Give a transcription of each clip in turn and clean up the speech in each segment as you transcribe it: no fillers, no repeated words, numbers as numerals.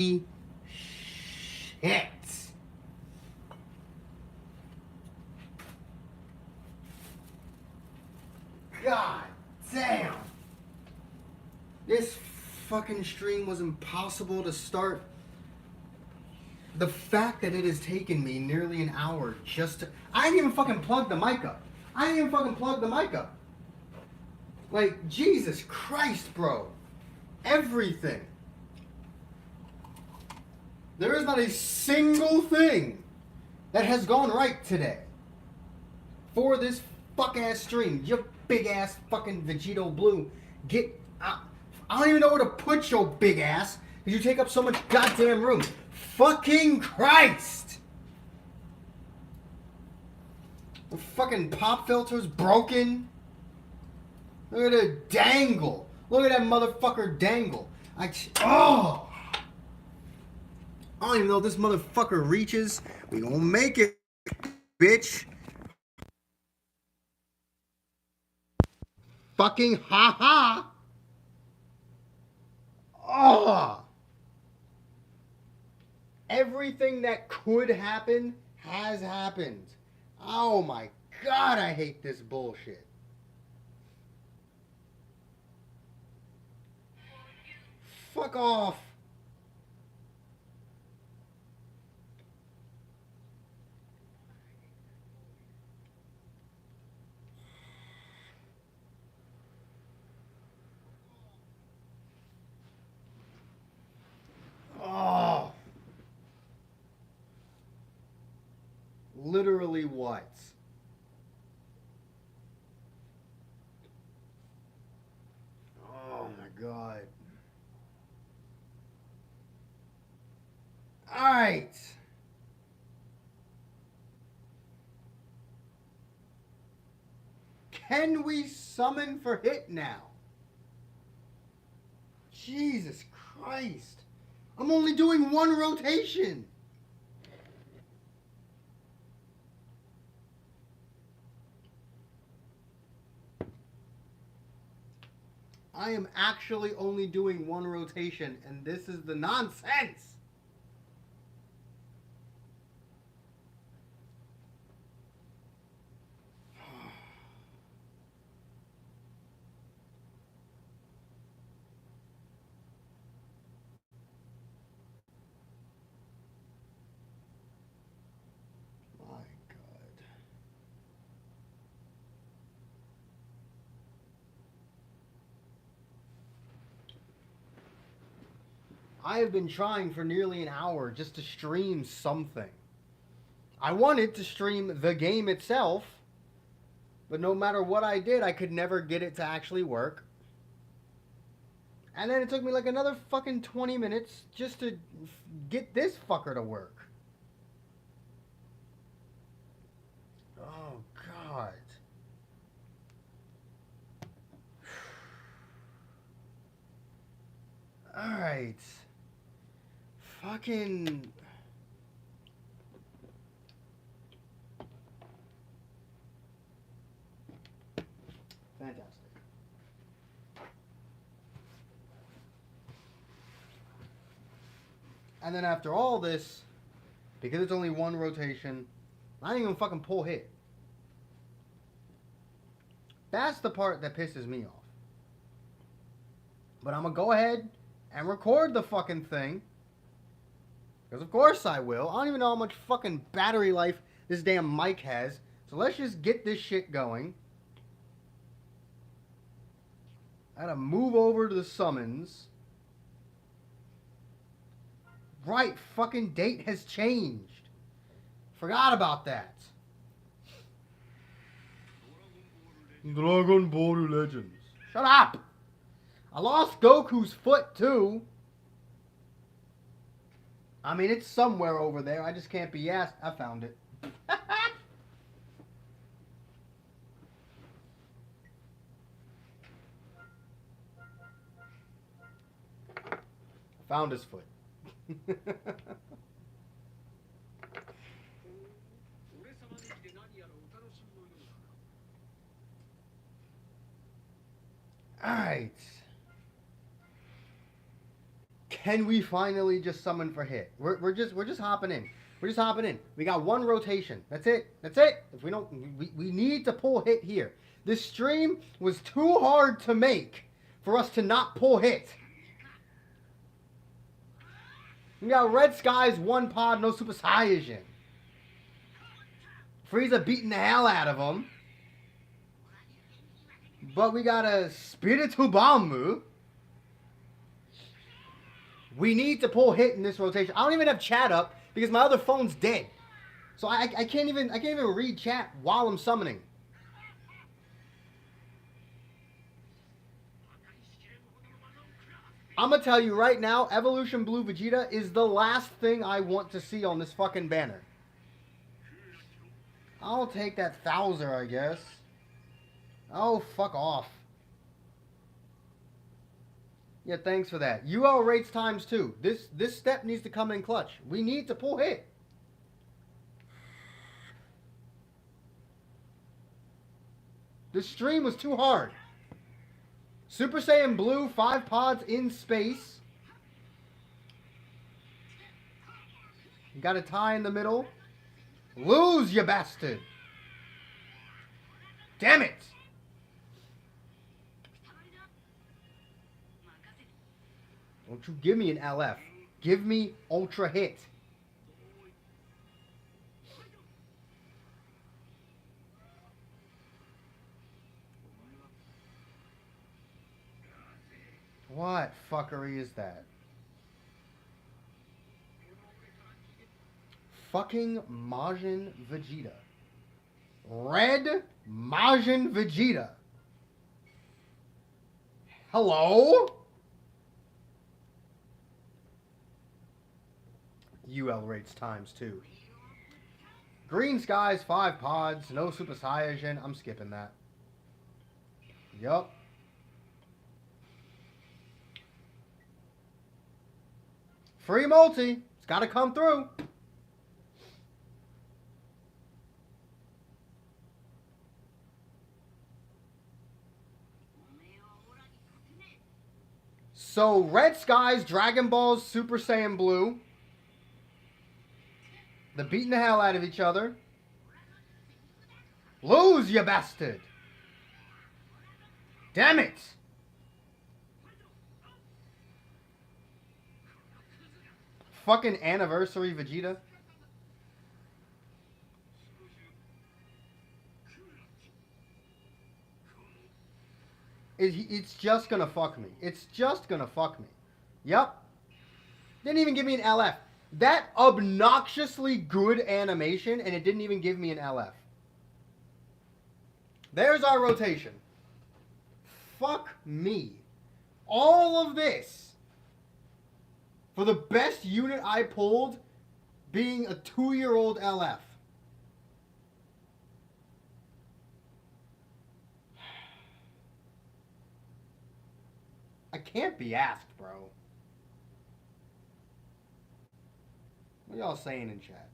Shit. God damn. This fucking stream was impossible to start. The fact that it has taken me nearly an hour just to. I didn't even fucking plug the mic up. Like, Jesus Christ, bro. Everything. There is not a single thing that has gone right today for this fuck ass stream. You big ass fucking Vegito Blue. Get out. I don't even know where to put your big ass because you take up so much goddamn room. Fucking Christ! The fucking pop filter's broken. Look at it dangle. Look at that motherfucker dangle. Oh! I don't even know if this motherfucker reaches. We gonna make it, bitch. Fucking ha ha. Oh! Everything that could happen has happened. Oh my god, I hate this bullshit. Fuck off. Oh. Literally what? Oh my god. Alright. Can we summon for hit now? Jesus Christ. I'm only doing one rotation. I am actually only doing one rotation, and this is the nonsense. My God. I have been trying for nearly an hour just to stream something. I wanted to stream the game itself, but no matter what I did, I could never get it to actually work. And then it took me like another fucking 20 minutes just to get this fucker to work. Oh, God. Alright. Fucking. Fantastic. And then after all this, because it's only one rotation, I didn't even fucking pull hit. That's the part that pisses me off. But I'm gonna go ahead and record the fucking thing. Because of course I will. I don't even know how much fucking battery life this damn mic has. So let's just get this shit going. I gotta move over to the summons. Right, fucking date has changed. Forgot about that. Dragon Ball Legends. Shut up! I lost Goku's foot too. I mean, it's somewhere over there. I just can't be asked. I found it. Found his foot. Alright. Can we finally just summon for hit? We're just hopping in. We're just hopping in. We got one rotation. That's it. That's it. If we don't, we need to pull hit here. This stream was too hard to make for us to not pull hit. We got Red Skies, 1 pod, no Super Saiyan. Frieza beating the hell out of him. But we got a Spiritu Balmu. We need to pull hit in this rotation. I don't even have chat up because my other phone's dead. So I can't even read chat while I'm summoning. I'm gonna tell you right now, Evolution Blue Vegeta is the last thing I want to see on this fucking banner. I'll take that Thouser, I guess. Oh, fuck off. Yeah, thanks for that. UL rates times 2. This step needs to come in clutch. We need to pull hit. This stream was too hard. Super Saiyan Blue, 5 pods in space. You got a tie in the middle. Lose, you bastard. Damn it. Don't you give me an LF. Give me Ultra Hit. What fuckery is that? Fucking Majin Vegeta. Red Majin Vegeta. Hello? UL rates times 2. Green Skies, 5 pods, no Super Saiyan. I'm skipping that. Yup. Free multi. It's got to come through. So, Red Skies, Dragon Balls, Super Saiyan Blue. They're beating the hell out of each other. Lose, you bastard. Damn it. Fucking anniversary Vegeta. It's just gonna fuck me. It's just gonna fuck me. Yep. Didn't even give me an LF. That obnoxiously good animation, and it didn't even give me an LF. There's our rotation. Fuck me. All of this for the best unit I pulled being a 2-year-old LF. I can't be asked, bro. What y'all saying in chat?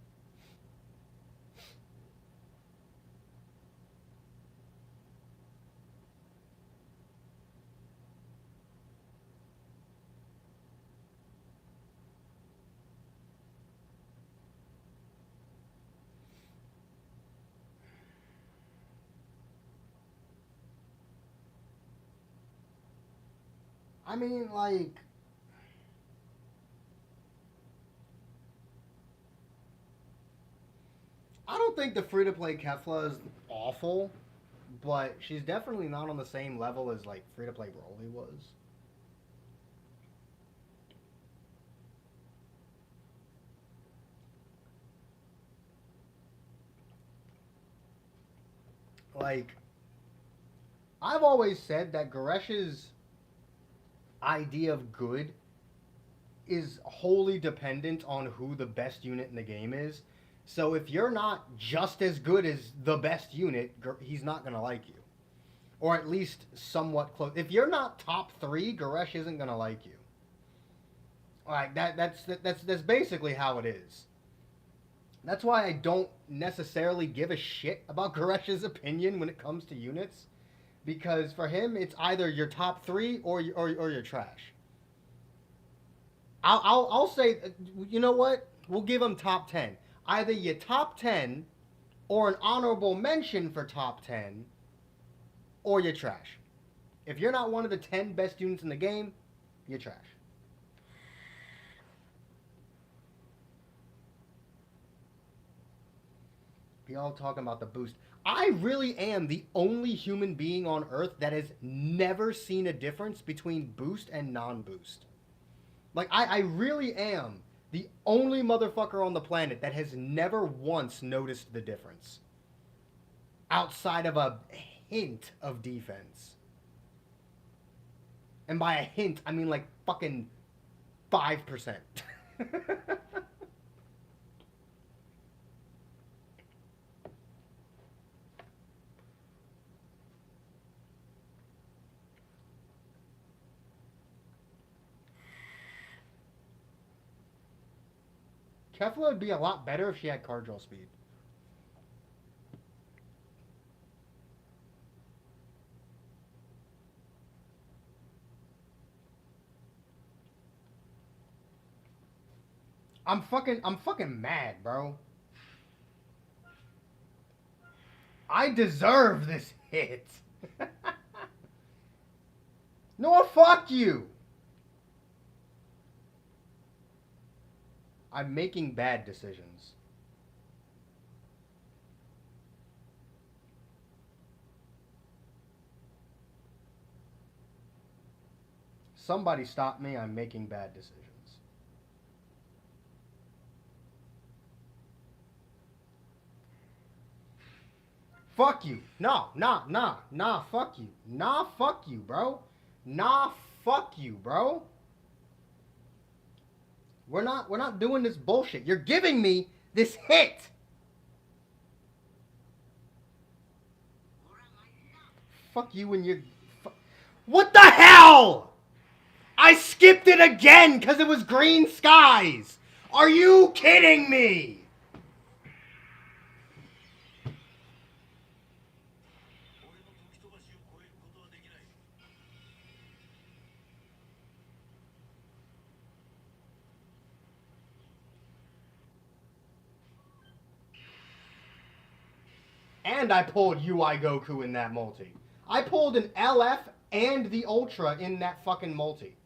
I mean, like, I don't think the free-to-play Kefla is awful, but she's definitely not on the same level as, like, free-to-play Broly was. Like, I've always said that Garesh's idea of good is wholly dependent on who the best unit in the game is. So if you're not just as good as the best unit, he's not going to like you. Or at least somewhat close. If you're not top 3, Garesh isn't going to like you. Like, that's basically how it is. That's why I don't necessarily give a shit about Garesh's opinion when it comes to units. Because for him, it's either your top 3 or you're trash. I'll say, you know what? We'll give them top 10. Either you top 10 or an honorable mention for top 10 or you're trash. If you're not one of the 10 best units in the game, you're trash. Be all talking about the boost. I really am the only human being on Earth that has never seen a difference between boost and non-boost. Like, I really am the only motherfucker on the planet that has never once noticed the difference. Outside of a hint of defense. And by a hint, I mean like fucking 5%. Kefla would be a lot better if she had card draw speed. I'm fucking mad, bro. I deserve this hit. No, fuck you. I'm making bad decisions. Somebody stop me. I'm making bad decisions. Fuck you. Nah, fuck you. Nah, fuck you, bro. Nah, fuck you, bro. We're not doing this bullshit. You're giving me this hit. Fuck you and your... What the hell? I skipped it again because it was green skies. Are you kidding me? And I pulled UI Goku in that multi. I pulled an LF and the Ultra in that fucking multi.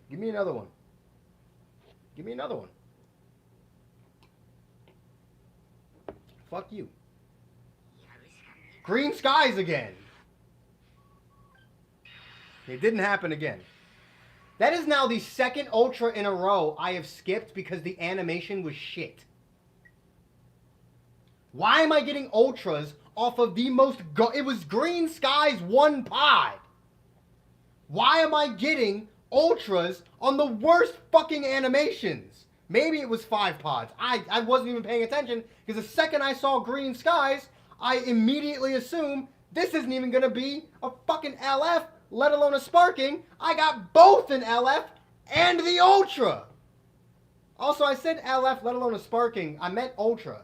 Give me another one. Give me another one. Fuck you. Green skies again. It didn't happen again. That is now the second Ultra in a row I have skipped because the animation was shit. Why am I getting Ultras off of the most... It was Green Skies 1 pod. Why am I getting Ultras on the worst fucking animations? Maybe it was 5 pods. I wasn't even paying attention because the second I saw Green Skies, I immediately assumed this isn't even going to be a fucking LF, let alone a sparking. I got both an LF and the Ultra. Also, I said LF, let alone a sparking. I meant Ultra.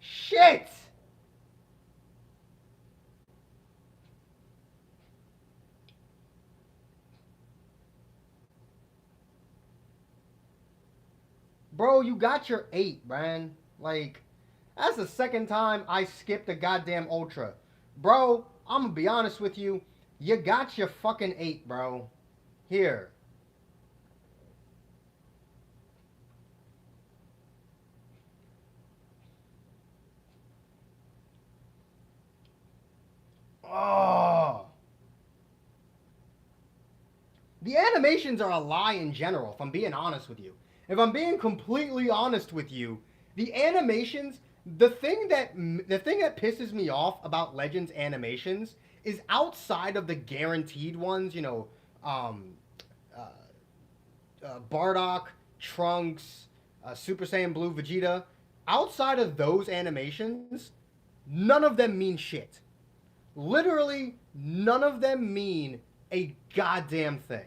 Shit! Bro, you got your 8, man. Like, that's the second time I skipped a goddamn Ultra. Bro, I'm gonna be honest with you. You got your fucking 8, bro. Here. Oh. The animations are a lie in general, if I'm being honest with you. If I'm being completely honest with you, the animations, the thing that pisses me off about Legends animations is outside of the guaranteed ones, you know, Bardock, Trunks, Super Saiyan Blue, Vegeta. Outside of those animations, none of them mean shit. Literally, none of them mean a goddamn thing.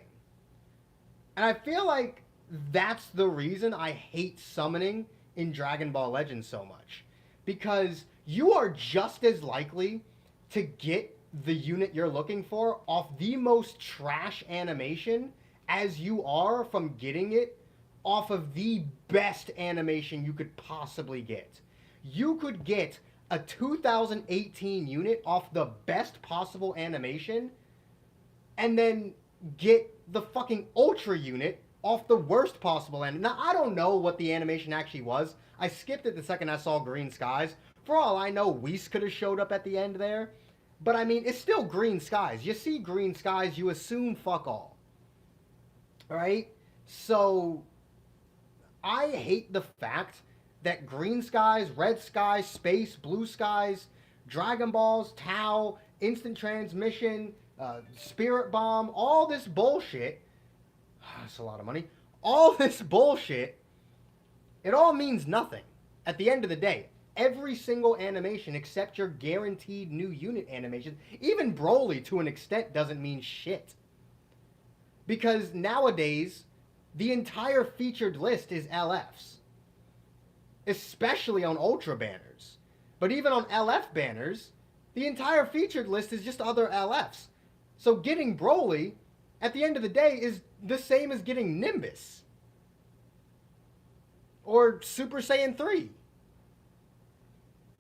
And I feel like that's the reason I hate summoning in Dragon Ball Legends so much. Because you are just as likely to get the unit you're looking for off the most trash animation as you are from getting it off of the best animation you could possibly get. You could get a 2018 unit off the best possible animation and then get the fucking Ultra unit off the worst possible animation. Now, I don't know what the animation actually was. I skipped it the second I saw Green Skies. For all I know, Whis could have showed up at the end there. But I mean, it's still Green Skies. You see Green Skies, you assume fuck all. Alright? So, I hate the fact that Green Skies, Red Skies, Space, Blue Skies, Dragon Balls, Tau, Instant Transmission, Spirit Bomb, all this bullshit. That's a lot of money. All this bullshit, it all means nothing. At the end of the day, every single animation except your guaranteed new unit animation, even Broly to an extent doesn't mean shit. Because nowadays, the entire featured list is LFs. Especially on Ultra banners. But even on LF banners, the entire featured list is just other LFs. So getting Broly, at the end of the day, is the same as getting Nimbus. Or Super Saiyan 3.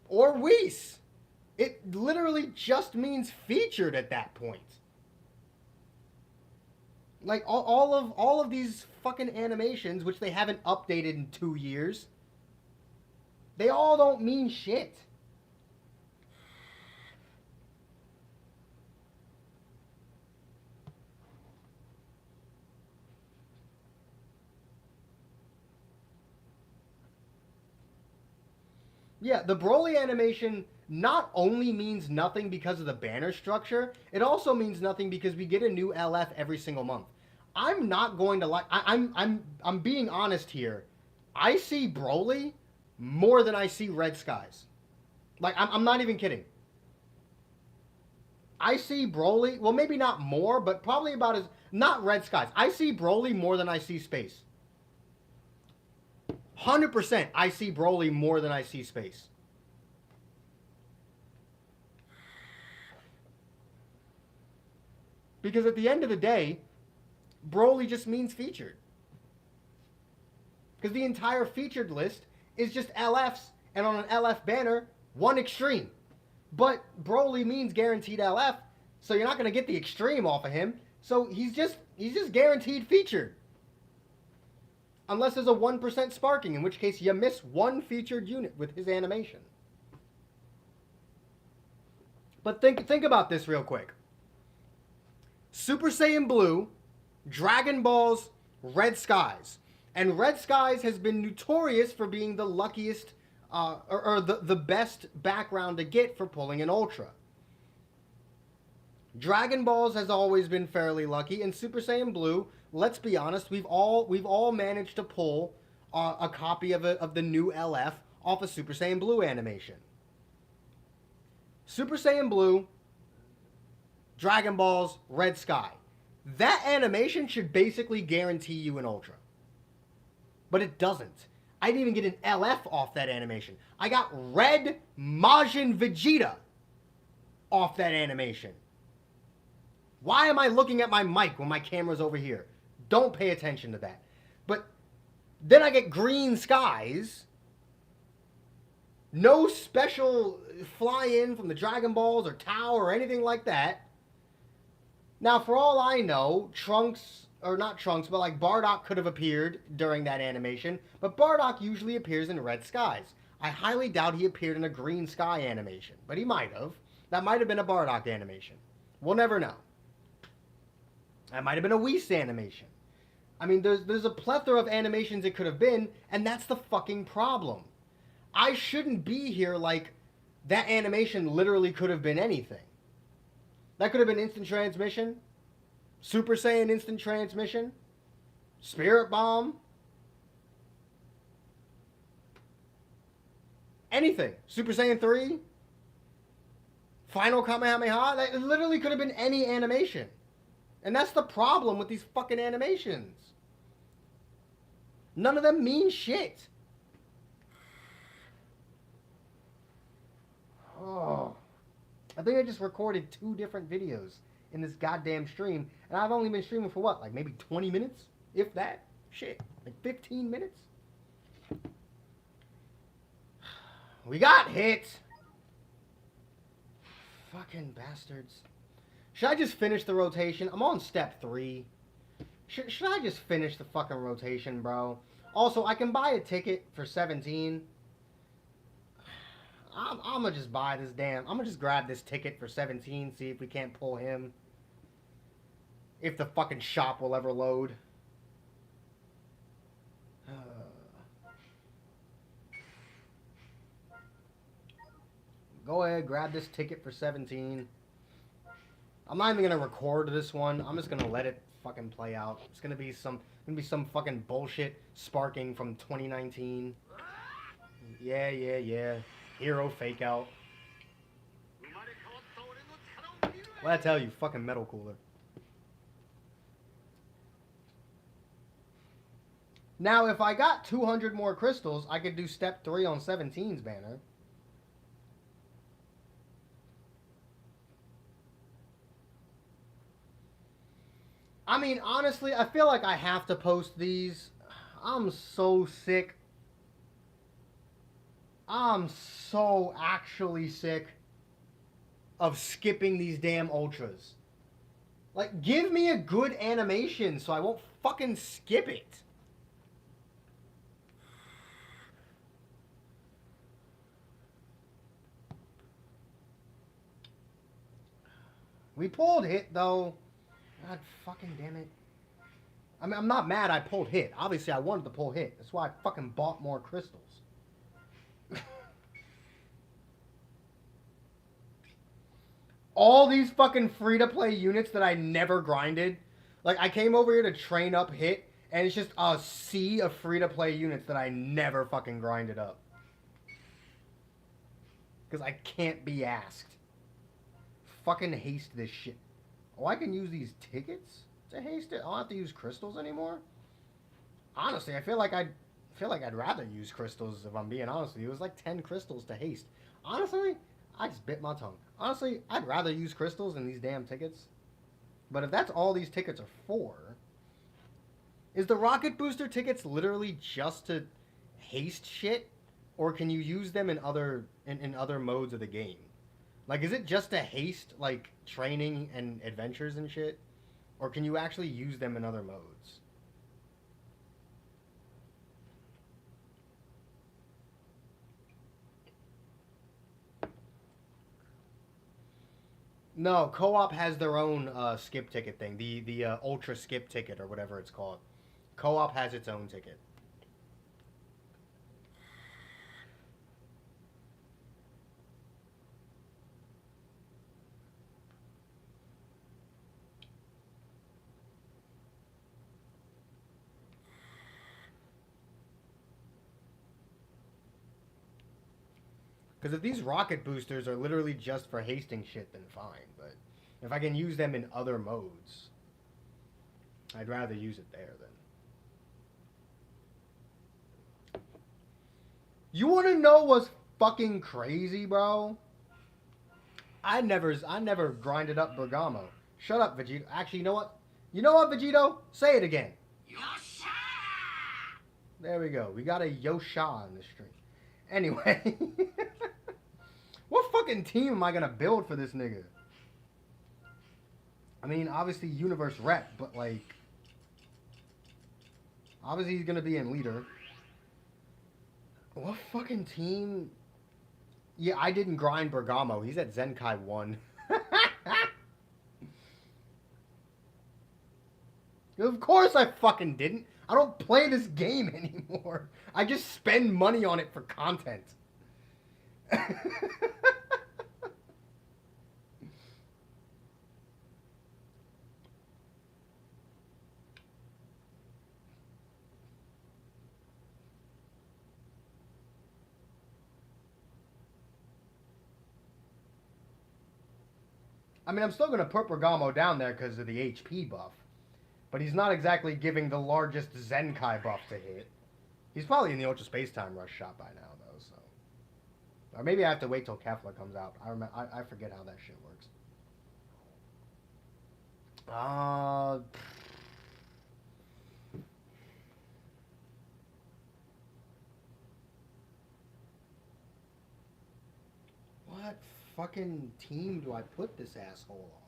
Or Whis. It literally just means featured at that point. Like, all of these fucking animations, which they haven't updated in 2 years, they all don't mean shit. Yeah, the Broly animation not only means nothing because of the banner structure, it also means nothing because we get a new LF every single month. I'm not going to I'm being honest here. I see Broly more than I see Red Skies. Like, I'm not even kidding. I see Broly, well, maybe not more, but probably about as, not Red Skies. I see Broly more than I see Space. 100% I see Broly more than I see Space. Because at the end of the day, Broly just means featured. Because the entire featured list is just LFs, and on an LF banner, one extreme. But Broly means guaranteed LF, so you're not going to get the extreme off of him. So he's just guaranteed featured. Unless there's a 1% sparking, in which case you miss one featured unit with his animation. But think about this real quick. Super Saiyan Blue, Dragon Balls, Red Skies. And Red Skies has been notorious for being the luckiest, or the best background to get for pulling an Ultra. Dragon Balls has always been fairly lucky, and Super Saiyan Blue, let's be honest, we've all managed to pull a copy of the new LF off a Super Saiyan Blue animation. Super Saiyan Blue, Dragon Balls, Red Sky. That animation should basically guarantee you an Ultra. But it doesn't. I didn't even get an LF off that animation. I got Red Majin Vegeta off that animation. Why am I looking at my mic when my camera's over here? Don't pay attention to that. But then I get Green Skies. No special fly-in from the Dragon Balls or Tau or anything like that. Now, for all I know, Trunks, or not Trunks, but like Bardock could have appeared during that animation, but Bardock usually appears in Red Skies. I highly doubt he appeared in a Green Sky animation, but he might have. That might have been a Bardock animation. We'll never know. That might have been a Whis animation. I mean, there's a plethora of animations it could have been, and that's the fucking problem. I shouldn't be here like that animation literally could have been anything. That could have been Instant Transmission, Super Saiyan Instant Transmission, Spirit Bomb, anything. Super Saiyan 3, Final Kamehameha, that literally could have been any animation. And that's the problem with these fucking animations. None of them mean shit. Oh. I think I just recorded 2 different videos in this goddamn stream, and I've only been streaming for what, like maybe 20 minutes? If that? Shit, like 15 minutes? We got hit! Fucking bastards. Should I just finish the rotation? I'm on step 3. Should I just finish the fucking rotation, bro? Also, I can buy a ticket for 17. I'm gonna just buy this damn... I'm gonna just grab this ticket for 17, see if we can't pull him. If the fucking shop will ever load. Go ahead, grab this ticket for 17. I'm not even gonna record this one. I'm just gonna let it fucking play out. It's gonna be some fucking bullshit sparking from 2019. Yeah. Hero fake out. What'd I tell you? Fucking metal cooler. Now, if I got 200 more crystals, I could do step 3 on 17's banner. I mean, honestly, I feel like I have to post these. I'm so sick. I'm so actually sick of skipping these damn ultras. Like, give me a good animation so I won't fucking skip it. We pulled hit, though. God fucking damn it. I mean, I'm not mad I pulled hit. Obviously, I wanted to pull hit. That's why I fucking bought more crystals. All these fucking free-to-play units that I never grinded. Like, I came over here to train up hit, and it's just a sea of free-to-play units that I never fucking grinded up. Because I can't be asked. Fucking haste this shit. Oh, I can use these tickets to haste it? I don't have to use crystals anymore? Honestly, I feel like I'd rather use crystals, if I'm being honest with you. It was like 10 crystals to haste. Honestly, I just bit my tongue. Honestly, I'd rather use crystals than these damn tickets. But if that's all these tickets are for... Is the rocket booster tickets literally just to haste shit? Or can you use them in other modes of the game? Like, is it just to haste, like, training and adventures and shit? Or can you actually use them in other modes? No, Co-op has their own skip ticket thing. The Ultra Skip ticket or whatever it's called. Co-op has its own ticket. Because if these rocket boosters are literally just for hasting shit, then fine. But if I can use them in other modes, I'd rather use it there then. You want to know what's fucking crazy, bro? I never grinded up Bergamo. Shut up, Vegito. Actually, you know what? You know what, Vegito? Say it again. Yosha! There we go. We got a Yosha in the stream. Anyway. What fucking team am I gonna build for this nigga? I mean, obviously Universe Rep, but like... Obviously he's gonna be in leader. What fucking team... Yeah, I didn't grind Bergamo. He's at Zenkai 1. Of course I fucking didn't. I don't play this game anymore. I just spend money on it for content. I mean, I'm still going to put Bergamo down there because of the HP buff. But he's not exactly giving the largest Zenkai buff to hit. He's probably in the Ultra Space Time Rush shop by now, though, so... Or maybe I have to wait till Kefla comes out. I forget how that shit works. What fucking team do I put this asshole on?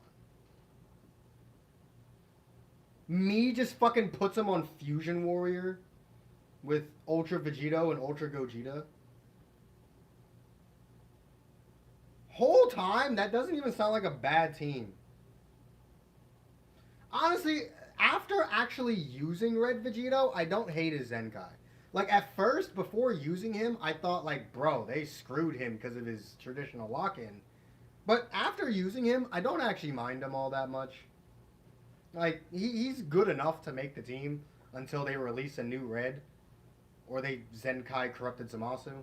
Me just fucking puts him on Fusion Warrior with Ultra Vegito and Ultra Gogeta. Whole time? That doesn't even sound like a bad team. Honestly, after actually using Red Vegito, I don't hate his Zenkai. Like, at first, before using him, I thought, like, bro, they screwed him because of his traditional lock-in. But after using him, I don't actually mind him all that much. Like, he's good enough to make the team until they release a new Red. Or they Zenkai corrupted Zamasu.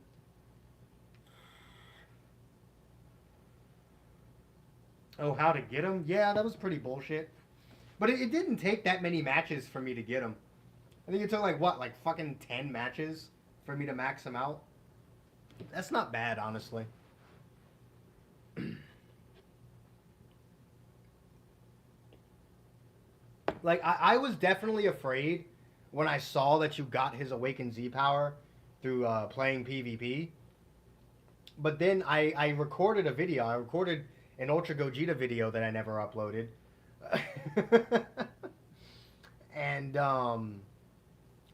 Oh, how to get him? Yeah, that was pretty bullshit. But it didn't take that many matches for me to get him. I think it took like what, like fucking 10 matches for me to max him out. That's not bad, honestly. Like, I was definitely afraid when I saw that you got his Awakened Z power through playing PvP. But then I recorded a video. I recorded an Ultra Gogeta video that I never uploaded. And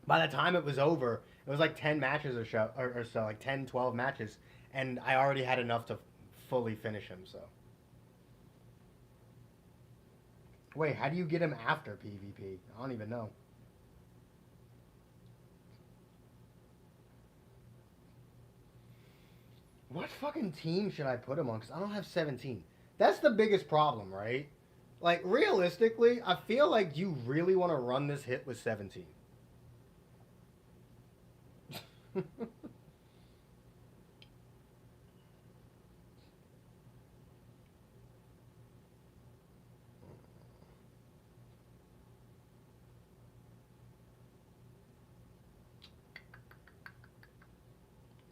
by the time it was over, it was like 10 matches or so, like 10, 12 matches. And I already had enough to fully finish him, so. Wait, how do you get him after PvP? I don't even know. What fucking team should I put him on? Because I don't have 17. That's the biggest problem, right? Like, realistically, I feel like you really want to run this hit with 17.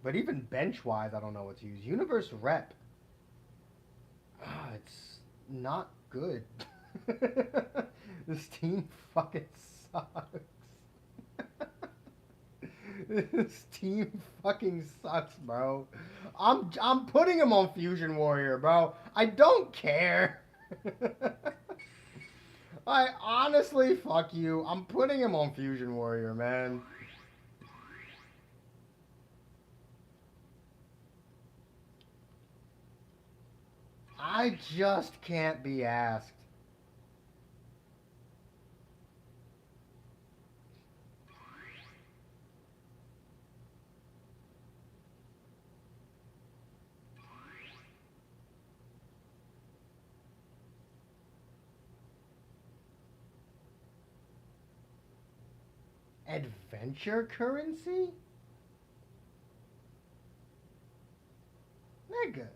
But even bench-wise, I don't know what to use. Universe Rep. It's not good. This team fucking sucks. This team fucking sucks, bro. I'm putting him on Fusion Warrior, bro. I don't care. I honestly, fuck you. I'm putting him on Fusion Warrior, man. I just can't be asked. Adventure currency? Nigga.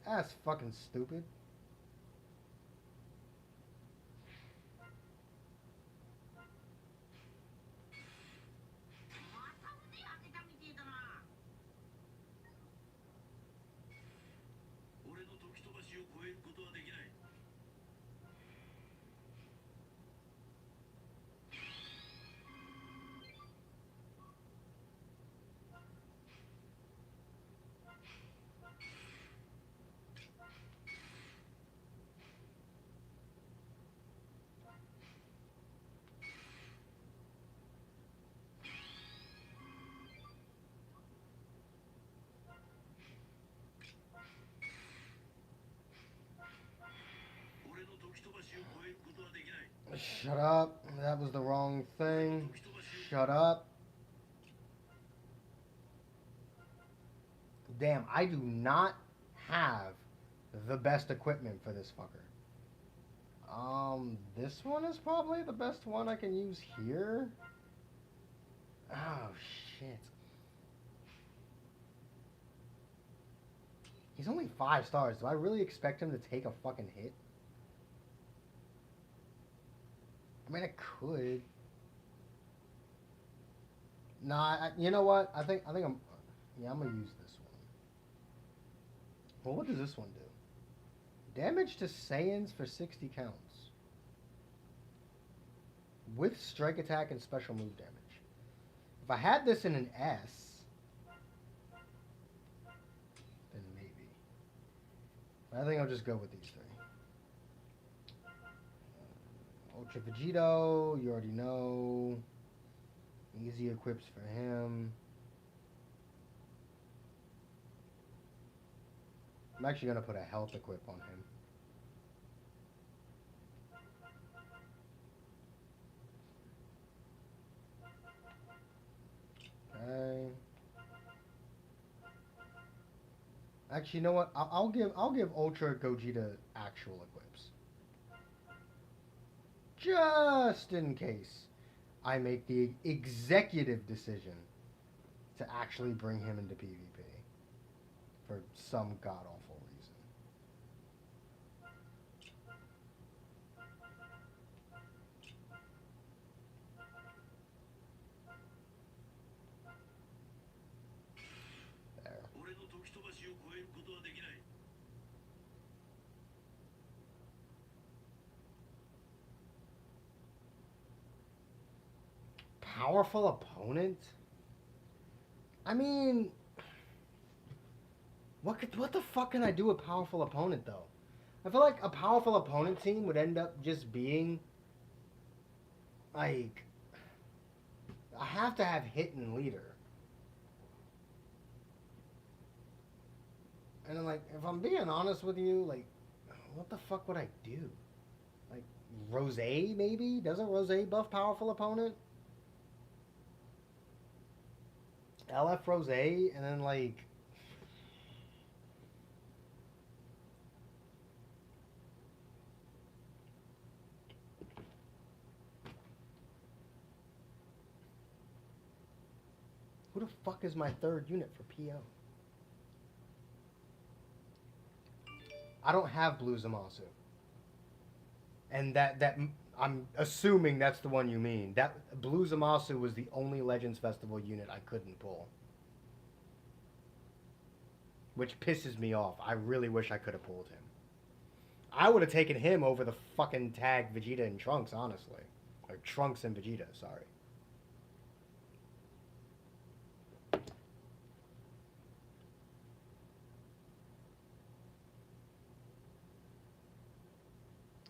That's fucking stupid. Shut up. That was the wrong thing. Shut up. Damn, I do not have the best equipment for this fucker. This one is probably the best one I can use here. Oh, shit. He's only 5 stars. Do I really expect him to take a fucking hit? I mean, I could. Nah, you know what? I think I'm. Yeah, I'm gonna use this one. Well, what does this one do? Damage to Saiyans for 60 counts. With strike attack and special move damage. If I had this in an S, then maybe. I think I'll just go with these three. Ultra Vegito, you already know. Easy equips for him. I'm actually going to put a health equip on him. Okay. Actually, you know what? I'll give Ultra Gogeta actual equips. Just in case I make the executive decision to actually bring him into PvP for some god-awful reason. There. Powerful opponent? I mean, what the fuck can I do with powerful opponent though? I feel like a powerful opponent team would end up just being like I have to have hit and leader. And then, like, if I'm being honest with you, like, what the fuck would I do? Like, Rose maybe? Doesn't Rose buff powerful opponent? LF Rose, and then, like, who the fuck is my third unit for PO? I don't have Blue Zamasu. And that I'm assuming that's the one you mean. That Blue Zamasu was the only Legends Festival unit I couldn't pull. Which pisses me off. I really wish I could have pulled him. I would have taken him over the fucking tag Vegeta and Trunks, honestly. Or Trunks and Vegeta, sorry.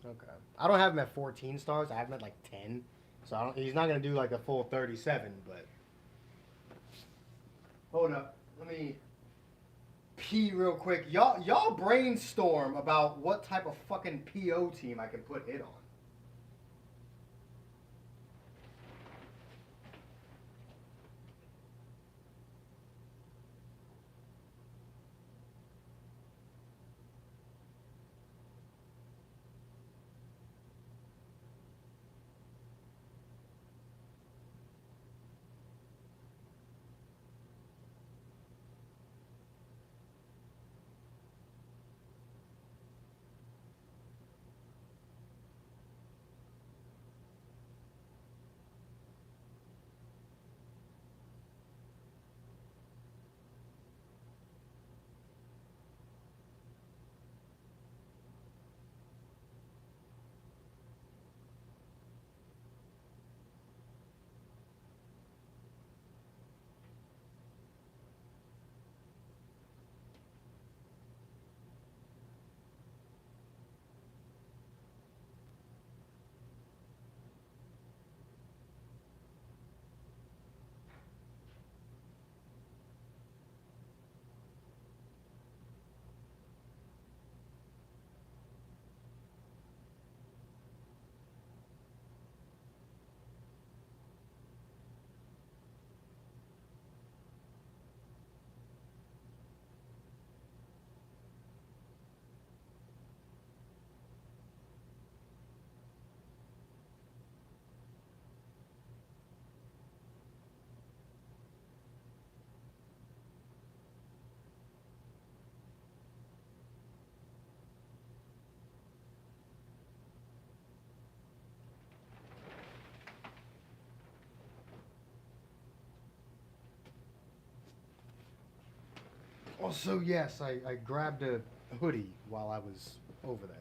Okay. I don't have him at 14 stars. I have him at like 10. So he's not going to do like a full 37, but... Hold up. Let me pee real quick. Y'all brainstorm about what type of fucking PO team I can put it on. Also, yes, I grabbed a hoodie while I was over there.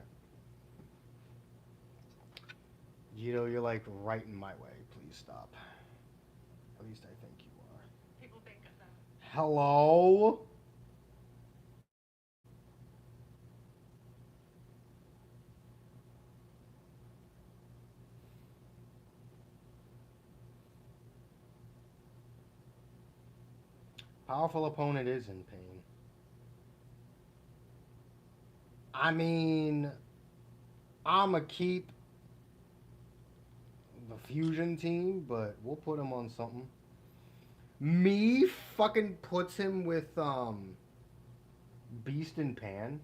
Gito, you're like right in my way. Please stop. At least I think you are. People think of them. Hello? Powerful opponent is in pain. I mean, I'ma keep the fusion team, but we'll put him on something. Me fucking puts him with Beast and Pan.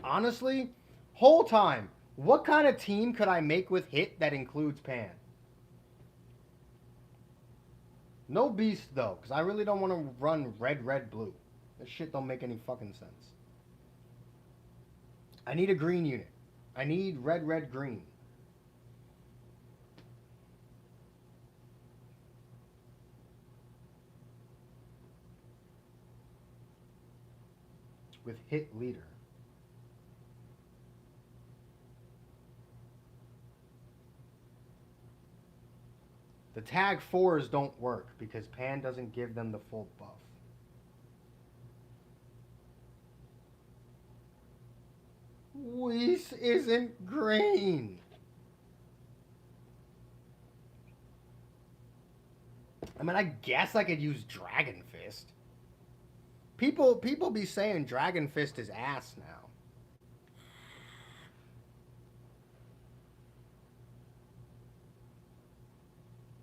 Honestly, whole time, what kind of team could I make with Hit that includes Pan? No Beast though, because I really don't want to run red, red, blue. This shit don't make any fucking sense. I need a green unit. I need red, red, green. With Hit leader. The tag 4s don't work because Pan doesn't give them the full buff. Whis isn't green. I mean, I guess I could use Dragon Fist. People be saying Dragon Fist is ass now.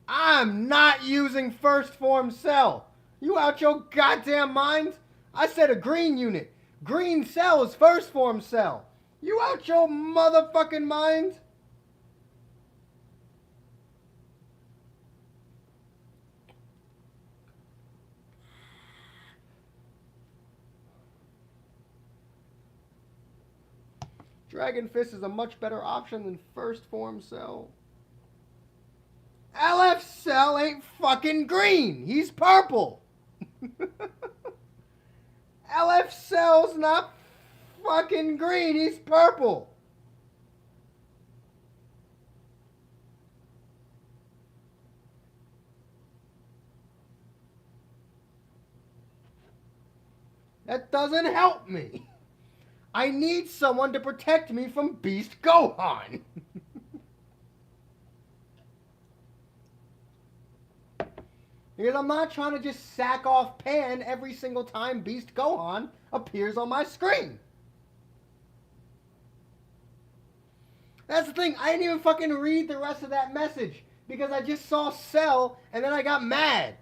I'm not using first form cell. You out your goddamn mind? I said a green unit. Green cell is first form cell. You out your motherfucking mind? Dragon Fist is a much better option than first form cell. LF Cell ain't fucking green. He's purple. LF Cell's not fucking green. He's purple. That doesn't help me. I need someone to protect me from Beast Gohan. Because I'm not trying to just sack off Pan every single time Beast Gohan appears on my screen. That's the thing. I didn't even fucking read the rest of that message because I just saw Cell and then I got mad.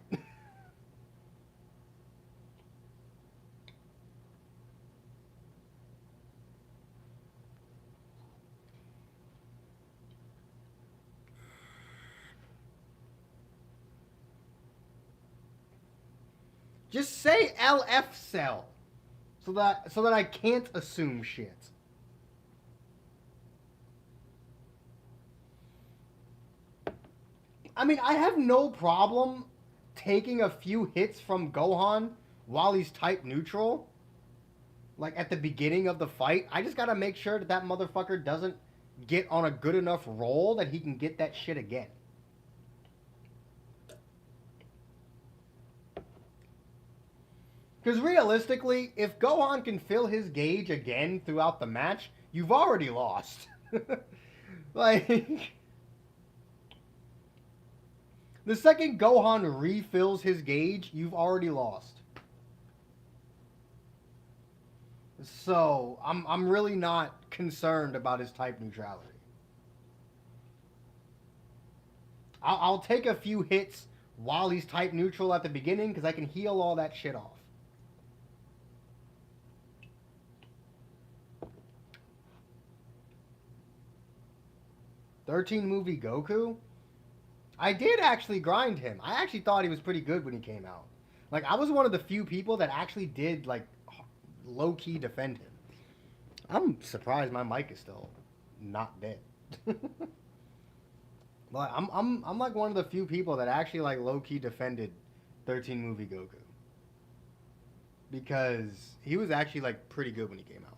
Just say LF Cell so that I can't assume shit. I mean, I have no problem taking a few hits from Gohan while he's type neutral. Like at the beginning of the fight, I just gotta make sure that that motherfucker doesn't get on a good enough roll that he can get that shit again. Because realistically, if Gohan can fill his gauge again throughout the match, you've already lost. Like, the second Gohan refills his gauge, you've already lost. So, I'm really not concerned about his type neutrality. I'll take a few hits while he's type neutral at the beginning because I can heal all that shit off. '13 movie Goku? I did actually grind him. I actually thought he was pretty good when he came out. Like, I was one of the few people that actually did, like, low-key defend him. I'm surprised my mic is still not dead. Like I'm like one of the few people that actually like low key defended 13 movie Goku because he was actually like pretty good when he came out.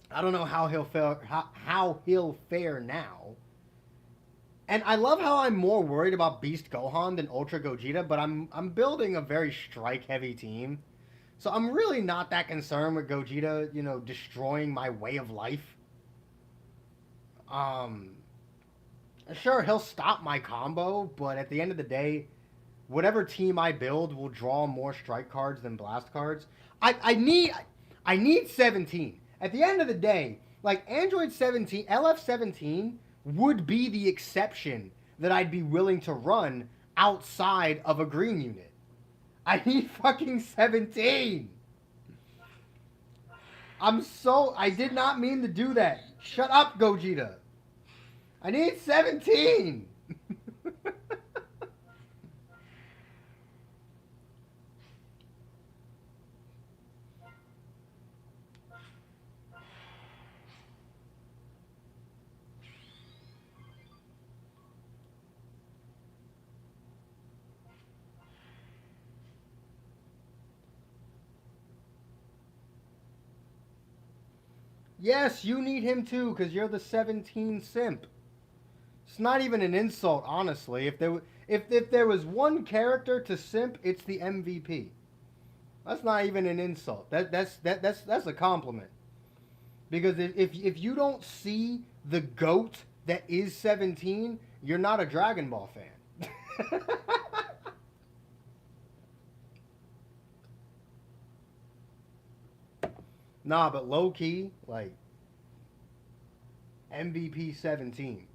I don't know how he'll fare how he'll fare now. And I love how I'm more worried about Beast Gohan than Ultra Gogeta, but I'm building a very strike heavy team. So I'm really not that concerned with Gogeta, destroying my way of life. Um sure he'll stop my combo, but at the end of the day, whatever team I build will draw more strike cards than blast cards. I need 17. At the end of the day, like Android 17, LF17 would be the exception that I'd be willing to run outside of a green unit. I need fucking 17. I did not mean to do that. Shut up, Gogeta. I need 17. Yes, you need him too, because you're the 17 simp. It's not even an insult, honestly. If there was one character to simp, it's the MVP. That's not even an insult. That's a compliment. Because if you don't see the GOAT that is 17, you're not a Dragon Ball fan. Nah, but low key, like MVP 17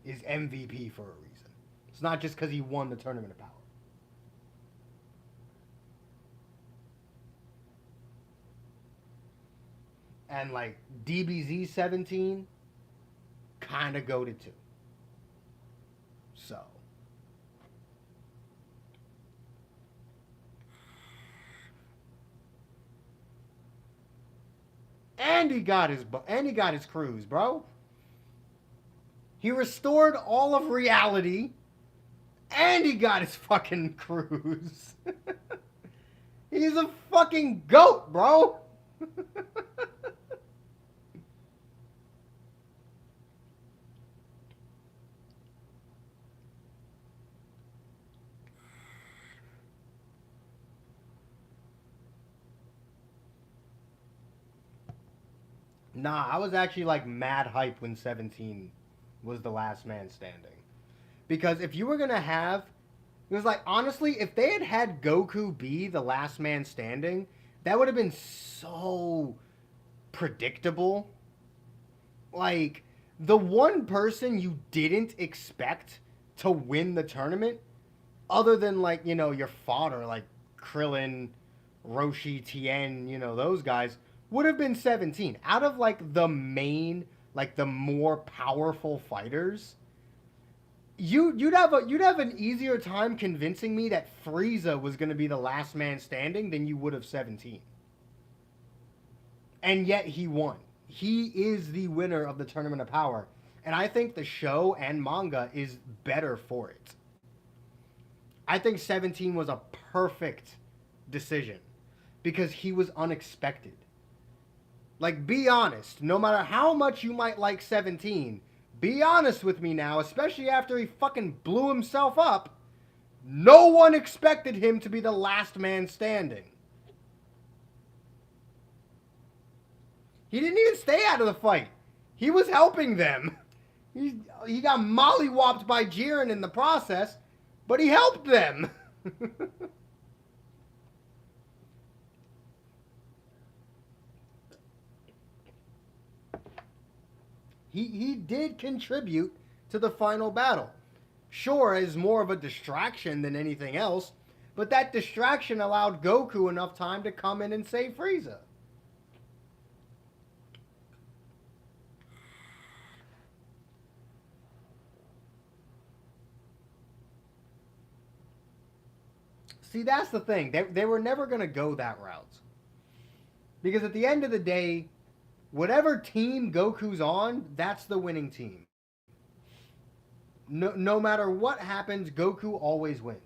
is MVP for a reason. It's not just because he won the Tournament of Power. And like DBZ 17 kind of goated too. So. And he got his cruise, bro. He restored all of reality, and he got his fucking cruise. He's a fucking goat, bro. Nah, I was actually like mad hype when 17 was the last man standing. Because if you were going to have. It was like, honestly, if they had Goku be the last man standing, that would have been so predictable. Like, the one person you didn't expect to win the tournament, other than, like, your fodder, like Krillin, Roshi, Tien, those guys, would have been 17. Out of, like, the main, like, the more powerful fighters, you'd have an easier time convincing me that Frieza was going to be the last man standing than you would have 17. And yet he won. He is the winner of the Tournament of Power. And I think the show and manga is better for it. I think 17 was a perfect decision because he was unexpected. Like, be honest. No matter how much you might like 17, be honest with me now, especially after he fucking blew himself up. No one expected him to be the last man standing. He didn't even stay out of the fight. He was helping them. He got mollywopped by Jiren in the process, but he helped them. He did contribute to the final battle. Sure, as more of a distraction than anything else, but that distraction allowed Goku enough time to come in and save Frieza. See, that's the thing. They were never going to go that route. Because at the end of the day, Whatever team Goku's on, that's the winning team. No matter what happens, Goku always wins.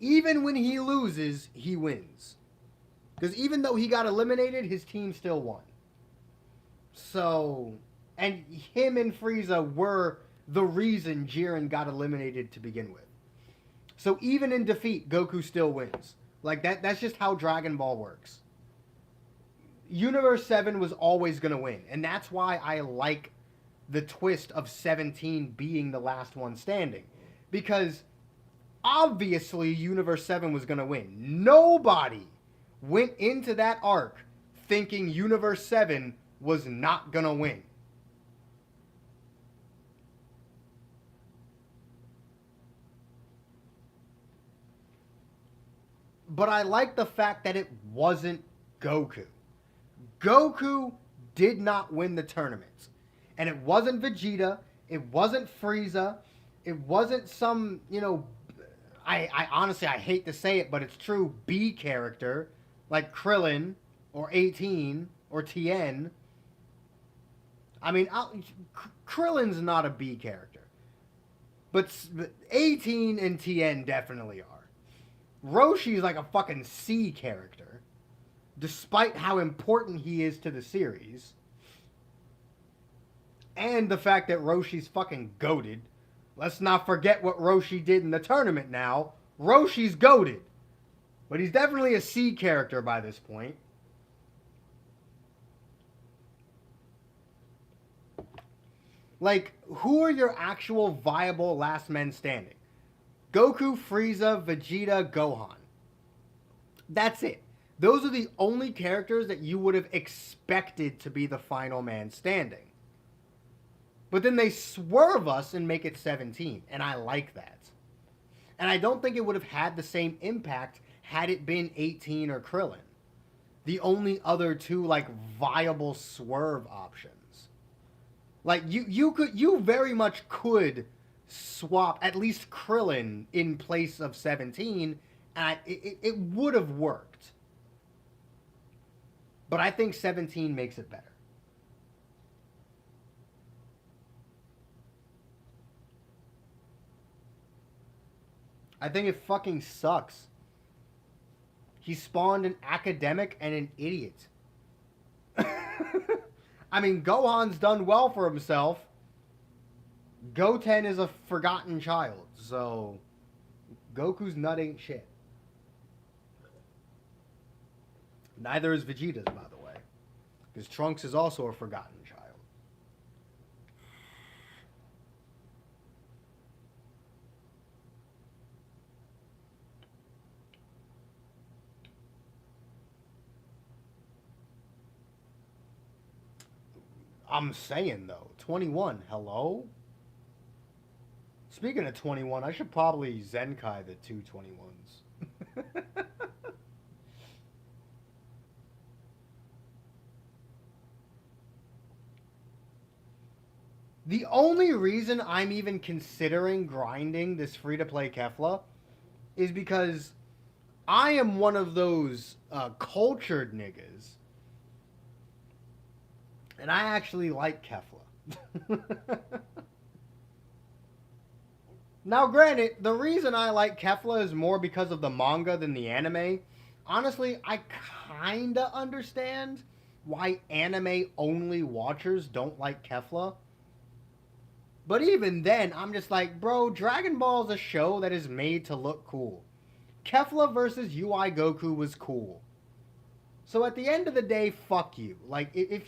Even when he loses, he wins. Because even though he got eliminated, his team still won. So, and him and Frieza were the reason Jiren got eliminated to begin with. So even in defeat, Goku still wins. Like, that's just how Dragon Ball works. Universe 7 was always going to win. And that's why I like the twist of 17 being the last one standing. Because obviously Universe 7 was going to win. Nobody went into that arc thinking Universe 7 was not going to win. But I like the fact that it wasn't Goku. Goku did not win the tournament. And it wasn't Vegeta. It wasn't Frieza. It wasn't some, I honestly, I hate to say it, but it's true, B character, like Krillin, or 18, or Tien. I mean, Krillin's not a B character. But 18 and Tien definitely are. Roshi's like a fucking C character, despite how important he is to the series. And the fact that Roshi's fucking goated. Let's not forget what Roshi did in the tournament now. Roshi's goated. But he's definitely a C character by this point. Like, who are your actual viable last men standing? Goku, Frieza, Vegeta, Gohan. That's it. Those are the only characters that you would have expected to be the final man standing. But then they swerve us and make it 17, and I like that. And I don't think it would have had the same impact had it been 18 or Krillin. The only other two, like, viable swerve options. Like, you very much could swap at least Krillin in place of 17, and it would have worked. But I think 17 makes it better. I think it fucking sucks. He spawned an academic and an idiot. I mean, Gohan's done well for himself. Goten is a forgotten child, so Goku's nut ain't shit. Neither is Vegeta's, by the way. Because Trunks is also a forgotten child. I'm saying, though, 21, hello? Speaking of 21, I should probably Zenkai the two 21s. The only reason I'm even considering grinding this free-to-play Kefla is because I am one of those cultured niggas. And I actually like Kefla. Now, granted, the reason I like Kefla is more because of the manga than the anime. Honestly, I kinda understand why anime-only watchers don't like Kefla. But even then, I'm just like, bro, Dragon Ball is a show that is made to look cool. Kefla versus UI Goku was cool. So at the end of the day, fuck you. Like, if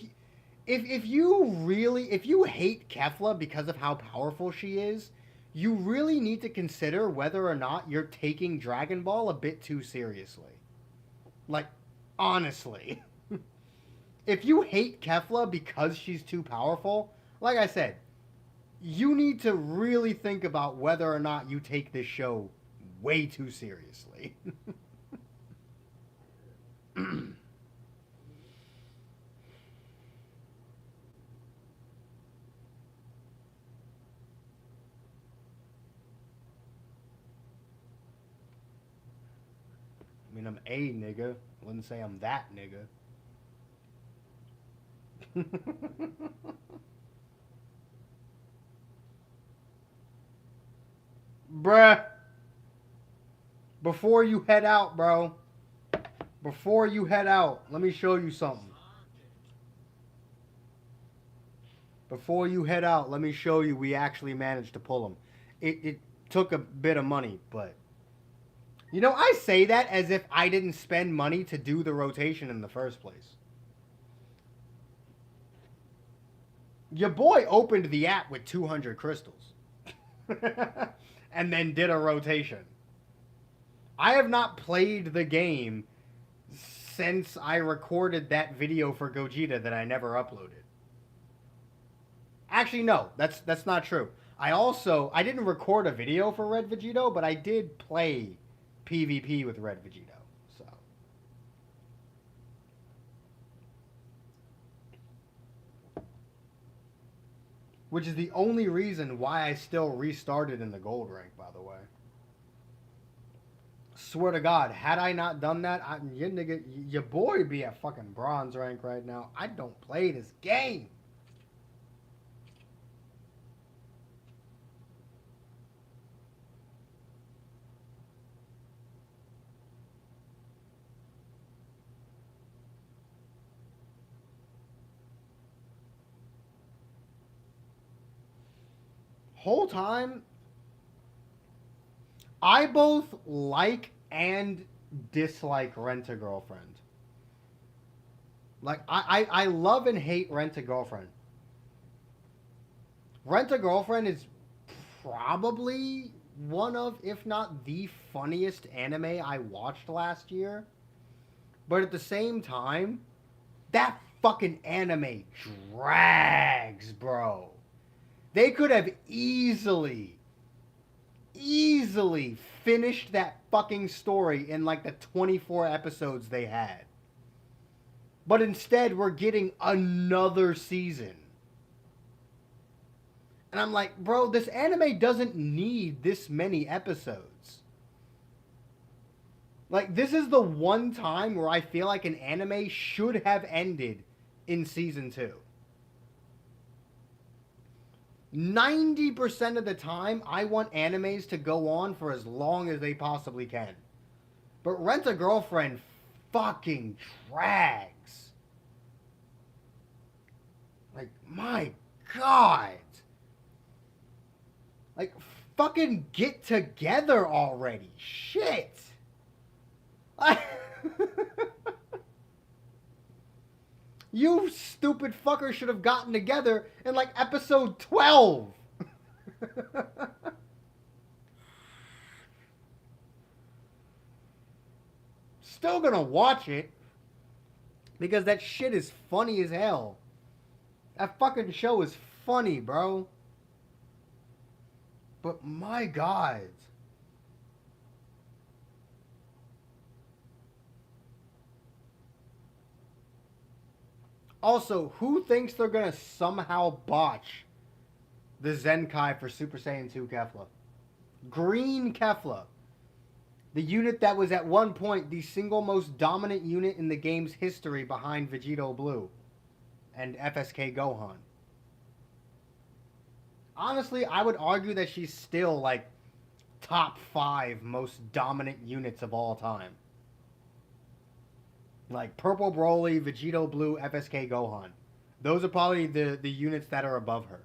you hate Kefla because of how powerful she is, you really need to consider whether or not you're taking Dragon Ball a bit too seriously. Like, honestly. If you hate Kefla because she's too powerful, like I said, you need to really think about whether or not you take this show way too seriously. I mean, I'm a nigga. Wouldn't say I'm that nigga. Bruh. Before you head out, bro. Before you head out, let me show you something. Before you head out, let me show you we actually managed to pull him. It took a bit of money, but... You know, I say that as if I didn't spend money to do the rotation in the first place. Your boy opened the app with 200 crystals. And then did a rotation. I have not played the game since I recorded that video for Gogeta that I never uploaded. Actually, no, that's not true. I didn't record a video for Red Vegito, but I did play PvP with Red Vegito. So, which is the only reason why I still restarted in the gold rank, by the way. Swear to God, had I not done that, your boy would be at fucking bronze rank right now. I don't play this game. Whole time, I both like and dislike Rent-A-Girlfriend. Like, I love and hate Rent-A-Girlfriend. Rent-A-Girlfriend is probably one of, if not the funniest anime I watched last year. But at the same time, that fucking anime drags, bro. They could have easily finished that fucking story in like the 24 episodes they had. But instead, we're getting another season. And I'm like, bro, this anime doesn't need this many episodes. Like, this is the one time where I feel like an anime should have ended in season 2. 90% of the time, I want animes to go on for as long as they possibly can. But Rent-A-Girlfriend fucking drags. Like, my God. Like, fucking get together already. Shit. You stupid fucker should have gotten together in like episode 12. Still gonna watch it because that shit is funny as hell. That fucking show is funny, bro. But my God. Also, who thinks they're going to somehow botch the Zenkai for Super Saiyan 2 Kefla? Green Kefla. The unit that was at one point the single most dominant unit in the game's history behind Vegito Blue and FSK Gohan. Honestly, I would argue that she's still like top 5 most dominant units of all time. Like Purple Broly, Vegito Blue, FSK Gohan. Those are probably the units that are above her.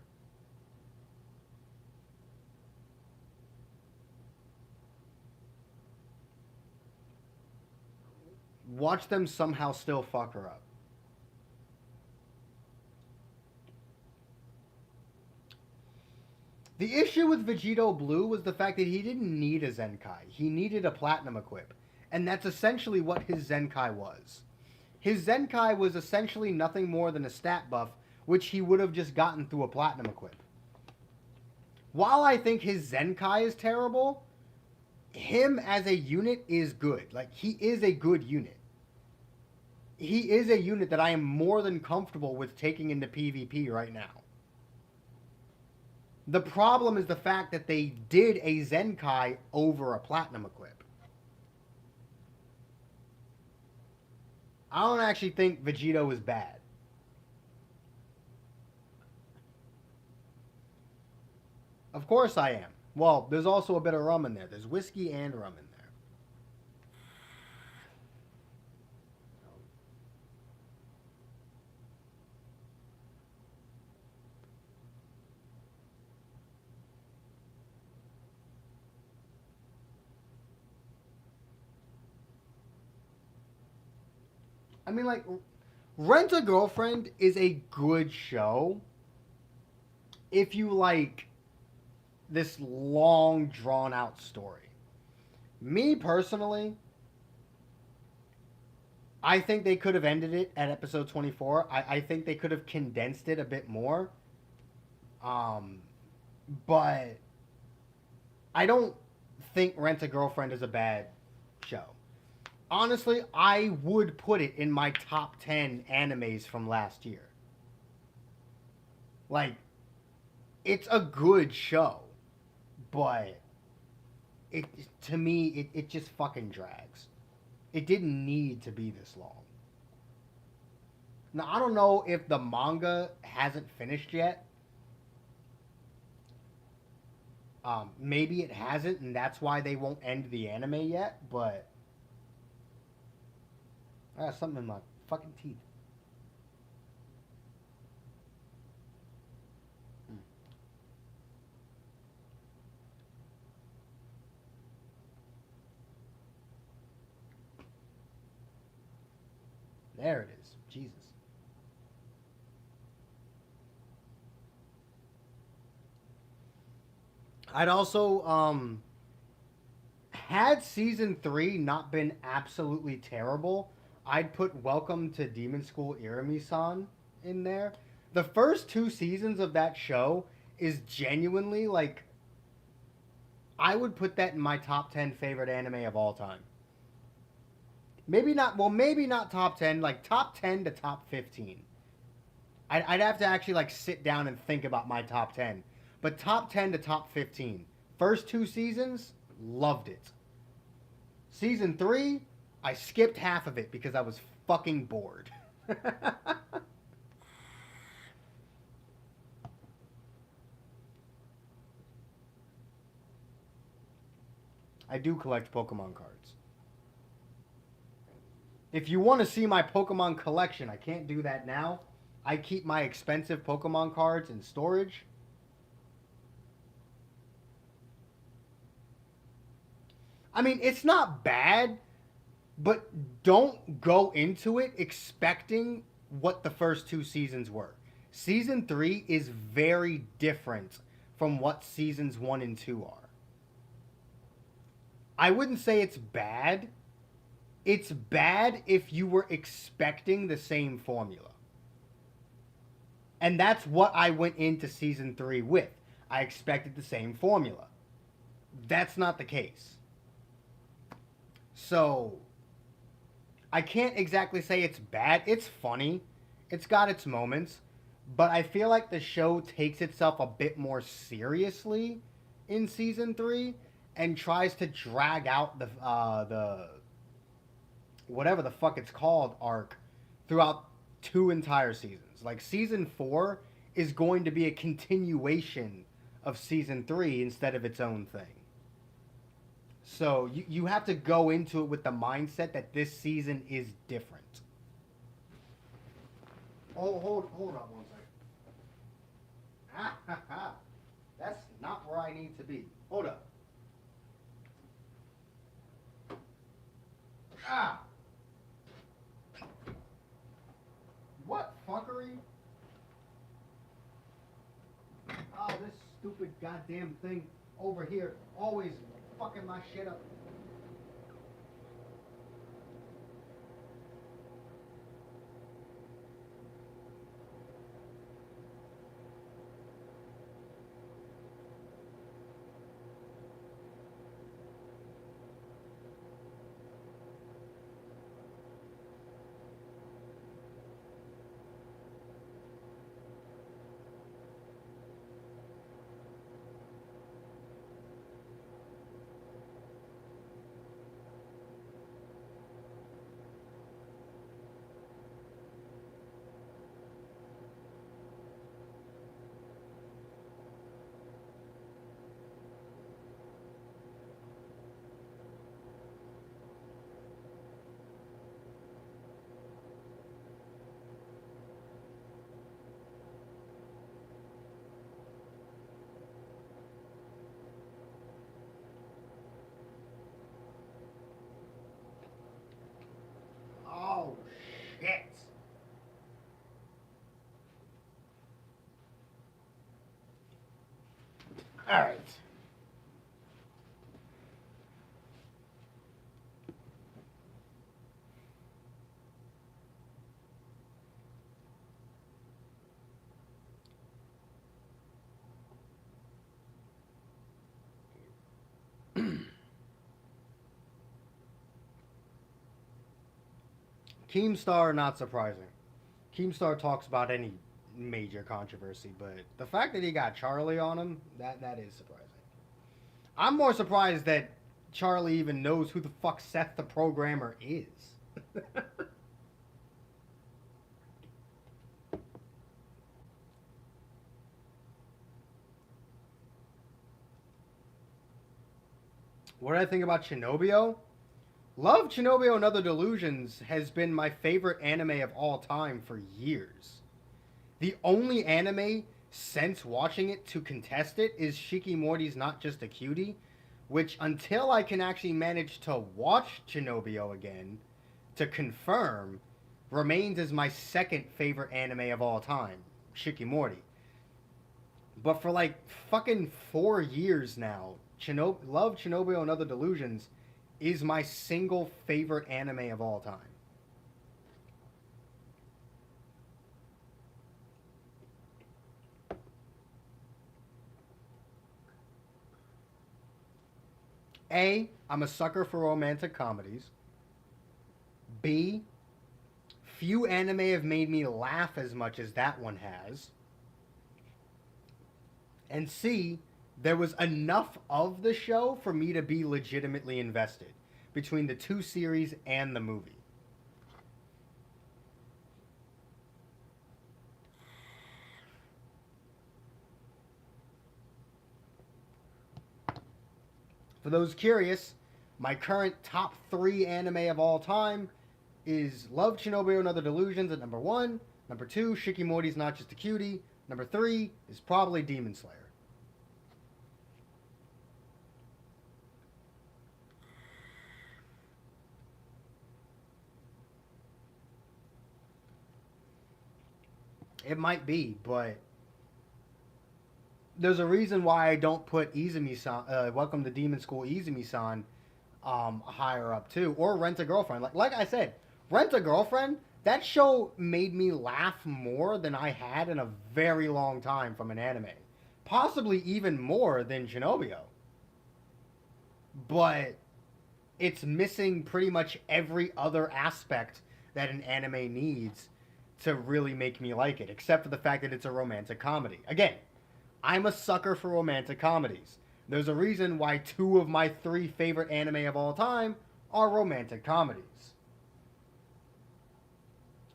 Watch them somehow still fuck her up. The issue with Vegito Blue was the fact that he didn't need a Zenkai. He needed a Platinum Equip. And that's essentially what his Zenkai was. His Zenkai was essentially nothing more than a stat buff, which he would have just gotten through a Platinum Equip. While I think his Zenkai is terrible, him as a unit is good. Like, he is a good unit. He is a unit that I am more than comfortable with taking into PvP right now. The problem is the fact that they did a Zenkai over a Platinum Equip. I don't actually think Vegito is bad. Of course I am. Well, there's also a bit of rum in there. There's whiskey and rum in there. I mean, like, Rent a Girlfriend is a good show if you like this long, drawn out story. Me personally, I think they could have ended it at episode 24. I think they could have condensed it a bit more. Um, but I don't think Rent a Girlfriend is a bad show. Honestly, I would put it in my top 10 animes from last year. Like, it's a good show, but it to me it just fucking drags. It didn't need to be this long. Now I don't know if the manga hasn't finished yet. Maybe it hasn't, and that's why they won't end the anime yet. But I got something in my fucking teeth. There it is. Jesus. I'd also had season 3 not been absolutely terrible, I'd put Welcome to Demon School Irumi-san in there. The first 2 seasons of that show is genuinely like I would put that in my top 10 favorite anime of all time. Maybe not, well, maybe not top 10, like top 10 to top 15. I'd have to actually like sit down and think about my top 10. But top 10 to top 15. First 2 seasons, loved it. Season 3, I skipped half of it because I was fucking bored. I do collect Pokemon cards. If you want to see my Pokemon collection, I can't do that now. I keep my expensive Pokemon cards in storage. I mean, it's not bad, but don't go into it expecting what the first 2 seasons were. Season 3 is very different from what seasons 1 and 2 are. I wouldn't say it's bad. It's bad if you were expecting the same formula. And that's what I went into season 3 with. I expected the same formula. That's not the case. So, I can't exactly say it's bad. It's funny. It's got its moments. But I feel like the show takes itself a bit more seriously in season 3 and tries to drag out the whatever the fuck it's called arc throughout 2 entire seasons. Like season 4 is going to be a continuation of season 3 instead of its own thing. So you have to go into it with the mindset that this season is different. Oh, hold on one second. That's not where I need to be. Hold up. Ah! What fuckery? Oh, this stupid goddamn thing over here always fucking my shit up. All right. Keemstar, not surprising. Keemstar talks about any major controversy, but the fact that he got Charlie on him, that is surprising. I'm more surprised that Charlie even knows who the fuck Seth the Programmer is. What did I think about Chernobyl? Love, Chernobyl, and Other Delusions has been my favorite anime of all time for years. The only anime since watching it to contest it is Shikimori's Not Just a Cutie, which until I can actually manage to watch Chernobyl again to confirm, remains as my second favorite anime of all time, Shikimori. But for like fucking 4 years now, Love, Chernobyl, and Other Delusions is my single favorite anime of all time. A, I'm a sucker for romantic comedies. B, few anime have made me laugh as much as that one has. And C, there was enough of the show for me to be legitimately invested between the two series and the movie. For those curious, my current top 3 anime of all time is Love, Chernobyl, and Other Delusions at number 1. Number 2, Shikimori's Not Just a Cutie. Number 3 is probably Demon Slayer. It might be, but there's a reason why I don't put Izumi-san, Welcome to Demon School Izumi-san higher up too, or Rent a Girlfriend. Like I said, Rent a Girlfriend, that show made me laugh more than I had in a very long time from an anime. Possibly even more than Chernobyl. But it's missing pretty much every other aspect that an anime needs to really make me like it, except for the fact that it's a romantic comedy. Again, I'm a sucker for romantic comedies. There's a reason why 2 of my 3 favorite anime of all time are romantic comedies.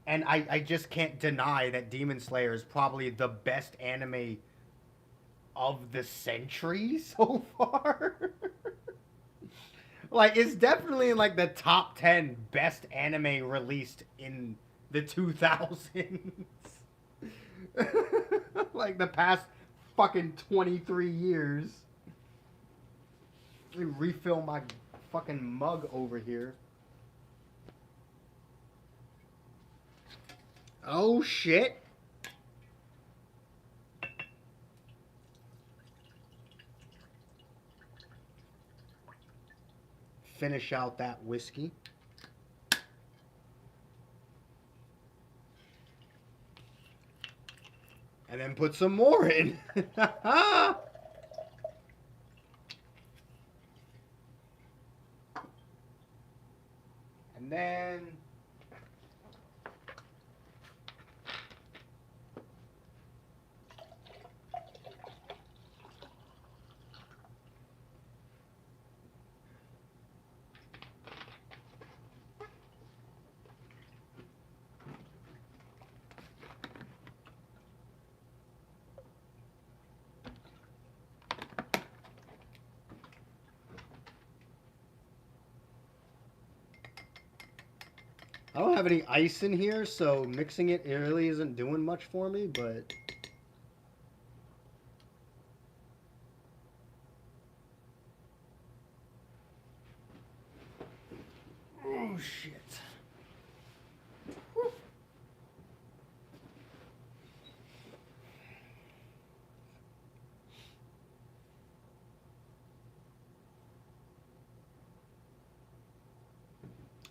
And I just can't deny that Demon Slayer is probably the best anime of the century so far. Like, it's definitely in like the top 10 best anime released in the 2000s. Like the past fucking 23 years. Let me refill my fucking mug over here. Oh shit. Finish out that whiskey. And then put some more in. And then I don't have any ice in here, so mixing it really isn't doing much for me, but oh shit.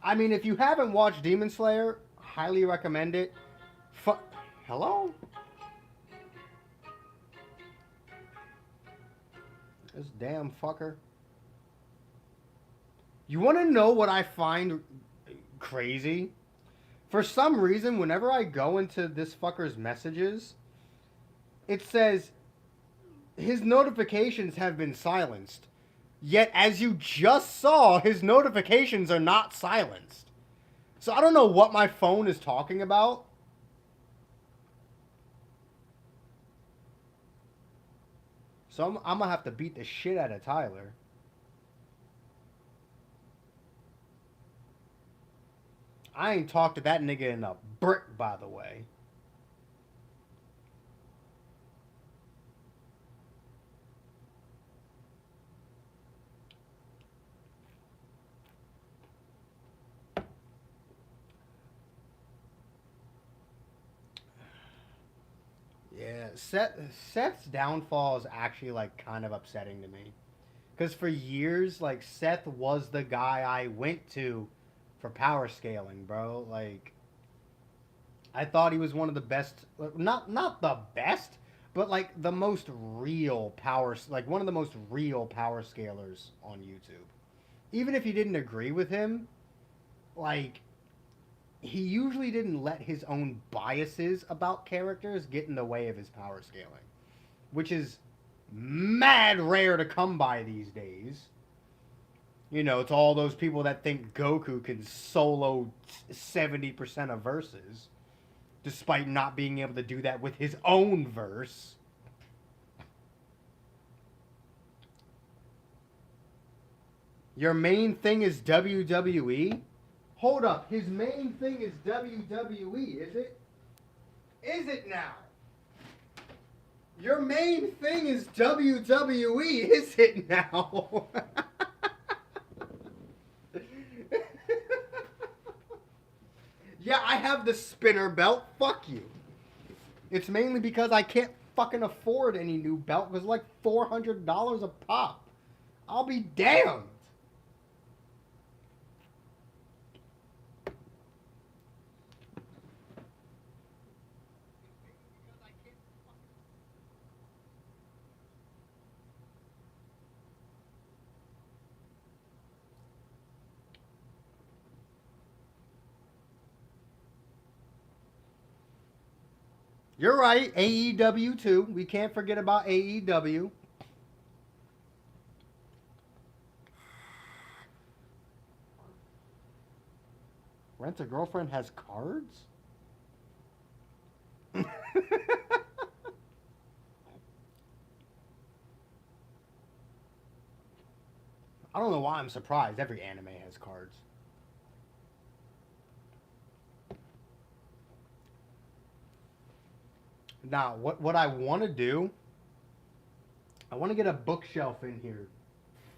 I mean, if you haven't watched Demon Slayer, highly recommend it. Hello? This damn fucker. You want to know what I find crazy? For some reason, whenever I go into this fucker's messages, it says his notifications have been silenced. Yet, as you just saw, his notifications are not silenced. So I don't know what my phone is talking about. So I'm going to have to beat the shit out of Tyler. I ain't talked to that nigga in a brick, by the way. Yeah, Seth's downfall is actually like kind of upsetting to me. Because for years, like, Seth was the guy I went to for power scaling, bro. Like, I thought he was one of the best, not the best, but like the most real power, like one of the most real power scalers on YouTube. Even if you didn't agree with him, like, he usually didn't let his own biases about characters get in the way of his power scaling, which is mad rare to come by these days. You know, it's all those people that think Goku can solo 70% of verses, despite not being able to do that with his own verse. Your main thing is WWE? Hold up, his main thing is WWE, is it? Is it now? Your main thing is WWE, is it now? Yeah, I have the spinner belt. Fuck you. It's mainly because I can't fucking afford any new belt. It was like $400 a pop. I'll be damned. You're right. AEW too. We can't forget about AEW. Rent a Girlfriend has cards? I don't know why I'm surprised. Every anime has cards. Now, what I want to do, I want to get a bookshelf in here,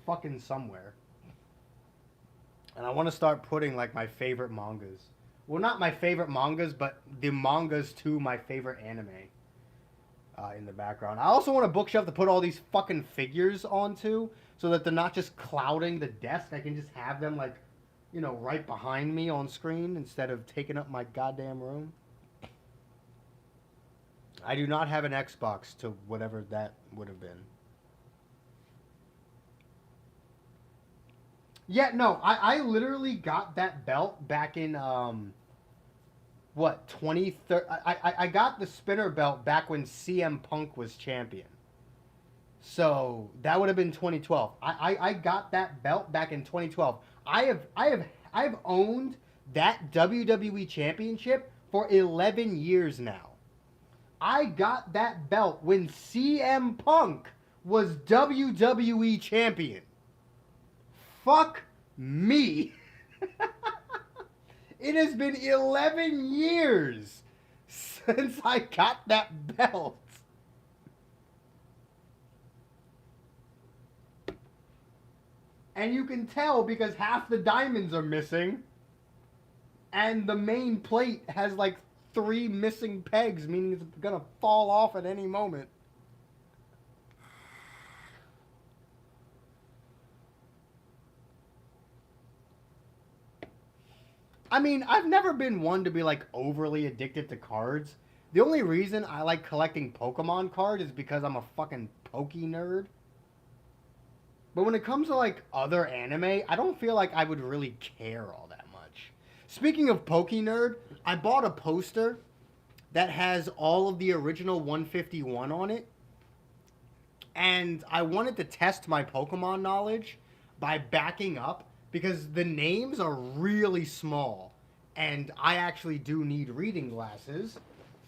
fucking somewhere. And I want to start putting like my favorite mangas. Well, not my favorite mangas, but the mangas to my favorite anime in the background. I also want a bookshelf to put all these fucking figures onto, so that they're not just clouding the desk. I can just have them like, you know, right behind me on screen instead of taking up my goddamn room. I do not have an Xbox to whatever that would have been. Yeah, no, I literally got that belt back in, what, 2013? I got the spinner belt back when CM Punk was champion. So that would have been 2012. I got that belt back in 2012. I've owned that WWE championship for 11 years now. I got that belt when CM Punk was WWE champion. Fuck me. It has been 11 years since I got that belt. And you can tell because half the diamonds are missing. And the main plate has like 3 missing pegs, meaning it's gonna fall off at any moment. I mean, I've never been one to be like overly addicted to cards. The only reason I like collecting Pokemon cards is because I'm a fucking Poke nerd. But when it comes to like other anime, I don't feel like I would really care all that much. Speaking of Poke nerd, I bought a poster that has all of the original 151 on it, and I wanted to test my Pokemon knowledge by backing up because the names are really small, and I actually do need reading glasses,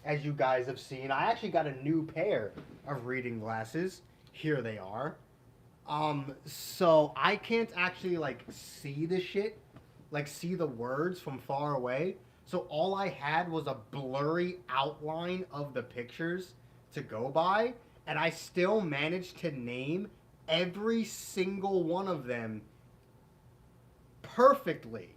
as you guys have seen. I actually got a new pair of reading glasses. Here they are. So I can't actually like see the shit, like see the words from far away. So all I had was a blurry outline of the pictures to go by, and I still managed to name every single one of them perfectly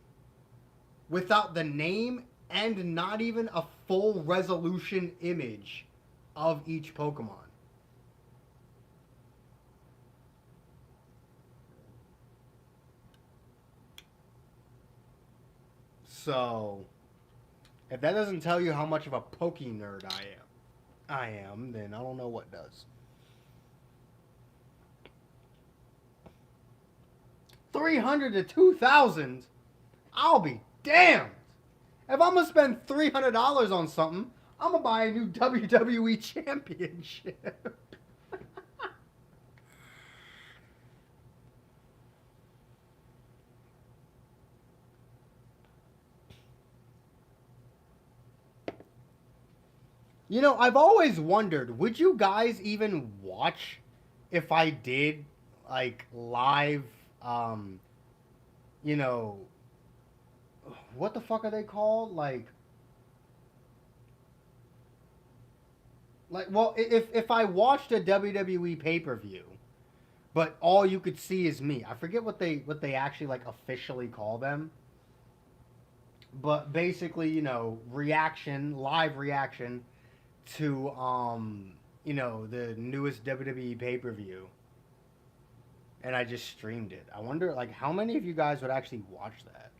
without the name and not even a full resolution image of each Pokemon. So, if that doesn't tell you how much of a Poke nerd I am, then I don't know what does. 300 to 2,000? I'll be damned. If I'm gonna spend $300 on something, I'm gonna buy a new WWE Championship. You know, I've always wondered, would you guys even watch if I did like live you know, what the fuck are they called? Like well, if I watched a WWE pay-per-view, but all you could see is me. I forget what they actually like officially call them. But basically, live reaction to the newest WWE pay-per-view, and I just streamed it. I wonder like how many of you guys would actually watch that?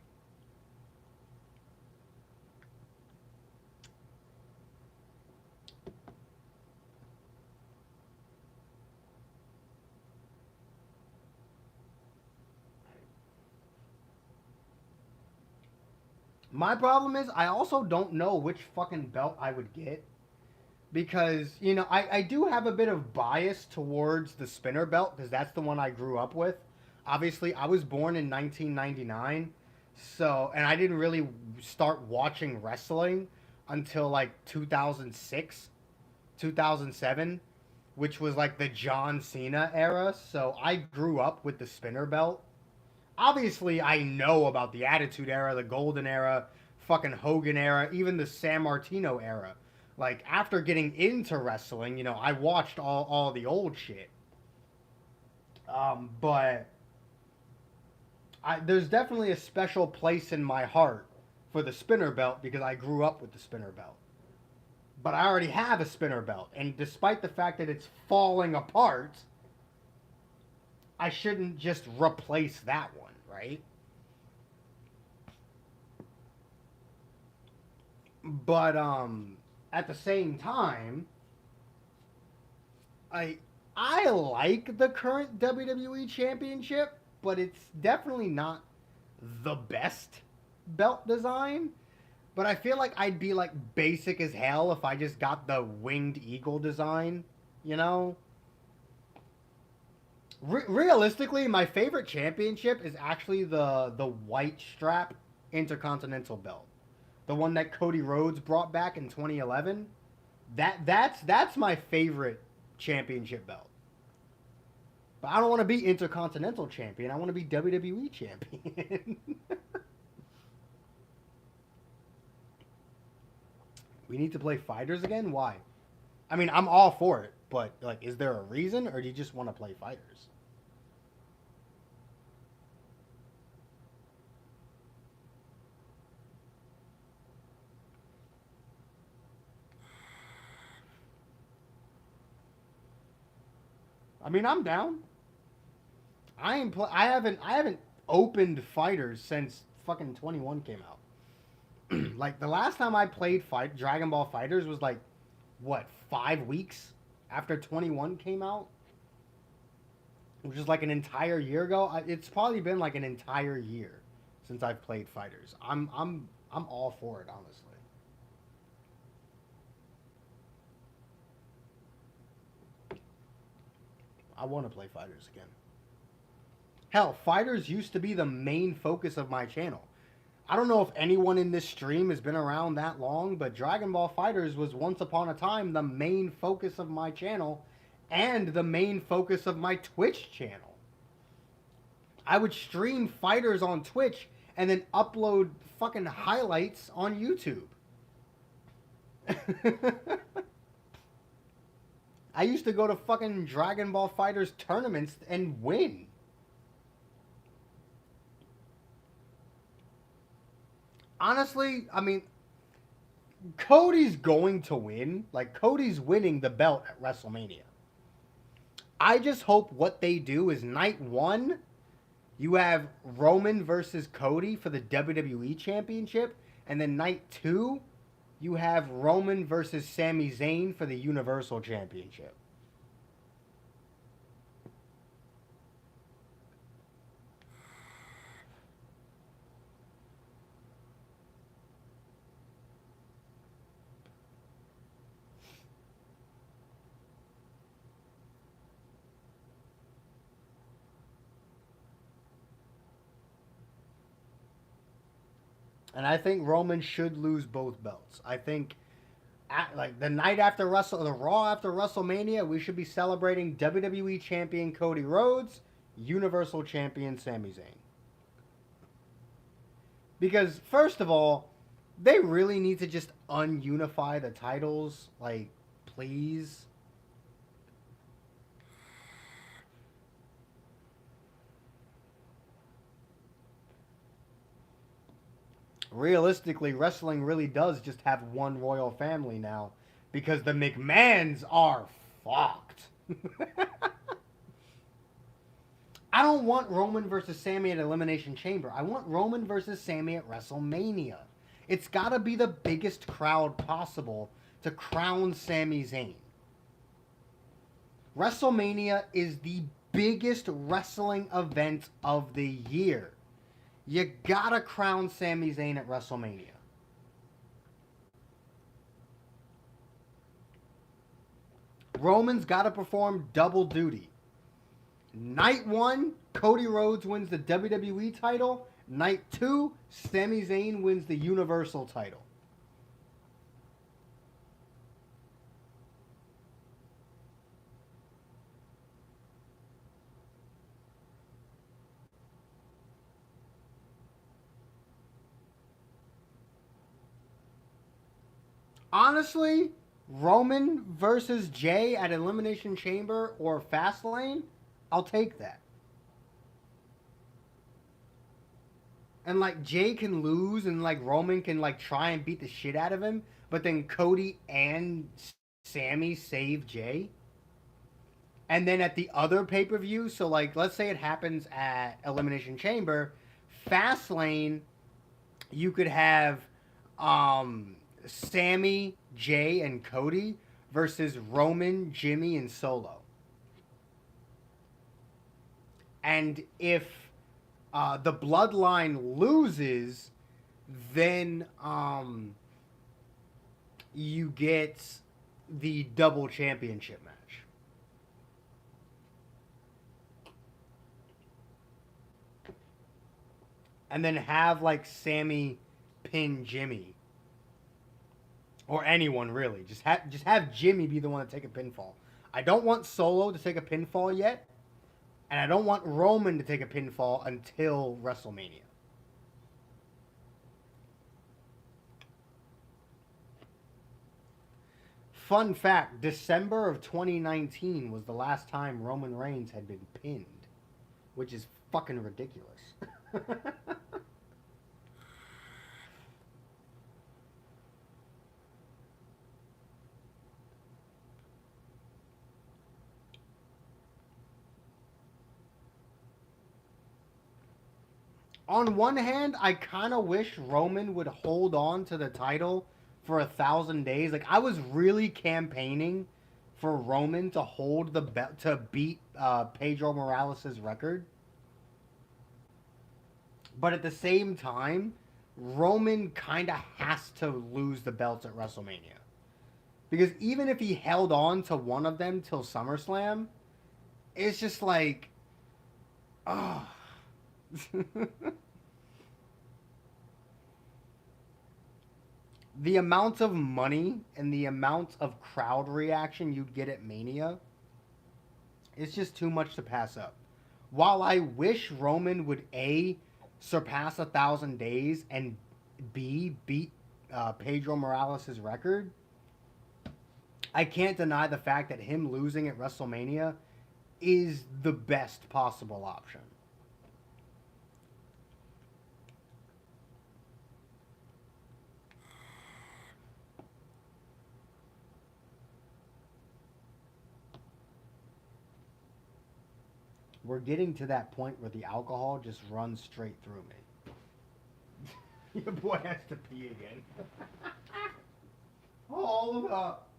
My problem is I also don't know which fucking belt I would get because I do have a bit of bias towards the spinner belt because that's the one I grew up with. Obviously, I was born in 1999, so and I didn't really start watching wrestling until like 2006, 2007, which was like the John Cena era. So I grew up with the spinner belt. Obviously, I know about the Attitude Era, the Golden Era, fucking Hogan era, even the San Martino era. Like after getting into wrestling, I watched all the old shit. But there's definitely a special place in my heart for the spinner belt because I grew up with the spinner belt. But I already have a spinner belt, and despite the fact that it's falling apart, I shouldn't just replace that one, right? But at the same time, I I like the current WWE championship, but it's definitely not the best belt design. But I feel like I'd be like basic as hell if I just got the winged eagle design, you know? Realistically, my favorite championship is actually the white strap intercontinental belt. The one that Cody Rhodes brought back in 2011. That's my favorite championship belt. But I don't want to be intercontinental champion. I want to be WWE champion. We need to play fighters again? Why? I mean, I'm all for it, but like is there a reason or do you just want to play fighters? I mean, I'm down. I haven't opened fighters since fucking 21 came out. Like the last time I played Dragon Ball Fighters was like what, 5 weeks after 21 came out, which is like an entire year ago. It's probably been like an entire year since I've played Fighters. I'm all for it, honestly. I want to play Fighters again. Hell, Fighters used to be the main focus of my channel. I don't know if anyone in this stream has been around that long, but Dragon Ball Fighters was once upon a time the main focus of my channel and the main focus of my Twitch channel. I would stream Fighters on Twitch and then upload fucking highlights on YouTube. I used to go to fucking Dragon Ball Fighters tournaments and win. Honestly, I mean, Cody's going to win. Like, Cody's winning the belt at WrestleMania. I just hope what they do is night 1, you have Roman versus Cody for the WWE Championship. And then night 2, you have Roman versus Sami Zayn for the Universal Championship. And I think Roman should lose both belts. I think, like the night after the Raw after WrestleMania, we should be celebrating WWE Champion Cody Rhodes, Universal Champion Sami Zayn. Because first of all, they really need to just ununify the titles, like, please. Realistically, wrestling really does just have one royal family now, because the McMahons are fucked. I don't want Roman versus Sami at Elimination Chamber. I want Roman versus Sami at WrestleMania. It's got to be the biggest crowd possible to crown Sami Zayn. WrestleMania is the biggest wrestling event of the year. You gotta crown Sami Zayn at WrestleMania. Roman's gotta perform double duty. Night 1, Cody Rhodes wins the WWE title. Night 2, Sami Zayn wins the Universal title. Honestly, Roman versus Jay at Elimination Chamber or Fastlane, I'll take that. And like Jay can lose and like Roman can like try and beat the shit out of him, but then Cody and Sami save Jay. And then at the other pay-per-view, so like let's say it happens at Elimination Chamber, Fastlane, you could have Sami, Jay, and Cody versus Roman, Jimmy, and Solo. And if the Bloodline loses, then you get the double championship match. And then have like Sami pin Jimmy. Or anyone really. Just have Jimmy be the one to take a pinfall. I don't want Solo to take a pinfall yet. And I don't want Roman to take a pinfall until WrestleMania. Fun fact, December of 2019 was the last time Roman Reigns had been pinned. Which is fucking ridiculous. On one hand, I kind of wish Roman would hold on to the title for 1,000 days. Like, I was really campaigning for Roman to hold the belt to beat Pedro Morales' record. But at the same time, Roman kind of has to lose the belts at WrestleMania. Because even if he held on to one of them till SummerSlam, it's just like, oh. The amount of money and the amount of crowd reaction you'd get at Mania is just too much to pass up. While I wish Roman would A, surpass 1,000 days, and B, beat Pedro Morales' record, I can't deny the fact that him losing at WrestleMania is the best possible option. We're getting to that point where the alcohol just runs straight through me. Your boy has to pee again. Hold up.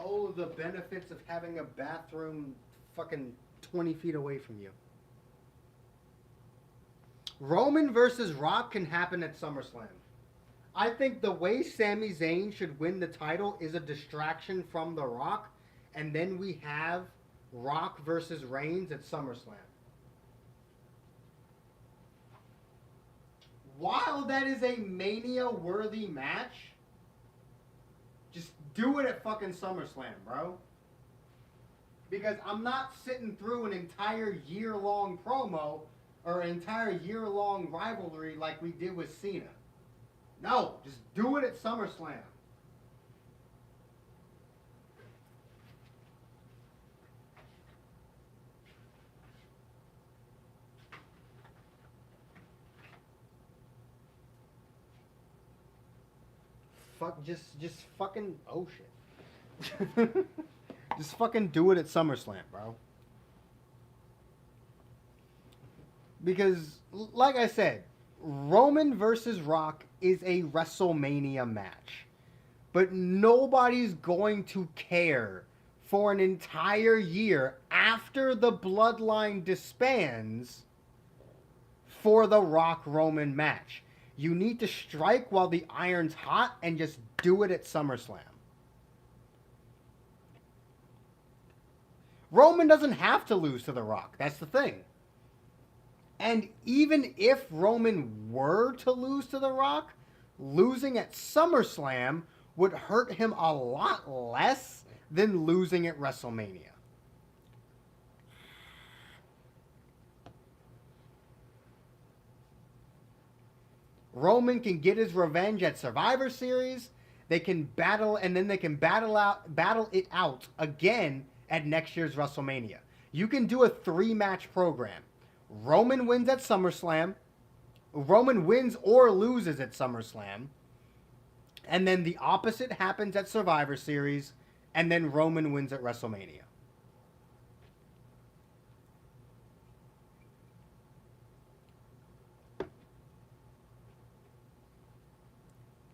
Oh, the benefits of having a bathroom fucking 20 feet away from you. Roman versus Rock can happen at SummerSlam. I think the way Sami Zayn should win the title is a distraction from The Rock, and then we have Rock versus Reigns at SummerSlam. While that is a Mania-worthy match, just do it at fucking SummerSlam, bro. Because I'm not sitting through an entire year-long promo or an entire year-long rivalry like we did with Cena. No, just do it at SummerSlam. Just fucking, oh shit. Just fucking do it at SummerSlam, bro. Because, like I said, Roman versus Rock is a WrestleMania match. But nobody's going to care for an entire year after the bloodline disbands for the Rock Roman match. You need to strike while the iron's hot and just do it at SummerSlam. Roman doesn't have to lose to The Rock. That's the thing. And even if Roman were to lose to The Rock, losing at SummerSlam would hurt him a lot less than losing at WrestleMania. Roman can get his revenge at Survivor Series. They can battle, and then they can battle it out again at next year's WrestleMania. You can do a 3-match program. Roman wins at SummerSlam. Roman wins or loses at SummerSlam. And then the opposite happens at Survivor Series, and then Roman wins at WrestleMania.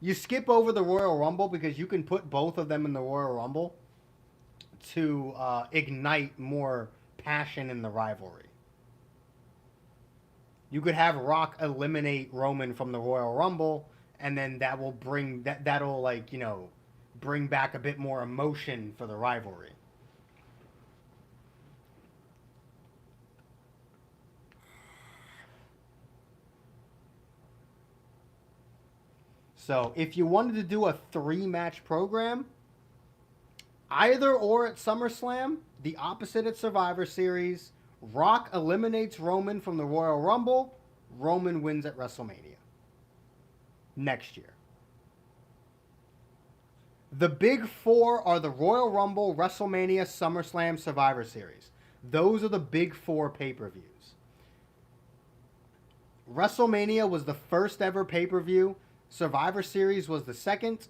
You skip over the Royal Rumble because you can put both of them in the Royal Rumble to ignite more passion in the rivalry. You could have Rock eliminate Roman from the Royal Rumble, and then that will bring that'll like bring back a bit more emotion for the rivalry. So if you wanted to do a 3-match program, either or at SummerSlam, the opposite at Survivor Series, Rock eliminates Roman from the Royal Rumble, Roman wins at WrestleMania next year. The big four are the Royal Rumble, WrestleMania, SummerSlam, Survivor Series. Those are the big four pay-per-views. WrestleMania was the first ever pay-per-view. Survivor Series was the second.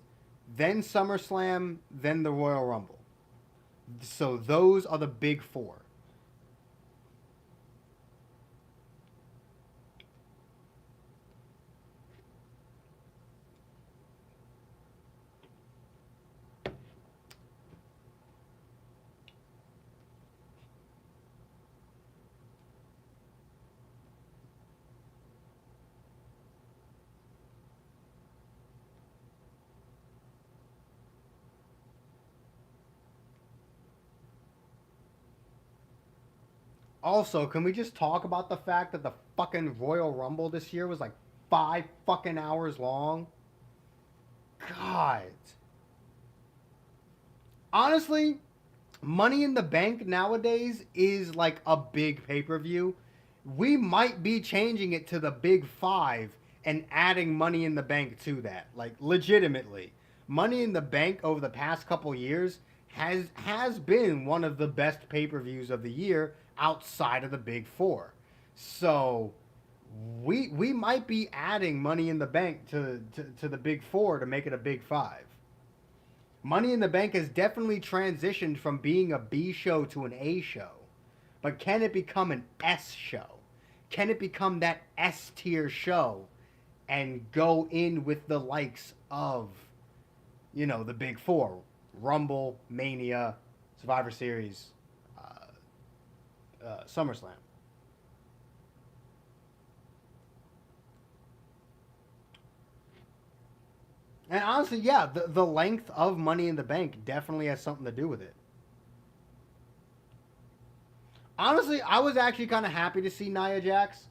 Then SummerSlam, then the Royal Rumble. So those are the big four. Also, can we just talk about the fact that the fucking Royal Rumble this year was like 5 fucking hours long? God. Honestly, Money in the Bank nowadays is like a big pay-per-view. We might be changing it to the big 5 and adding Money in the Bank to that. Like legitimately. Money in the Bank over the past couple years has been one of the best pay-per-views of the year outside of the big 4. So we might be adding Money in the Bank to the big 4 to make it a big 5. Money in the Bank has definitely transitioned from being a B show to an A show. But can it become an S show? Can it become that S tier show and go in with the likes of, the big 4? Rumble, Mania, Survivor Series, SummerSlam. And honestly, yeah, the length of Money in the Bank definitely has something to do with it. Honestly, I was actually kind of happy to see Nia Jax.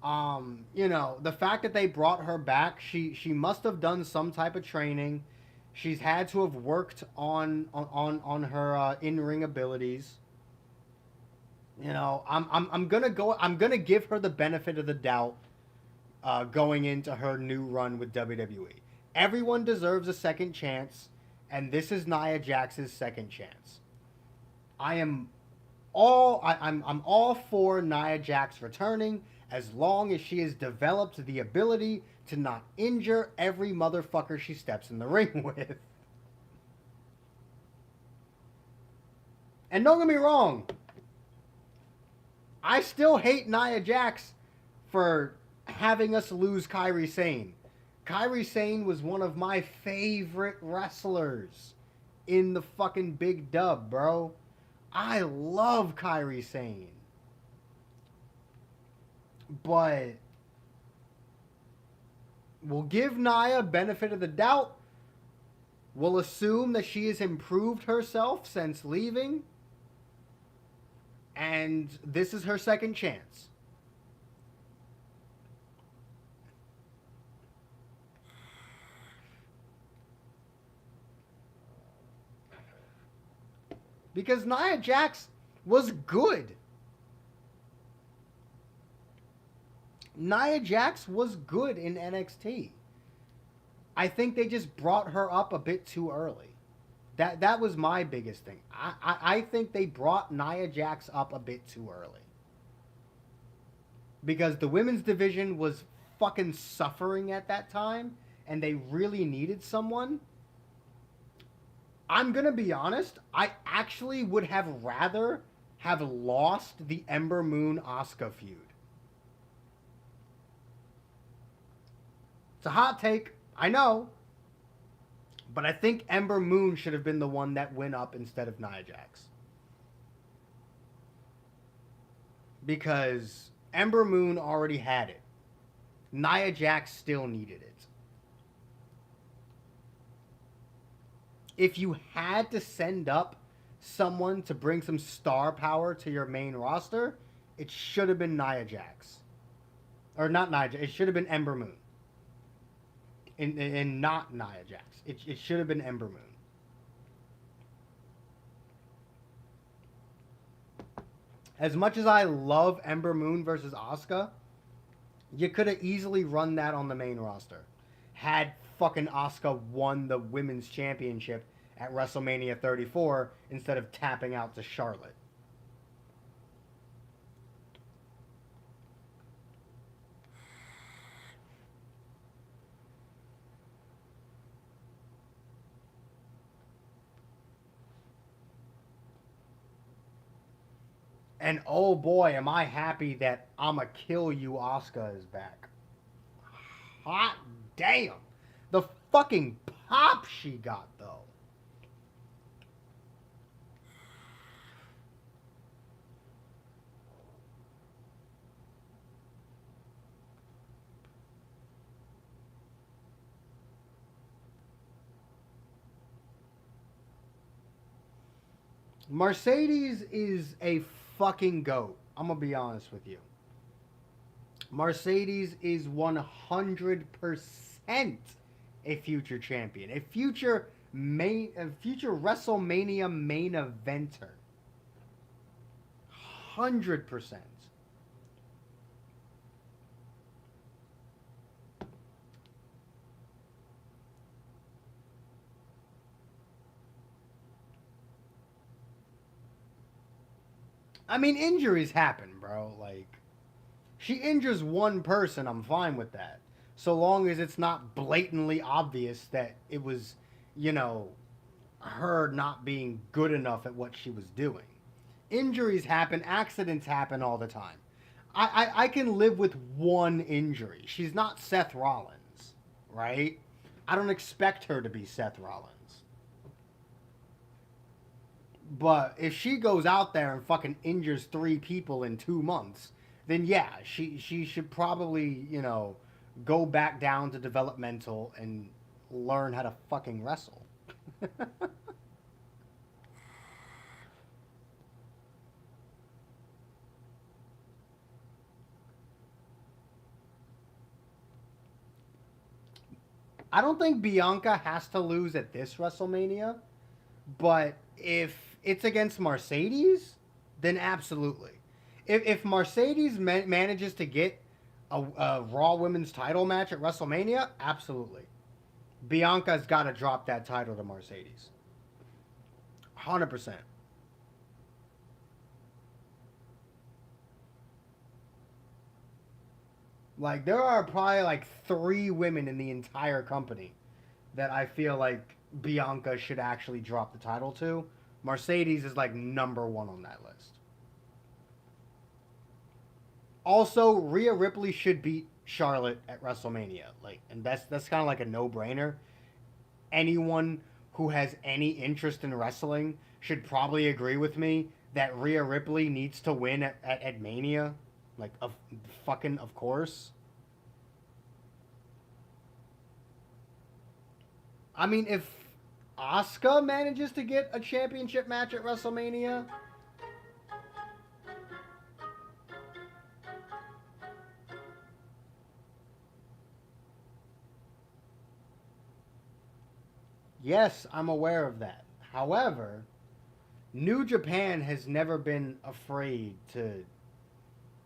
The fact that they brought her back, she must have done some type of training. She's had to have worked on her in ring abilities. I'm gonna give her the benefit of the doubt going into her new run with WWE. Everyone deserves a second chance, and this is Nia Jax's second chance. I'm all for Nia Jax returning as long as she has developed the ability to not injure every motherfucker she steps in the ring with. And don't get me wrong, I still hate Nia Jax for having us lose Kairi Sane. Kairi Sane was one of my favorite wrestlers in the fucking big dub, bro. I love Kairi Sane. But we'll give Nia benefit of the doubt. We'll assume that she has improved herself since leaving. And this is her second chance. Because Nia Jax was good. Nia Jax was good in NXT. I think they just brought her up a bit too early. That was my biggest thing. I think they brought Nia Jax up a bit too early. Because the women's division was fucking suffering at that time, and they really needed someone, I'm gonna be honest, I actually would have rather have lost the Ember Moon Asuka feud. It's a hot take, I know, but I think Ember Moon should have been the one that went up instead of Nia Jax. Because Ember Moon already had it. Nia Jax still needed it. If you had to send up someone to bring some star power to your main roster, it should have been Nia Jax. Or not Nia Jax, it should have been Ember Moon. And not Nia Jax. It should have been Ember Moon. As much as I love Ember Moon versus Asuka, you could have easily run that on the main roster. Had fucking Asuka won the women's championship at WrestleMania 34 instead of tapping out to Charlotte. And oh boy, am I happy that I'ma Kill You Asuka is back. Hot damn. The fucking pop she got, though. Mercedes is a fucking GOAT. I'm gonna be honest with you. Mercedes is 100% a future champion, a future WrestleMania main eventer. 100%. I mean, injuries happen, bro. Like, she injures one person, I'm fine with that. So long as it's not blatantly obvious that it was, you know, her not being good enough at what she was doing. Injuries happen, accidents happen all the time. I can live with one injury. She's not Seth Rollins, right? I don't expect her to be Seth Rollins. But if she goes out there and fucking injures 3 people in 2 months, then yeah, she should probably, you know, go back down to developmental and learn how to fucking wrestle. I don't think Bianca has to lose at this WrestleMania, but if it's against Mercedes, then absolutely. If Mercedes manages to get a Raw Women's title match at WrestleMania, absolutely. Bianca's got to drop that title to Mercedes. 100%. Like, there are probably like 3 women in the entire company that I feel like Bianca should actually drop the title to. Mercedes is like number 1 on that list. Also, Rhea Ripley should beat Charlotte at WrestleMania. Like, and that's kind of like a no-brainer. Anyone who has any interest in wrestling should probably agree with me that Rhea Ripley needs to win at Mania. Like, of course. I mean, if Asuka manages to get a championship match at WrestleMania, yes, I'm aware of that. However, New Japan has never been afraid to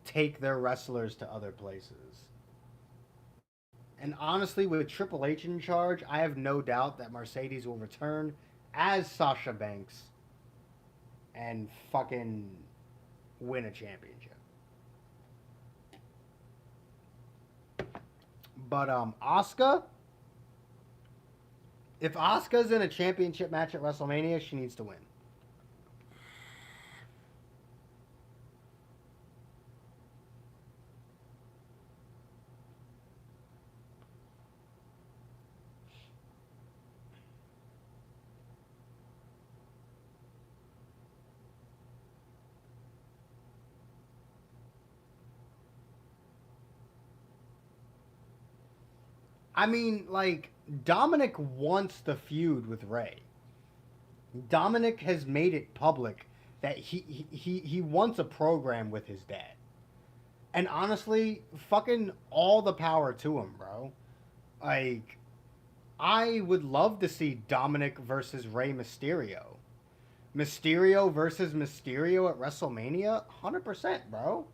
take their wrestlers to other places. And honestly, with Triple H in charge, I have no doubt that Mercedes will return as Sasha Banks and fucking win a championship. But Asuka, If Asuka's in a championship match at WrestleMania, she needs to win. I mean, like, Dominic wants the feud with Ray. Dominic has made it public that he wants a program with his dad. And honestly, fucking all the power to him, bro. Like, I would love to see Dominic versus Rey Mysterio. Mysterio versus Mysterio at WrestleMania? 100%, bro.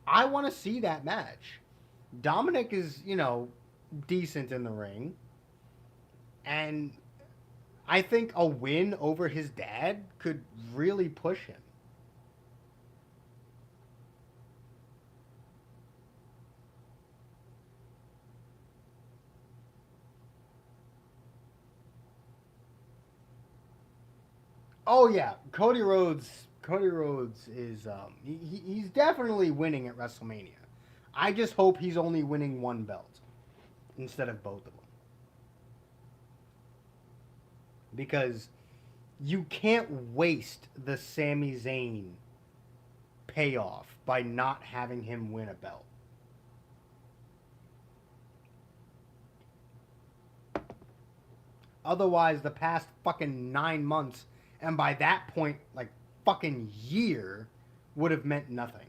I want to see that match. Dominic is, decent in the ring. And I think a win over his dad could really push him. Oh yeah, Cody Rhodes. Cody Rhodes is he's definitely winning at WrestleMania. I just hope he's only winning one belt instead of both of them, because you can't waste the Sami Zayn payoff by not having him win a belt. Otherwise, the past fucking 9 months, and by that point, like fucking year, would have meant nothing.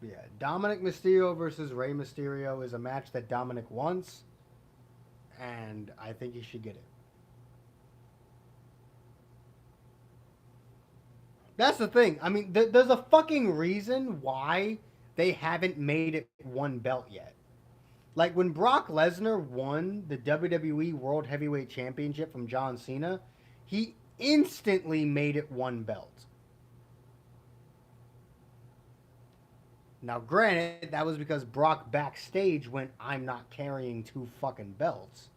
Yeah, Dominic Mysterio versus Rey Mysterio is a match that Dominic wants, and I think he should get it. That's the thing. I mean, there's a fucking reason why they haven't made it one belt yet. Like when Brock Lesnar won the WWE World Heavyweight Championship from John Cena, he instantly made it one belt. Now, granted, that was because Brock backstage went, "I'm not carrying two fucking belts."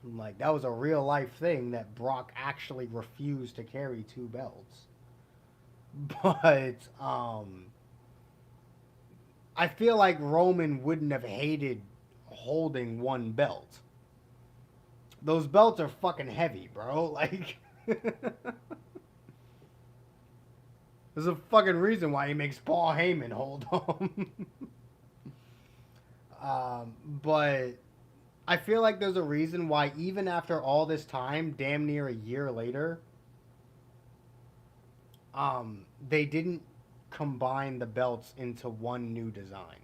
Like, that was a real life thing that Brock actually refused to carry two belts. But, I feel like Roman wouldn't have hated holding one belt. Those belts are fucking heavy, bro. Like, there's a fucking reason why he makes Paul Heyman hold them. But I feel like there's a reason why, even after all this time, damn near a year later, they didn't combine the belts into one new design.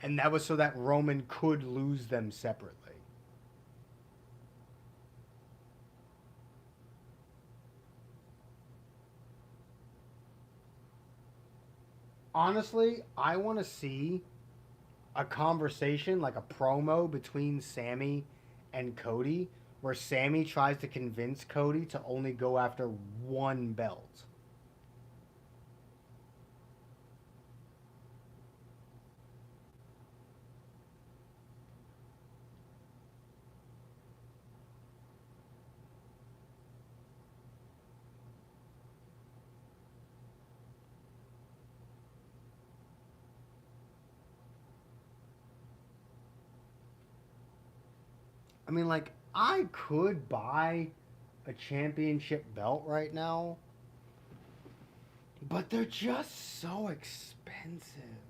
And that was so that Roman could lose them separately. Honestly, I want to see a conversation, like a promo between Sammy and Cody, where Sammy tries to convince Cody to only go after one belt. I mean, like, I could buy a championship belt right now, but they're just so expensive.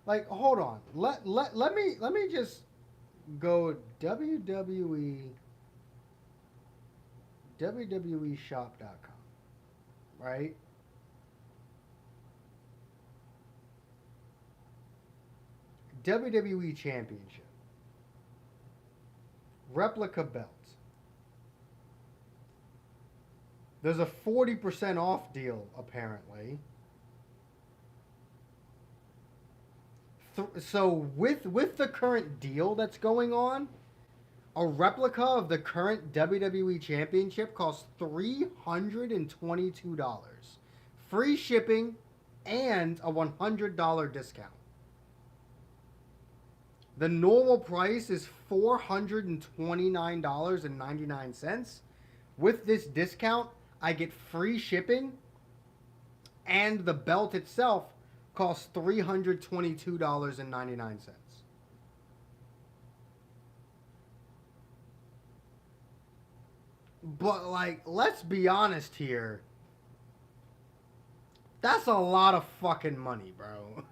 Like, hold on. Let me just go WWE shop.com, right? WWE Championship. Replica belts. There's a 40% off deal, apparently. So with the current deal that's going on, a replica of the current WWE Championship costs $322, free shipping, and a $100 discount. The normal price is $429.99. With this discount, I get free shipping, and the belt itself costs $322.99. But, like, let's be honest here. That's a lot of fucking money, bro.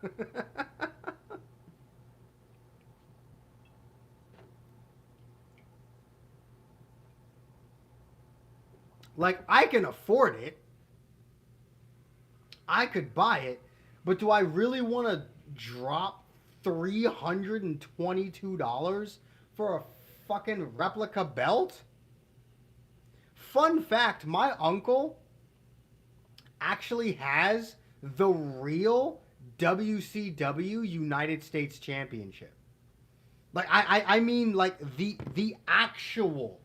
Like, I can afford it. I could buy it. But do I really want to drop $322 for a fucking replica belt? Fun fact, my uncle actually has the real WCW United States Championship. Like I mean like the actual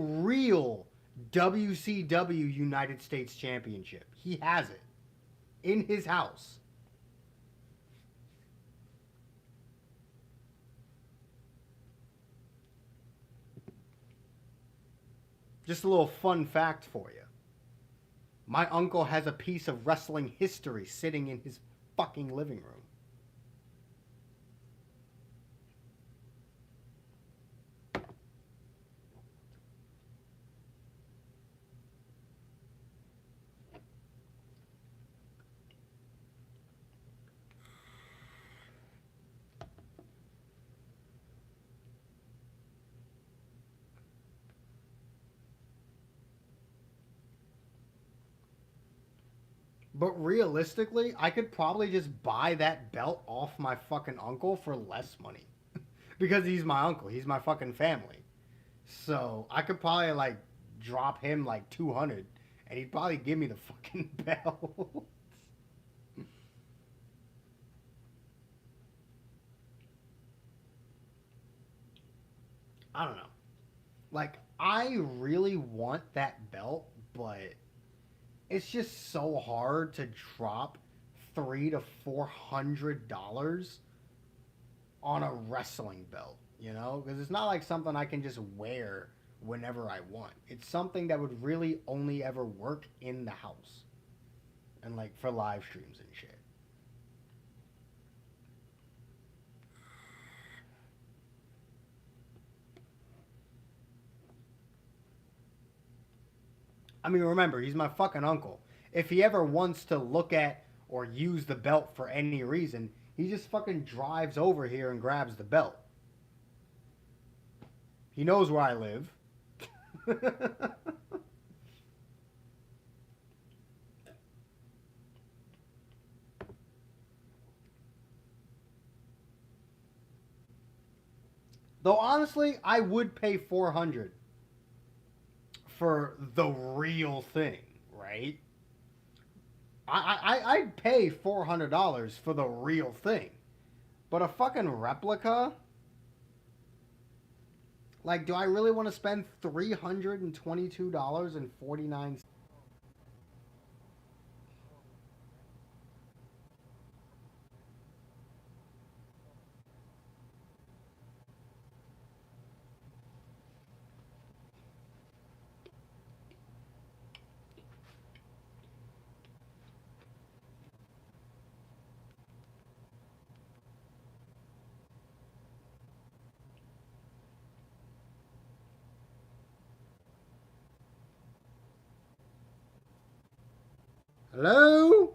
real WCW United States Championship. He has it in his house. Just a little fun fact for you. My uncle has a piece of wrestling history sitting in his fucking living room. But realistically, I could probably just buy that belt off my fucking uncle for less money. Because he's my uncle. He's my fucking family. So I could probably like drop him like 200 and he'd probably give me the fucking belt. I don't know. Like I really want that belt, but it's just so hard to drop $300 to $400 on a wrestling belt, you know? Because it's not like something I can just wear whenever I want. It's something that would really only ever work in the house and like for live streams and shit. I mean, remember, he's my fucking uncle. If he ever wants to look at or use the belt for any reason, he just fucking drives over here and grabs the belt. He knows where I live. Though honestly, I would pay 400 for the real thing, right? I'd pay $400 for the real thing. But a fucking replica? Like, do I really want to spend $322.49? Hello?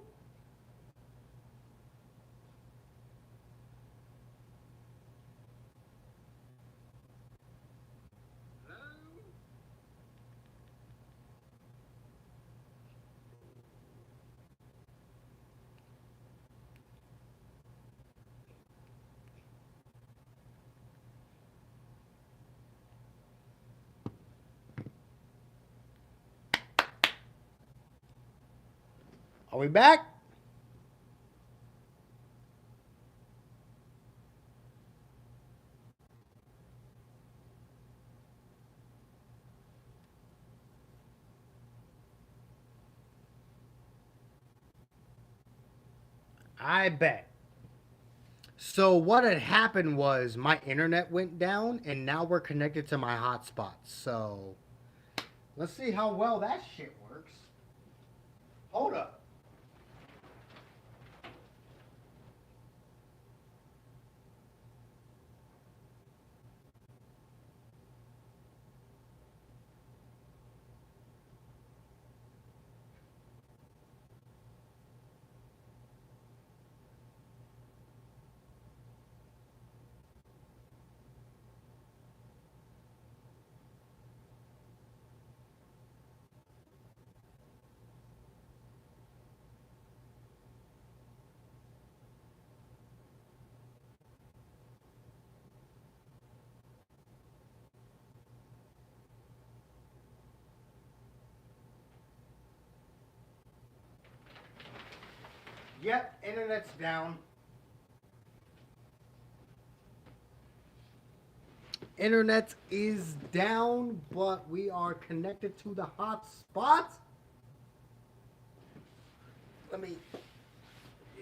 Are we back? I bet. So what had happened was my internet went down, and now we're connected to my hotspot. So let's see how well that shit works. Hold up. Yep, internet's down. Internet is down, but we are connected to the hotspot. Let me.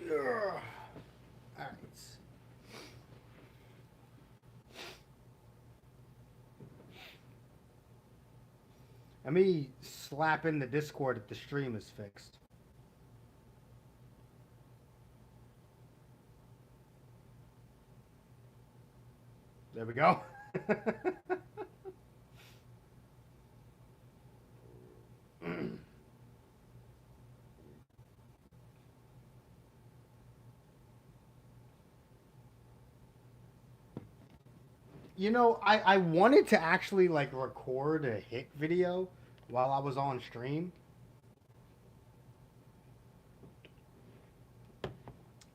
All right. Let me slap in the Discord if the stream is fixed. There we go. You know, I wanted to actually like record a hit video while I was on stream.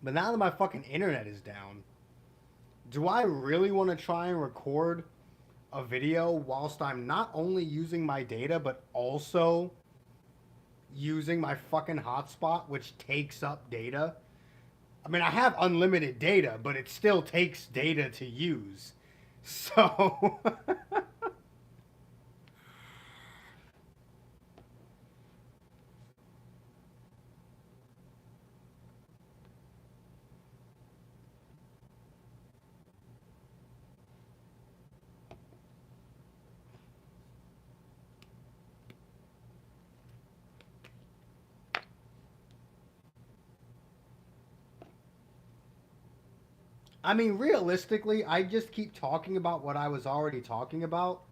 But now that my fucking internet is down, do I really want to try and record a video whilst I'm not only using my data, but also using my fucking hotspot, which takes up data? I mean, I have unlimited data, but it still takes data to use. So... I mean, realistically, I just keep talking about what I was already talking about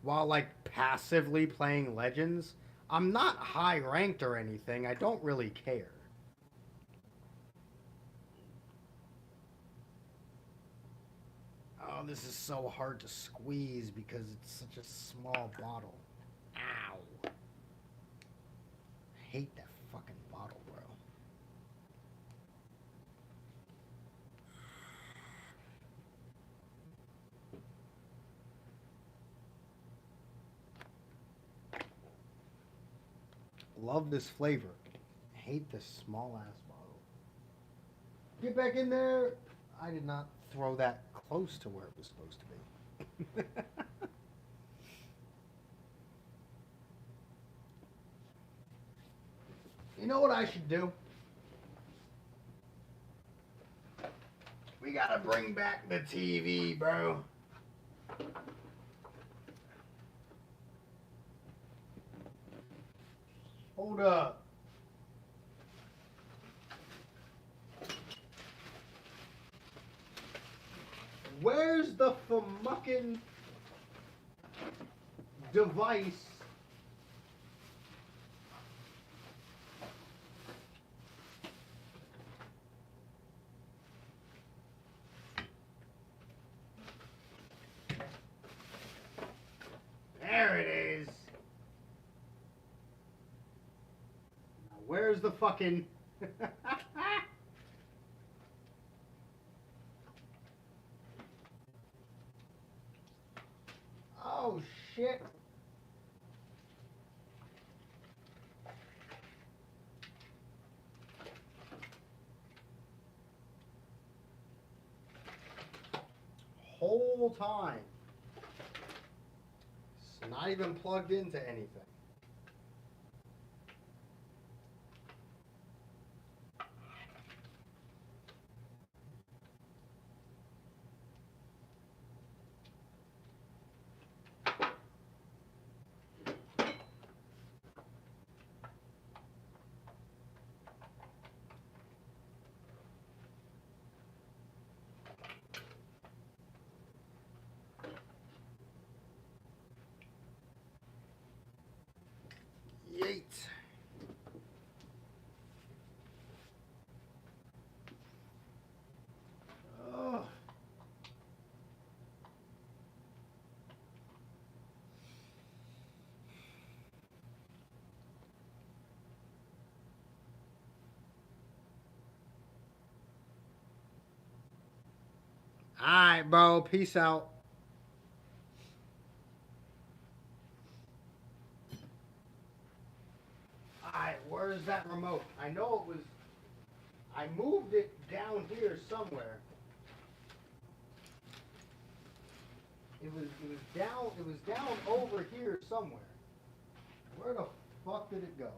while, like, passively playing Legends. I'm not high ranked or anything. I don't really care. Oh, this is so hard to squeeze because it's such a small bottle. Ow. I hate that fucking bottle, bro. Love this flavor. Hate this small ass bottle. Get back in there. I did not throw that close to where it was supposed to be. You know what I should do? We gotta bring back the TV, bro. Hold up. Where's the fucking device? There it is. Now where's the fucking... Oh, shit. Whole time. It's not even plugged into anything. right. Oh. All right, bro. Peace out. All right, where's that remote? I know it was. I moved it down here somewhere. It was down over here somewhere. Where the fuck did it go?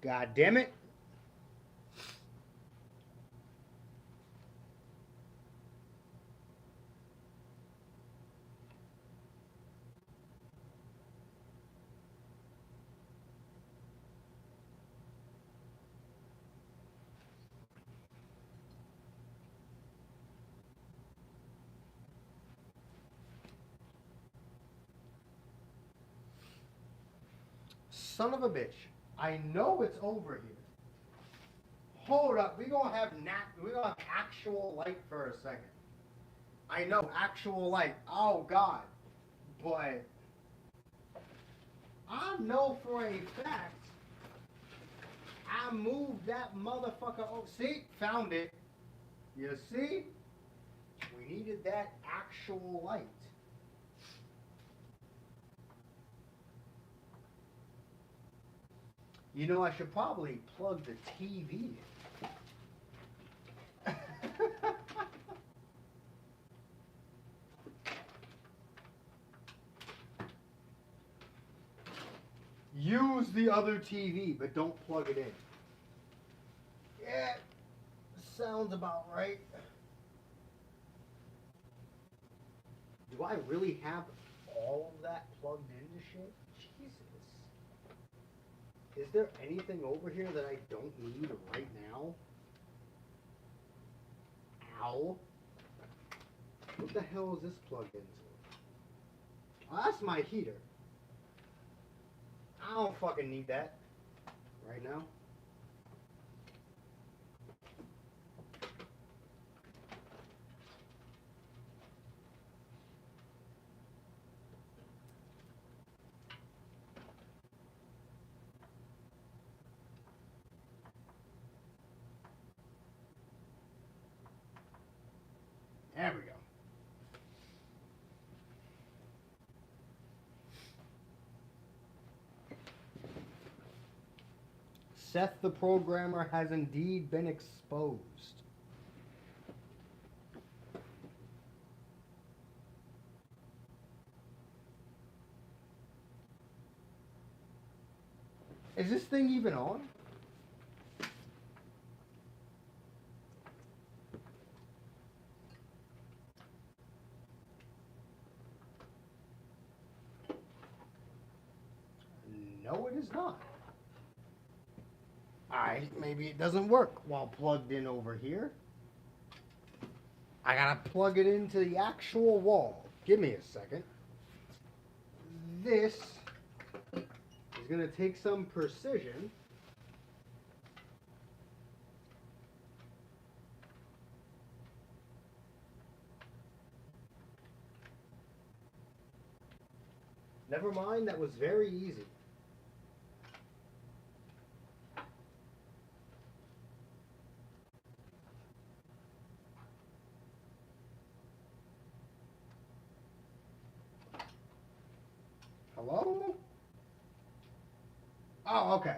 God damn it. Son of a bitch. I know it's over here. Hold up, we gonna have actual light for a second. I know actual light. Oh God, but I know for a fact I moved that motherfucker. Oh, see, found it. You see, we needed that actual light. You know, I should probably plug the TV in. Use the other TV, but don't plug it in. Yeah, sounds about right. Do I really have all of that plugged into shit? Jesus. Is there anything over here that I don't need right now? Ow. What the hell is this plugged into? Oh, that's my heater. I don't fucking need that right now. There we go. Seth the programmer has indeed been exposed. Is this thing even on? No, it is not. Alright, maybe it doesn't work while plugged in over here. I gotta plug it into the actual wall. Give me a second. This is gonna take some precision. Never mind, that was very easy. Hello? Oh, okay.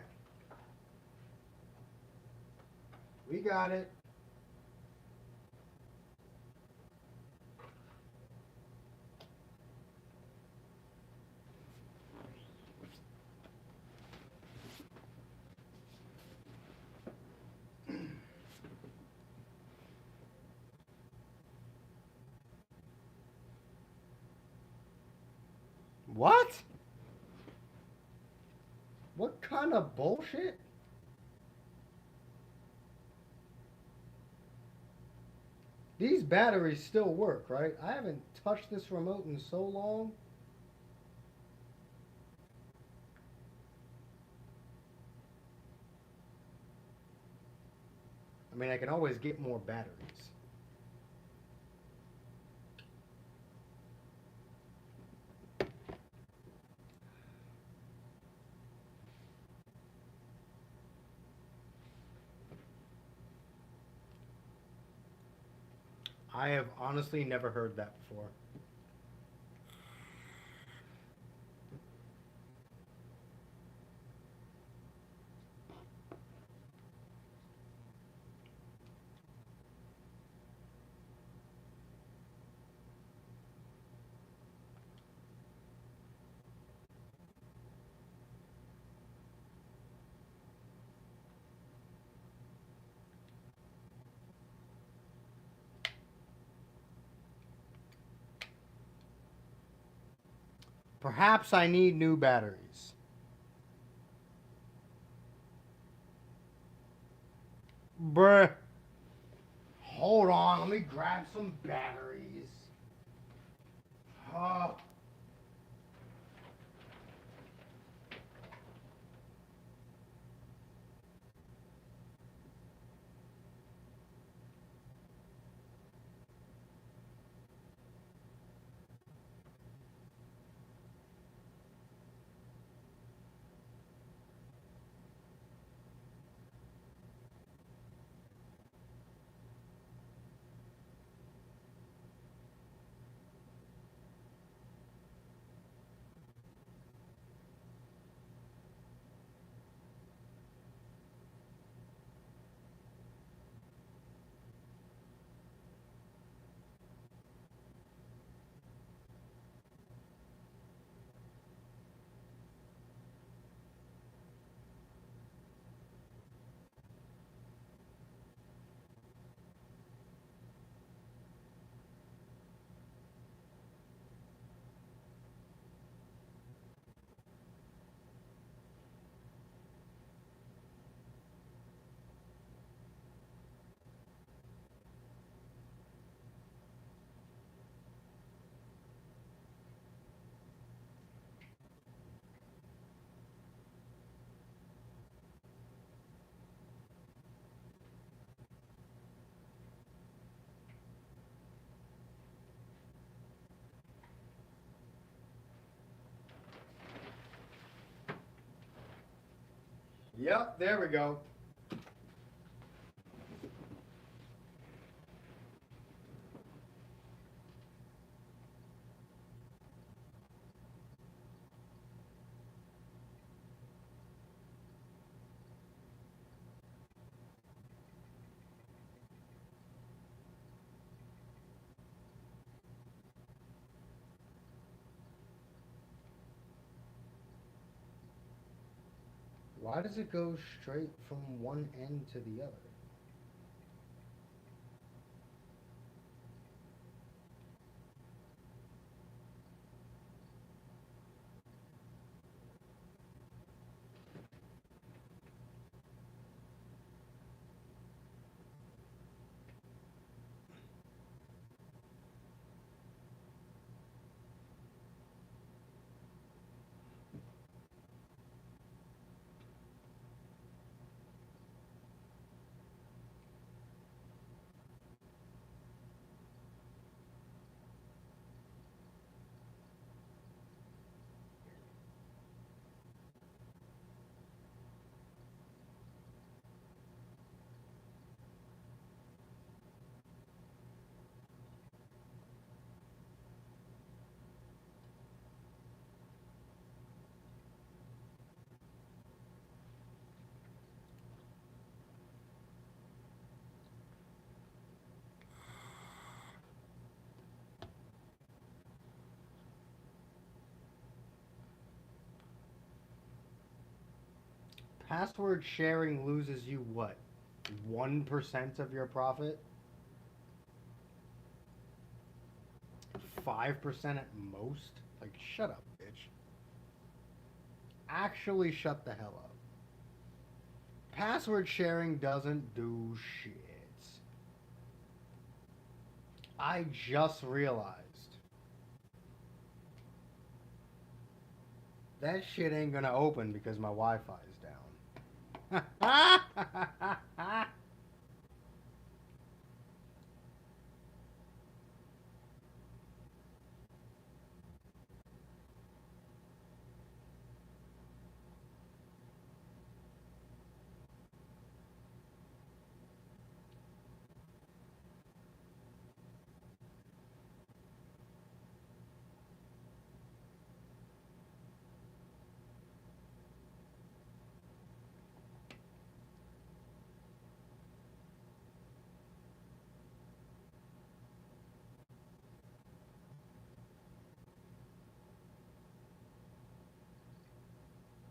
We got it. What? What kind of bullshit? These batteries still work, right? I haven't touched this remote in so long. I mean, I can always get more batteries. I have honestly never heard that before. Perhaps I need new batteries. Bruh. Hold on, let me grab some batteries. Oh. Yep, there we go. Why does it go straight from one end to the other? Password sharing loses you what? 1% of your profit? 5% at most? Like, shut up, bitch. Actually, shut the hell up. Password sharing doesn't do shit. I just realized that shit ain't gonna open because my Wi-Fi is down.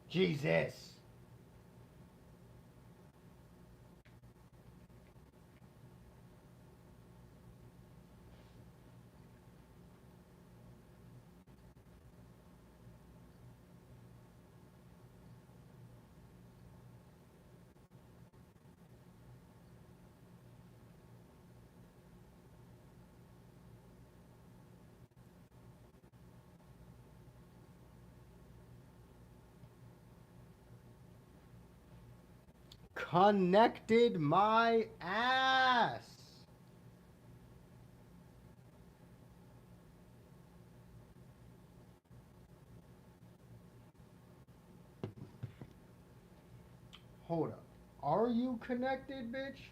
Jesus. Connected my ass. Hold up. Are you connected, bitch?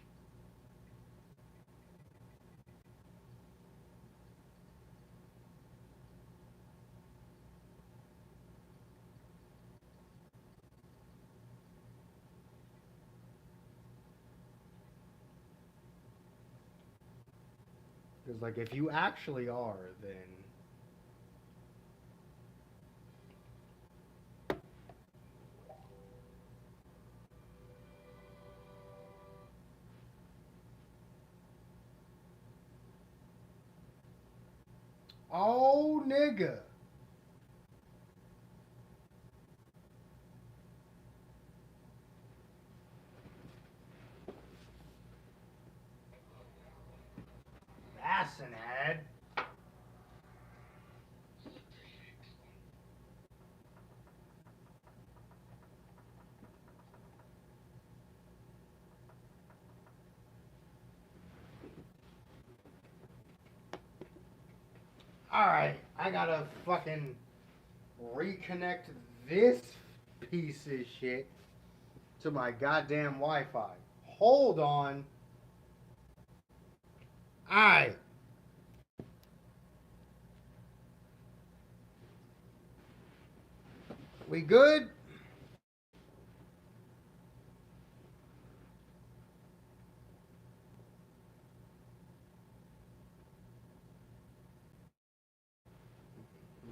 Because, like, if you actually are, then... Oh, nigga. That's an ad. Alright, I gotta fucking reconnect this piece of shit to my goddamn Wi-Fi. Hold on. Alright. We good?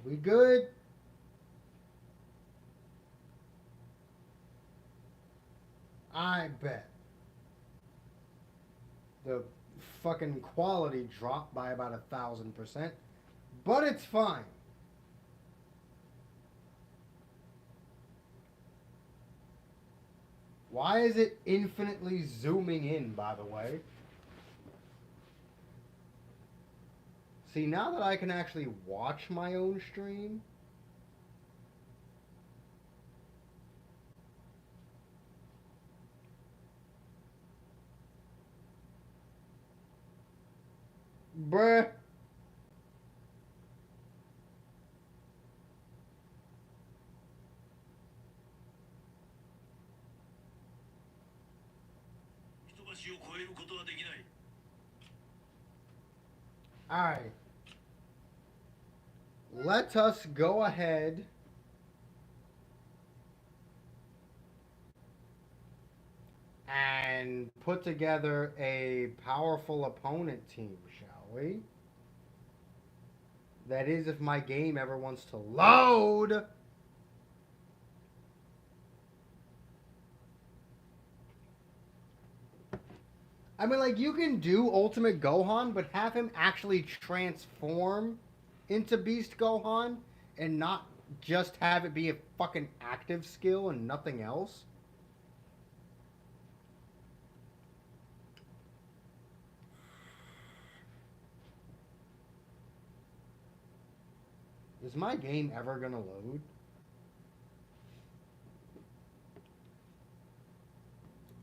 We good? I bet. The fucking quality dropped by about 1,000%, but it's fine. Why is it infinitely zooming in, by the way? See, now that I can actually watch my own stream... Bruh. Alright. Let us go ahead and put together a powerful opponent team, shall we? That is, if my game ever wants to load. I mean, like, you can do Ultimate Gohan, but have him actually transform into Beast Gohan and not just have it be a fucking active skill and nothing else. Is my game ever gonna load?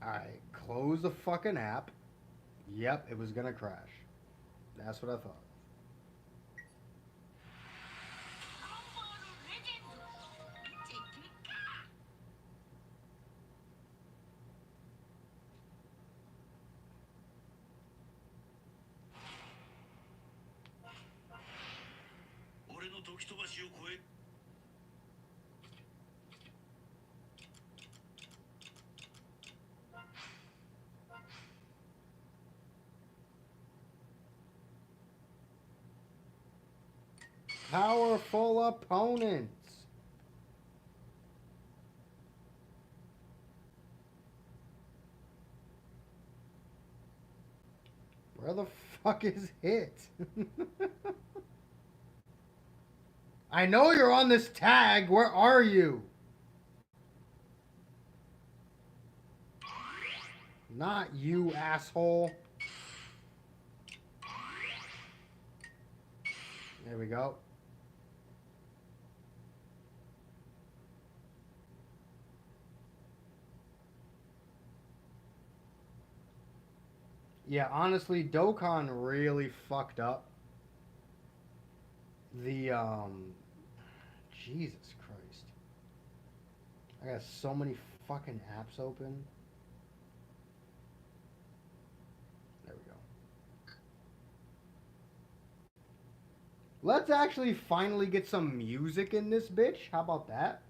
Alright, close the fucking app. Yep, it was gonna crash. That's what I thought. Powerful opponents. Where the fuck is Hit? I know you're on this tag. Where are you? Not you, asshole. There we go. Yeah, honestly, Dokkan really fucked up the, Jesus Christ. I got so many fucking apps open. There we go. Let's actually finally get some music in this bitch. How about that?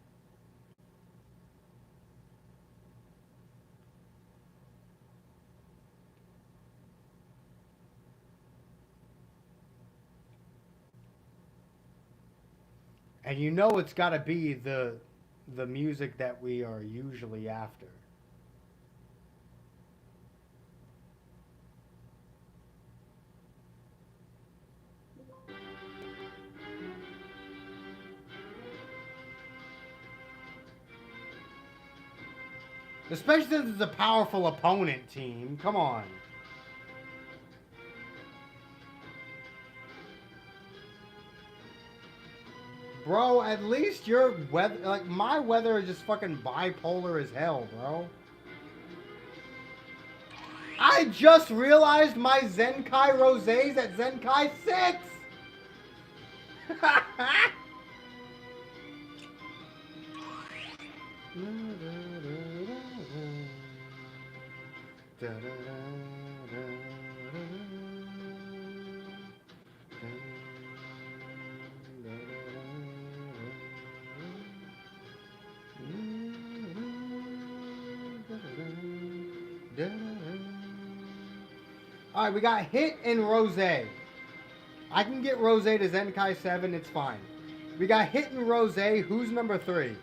And you know it's got to be the music that we are usually after. Especially since it's a powerful opponent team. Come on. Bro, at least your weather, like, my weather is just fucking bipolar as hell, bro. I just realized my Zenkai Rosé's at Zenkai 6! Alright, we got Hit and Rosé. I can get Rosé to Zenkai 7, it's fine. We got Hit and Rosé. Who's number 3?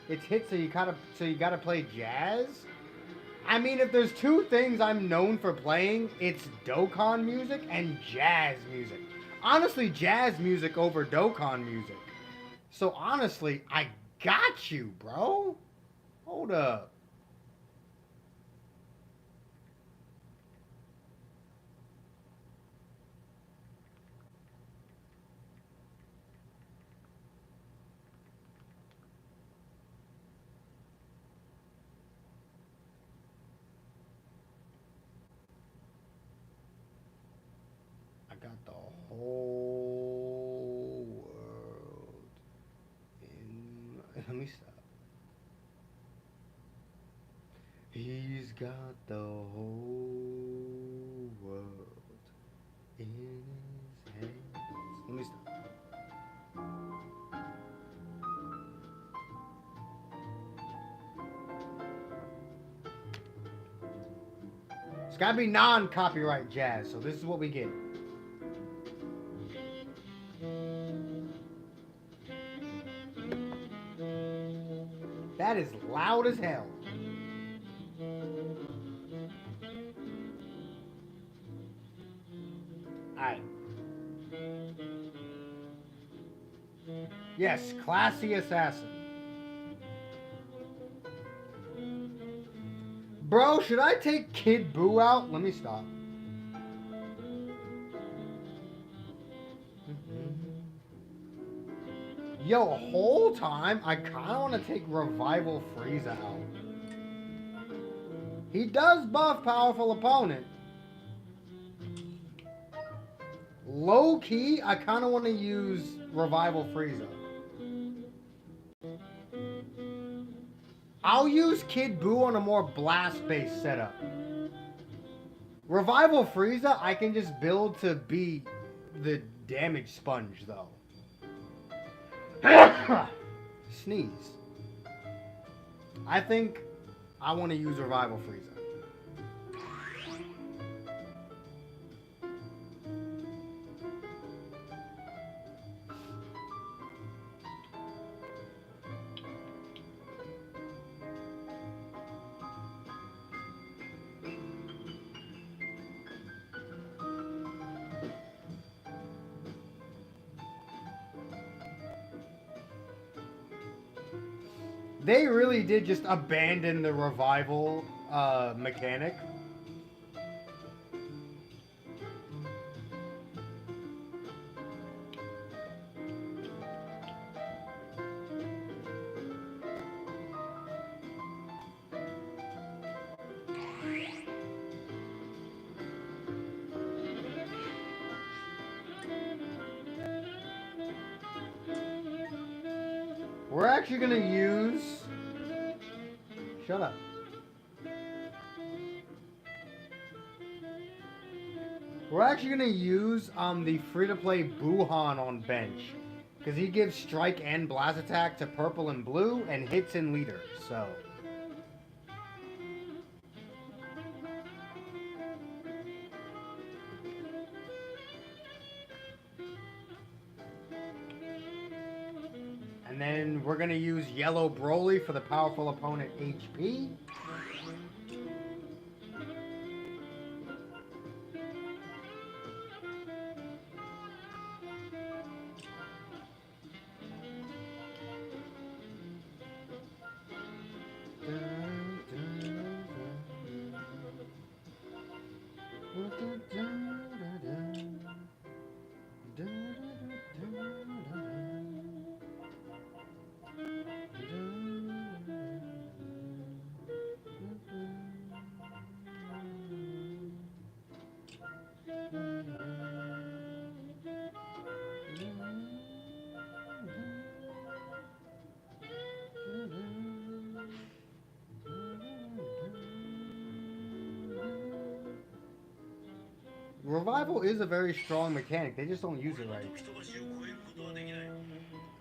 It's Hit, so you gotta play jazz. I mean, if there's two things I'm known for playing, it's Dokkan music and jazz music. Honestly, jazz music over Dokkan music. So honestly, I got you, bro. Hold up. I got the whole world in... Let me stop. He's got the whole world in his hands. Let me stop. It's gotta be non-copyright jazz, so this is what we get. That is loud as hell. Alright. Yes, classy assassin. Bro, should I take Kid Buu out? Let me stop. Yo, whole time, I kind of want to take Revival Frieza out. He does buff powerful opponent. Low key, I kind of want to use Revival Frieza. I'll use Kid Buu on a more blast-based setup. Revival Frieza, I can just build to be the damage sponge, though. Sneeze. I think I want to use Revival Frieza. They really did just abandon the revival mechanic. We're actually gonna use... Shut up. We're actually gonna use the free-to-play Buuhan on bench. Because he gives strike and blast attack to purple and blue and hits in leader, so... And then we're going to use Yellow Broly for the powerful opponent HP. Revival is a very strong mechanic. They just don't use it right.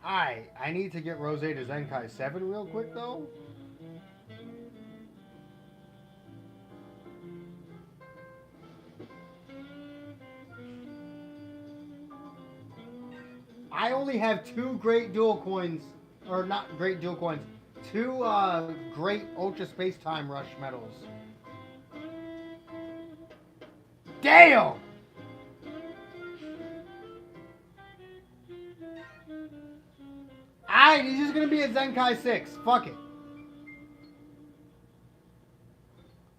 Alright, I need to get Rose to Zenkai 7 real quick though. I only have 2 great dual coins, or not great dual coins, 2 great Ultra Space Time Rush medals. Damn! Alright, he's just gonna be at Zenkai 6. Fuck it.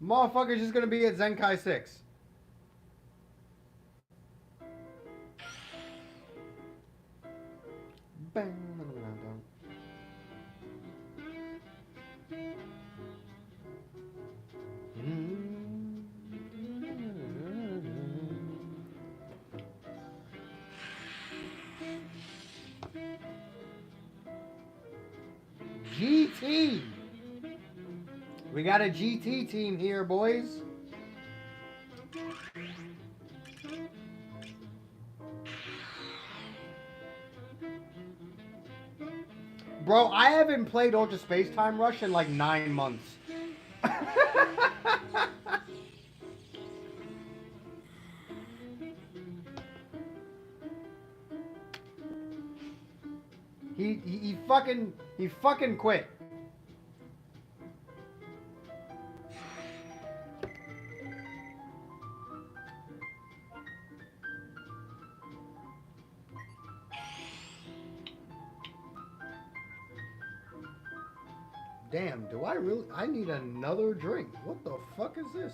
Motherfucker's just gonna be at Zenkai 6. GT! We got a GT team here, boys. Bro, I haven't played Ultra Space Time Rush in like 9 months. He fucking quit. damn, do I really... I need another drink. What the fuck is this?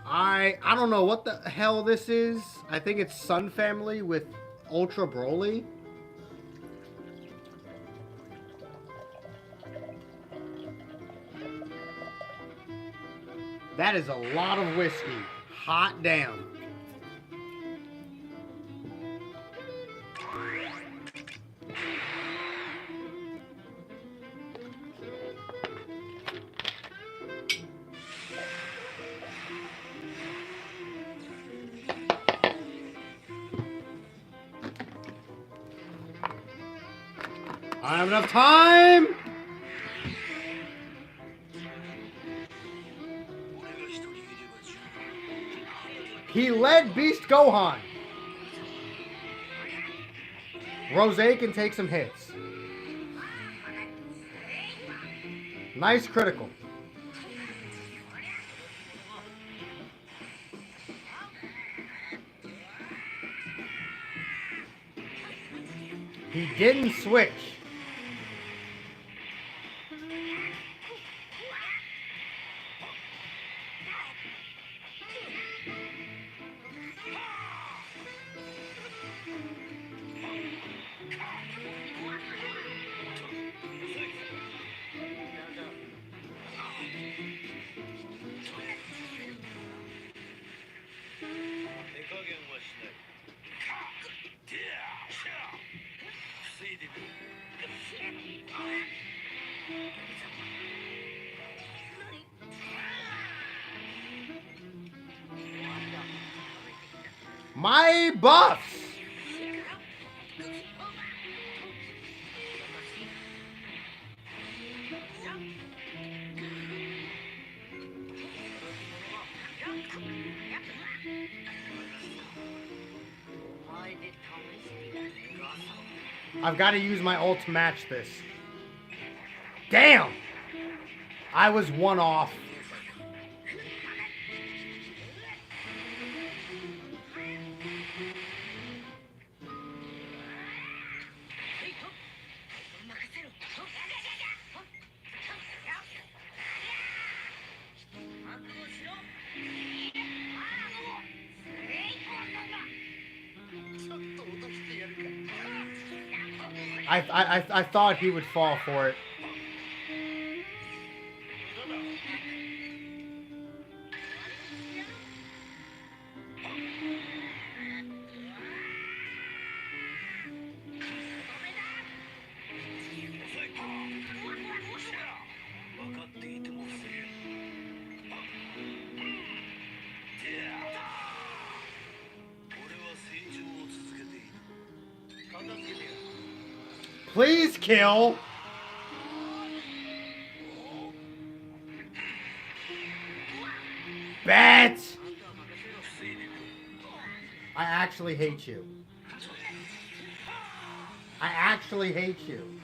I don't know what the hell this is. I think it's Sun Family with Ultra Broly. That is a lot of whiskey. Hot damn. I don't have enough time! He led Beast Gohan. Rose can take some hits. Nice critical. He didn't switch. My buffs! I've got to use my ult to match this. Damn! I was one off. I thought he would fall for it. Please kill. Bet. I actually hate you. I actually hate you.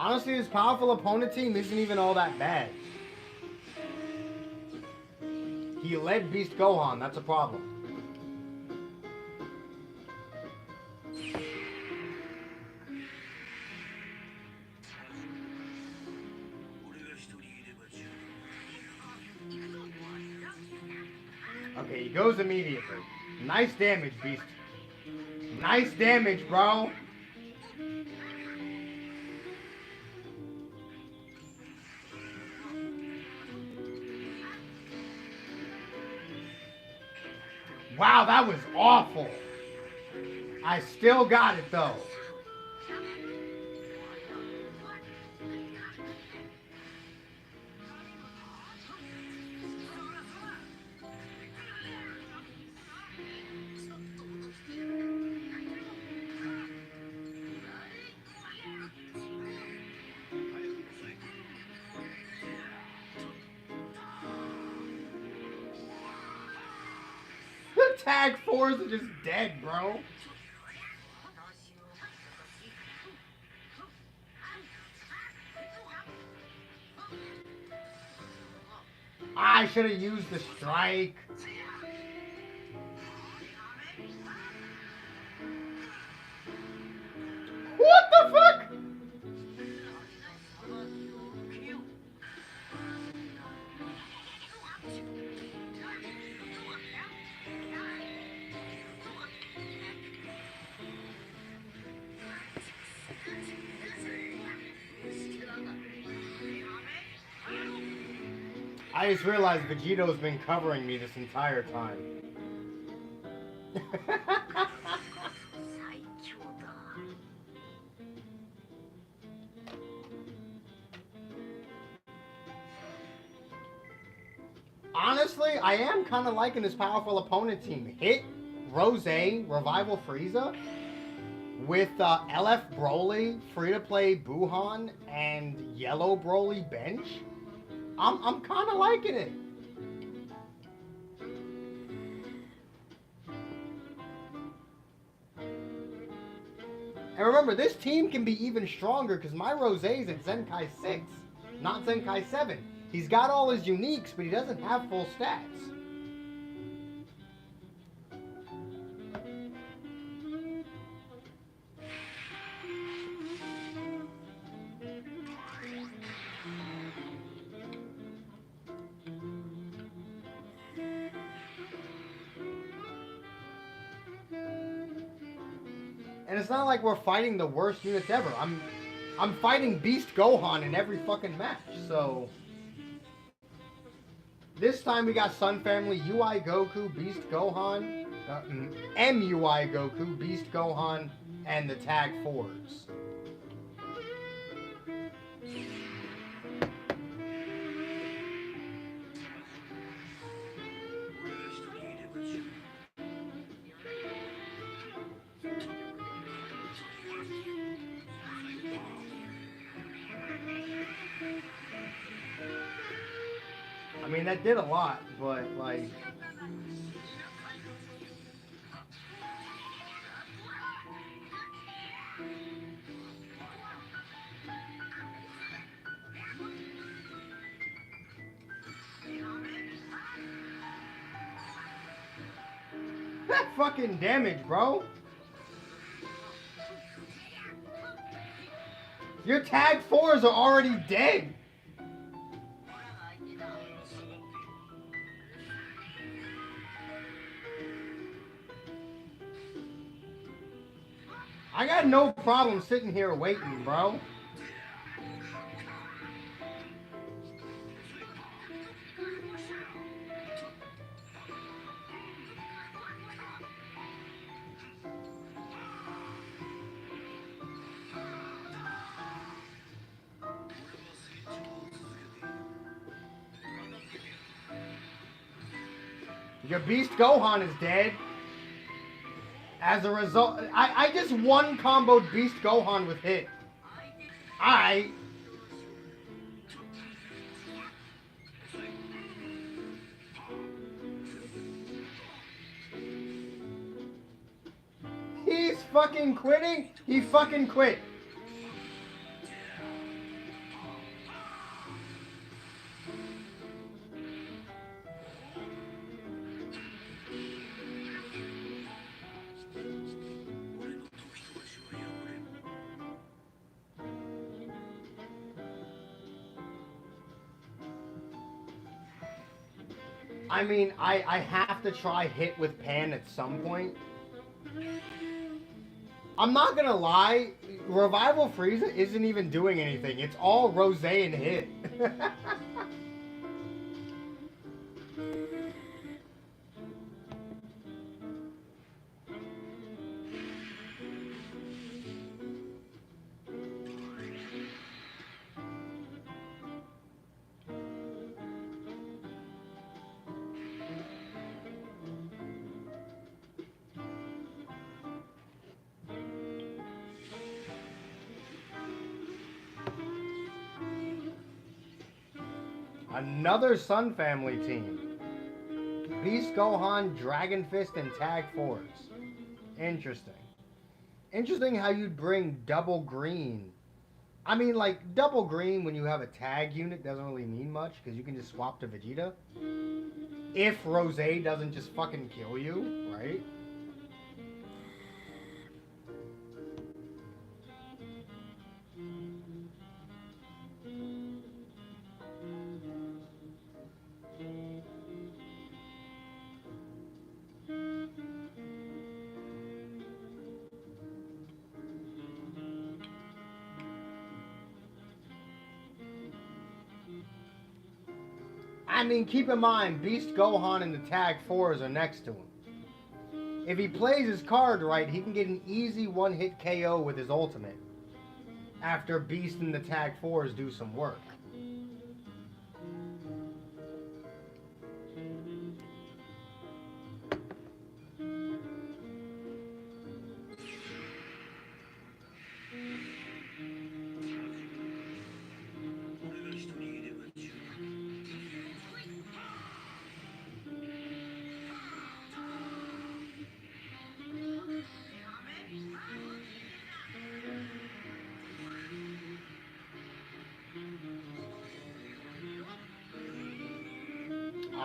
Honestly, his powerful opponent team isn't even all that bad. He led Beast Gohan, that's a problem. Okay, he goes immediately. Nice damage, Beast. Nice damage, bro. Wow, that was awful. I still got it, though. The tag fours are just dead, bro. I should have used the strike. What the fuck? I just realized Vegeto's been covering me this entire time. Honestly, I am kind of liking this powerful opponent team. Hit, Rose, Revival Frieza, with LF Broly, Free-to-Play Buhan, and Yellow Broly bench. I'm kind of liking it. And remember, this team can be even stronger because my Rosé's at Zenkai 6, not Zenkai 7. He's got all his uniques, but he doesn't have full stats. And it's not like we're fighting the worst units ever. I'm fighting Beast Gohan in every fucking match, so... This time we got Sun Family, UI Goku, Beast Gohan, MUI Goku, Beast Gohan, and the Tag 4s. I mean, that did a lot, but, like... That fucking damage, bro! Your Tag 4s are already dead! I got no problem sitting here waiting, bro. Your Beast Gohan is dead. As a result, I just one comboed Beast Gohan with hit. He's fucking quitting? He fucking quit. I mean, I have to try hit with Pan at some point. I'm not gonna lie, Revival Frieza isn't even doing anything. It's all Rose and hit. Another Sun Family team. Beast Gohan, Dragon Fist, and Tag Force. Interesting. Interesting how you'd bring double green. I mean, like, double green when you have a tag unit doesn't really mean much because you can just swap to Vegeta. If Rose doesn't just fucking kill you, right? I mean, keep in mind, Beast Gohan and the Tag 4s are next to him. If he plays his card right, he can get an easy one-hit KO with his ultimate. After Beast and the Tag 4s do some work.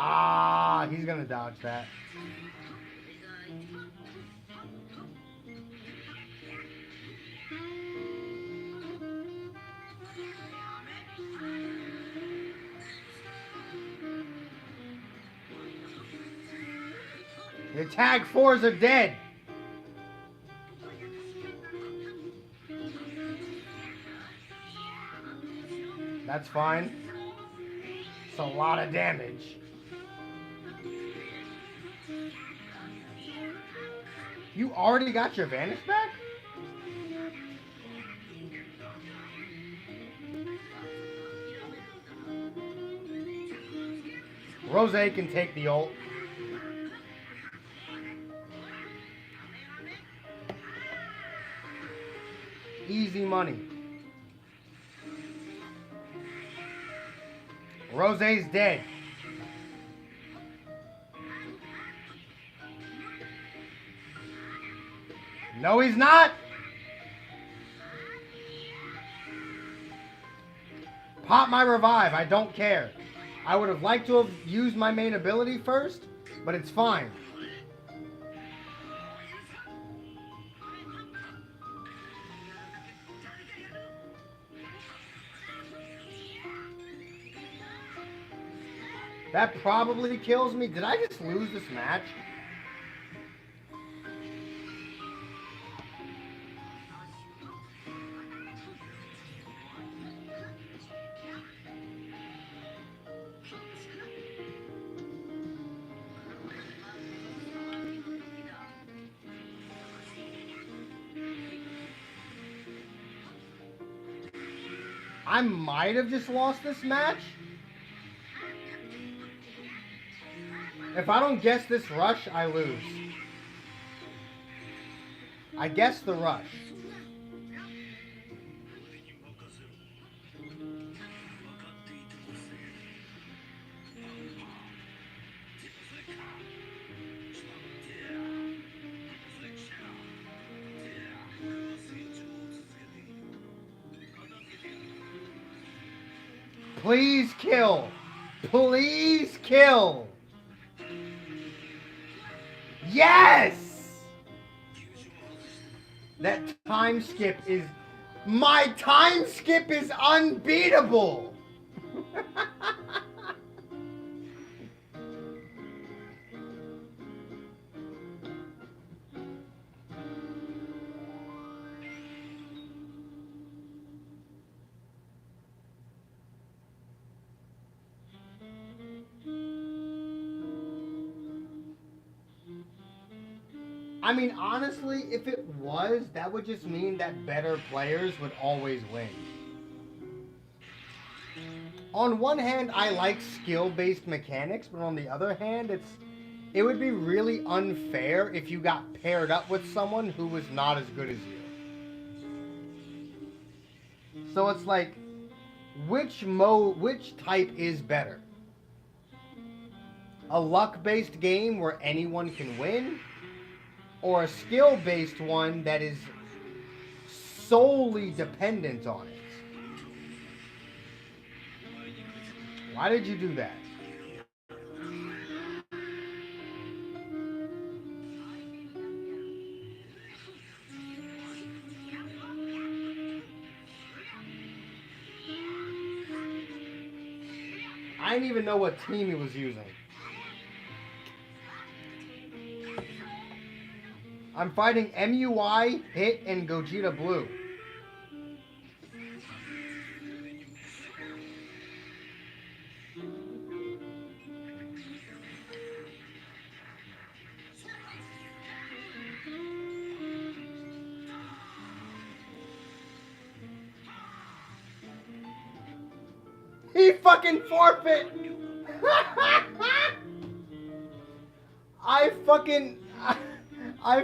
Ah, he's gonna dodge that. The Tag 4s are dead. That's fine. It's a lot of damage. You already got your Vanish back? Rose can take the ult. Easy money. Rose's dead. No, he's not. Pop my revive. I don't care. I would have liked to have used my main ability first, but it's fine. That probably kills me. Did I just lose this match? I might have just lost this match. If I don't guess this rush, I lose. I guess the rush. Please kill. Please kill. Yes! That time skip is... My time skip is unbeatable! I mean, honestly, if it was, that would just mean that better players would always win. On one hand, I like skill-based mechanics, but on the other hand, it would be really unfair if you got paired up with someone who was not as good as you. So it's like, which type is better? A luck-based game where anyone can win, or a skill-based one that is solely dependent on it? Why did you do that? I didn't even know what team he was using. I'm fighting MUI, Hit, and Gogeta Blue. He fucking forfeit! I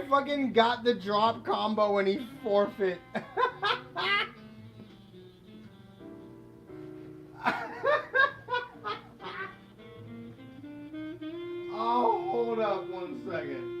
fucking got the drop combo and he forfeit. Oh, hold up 1 second.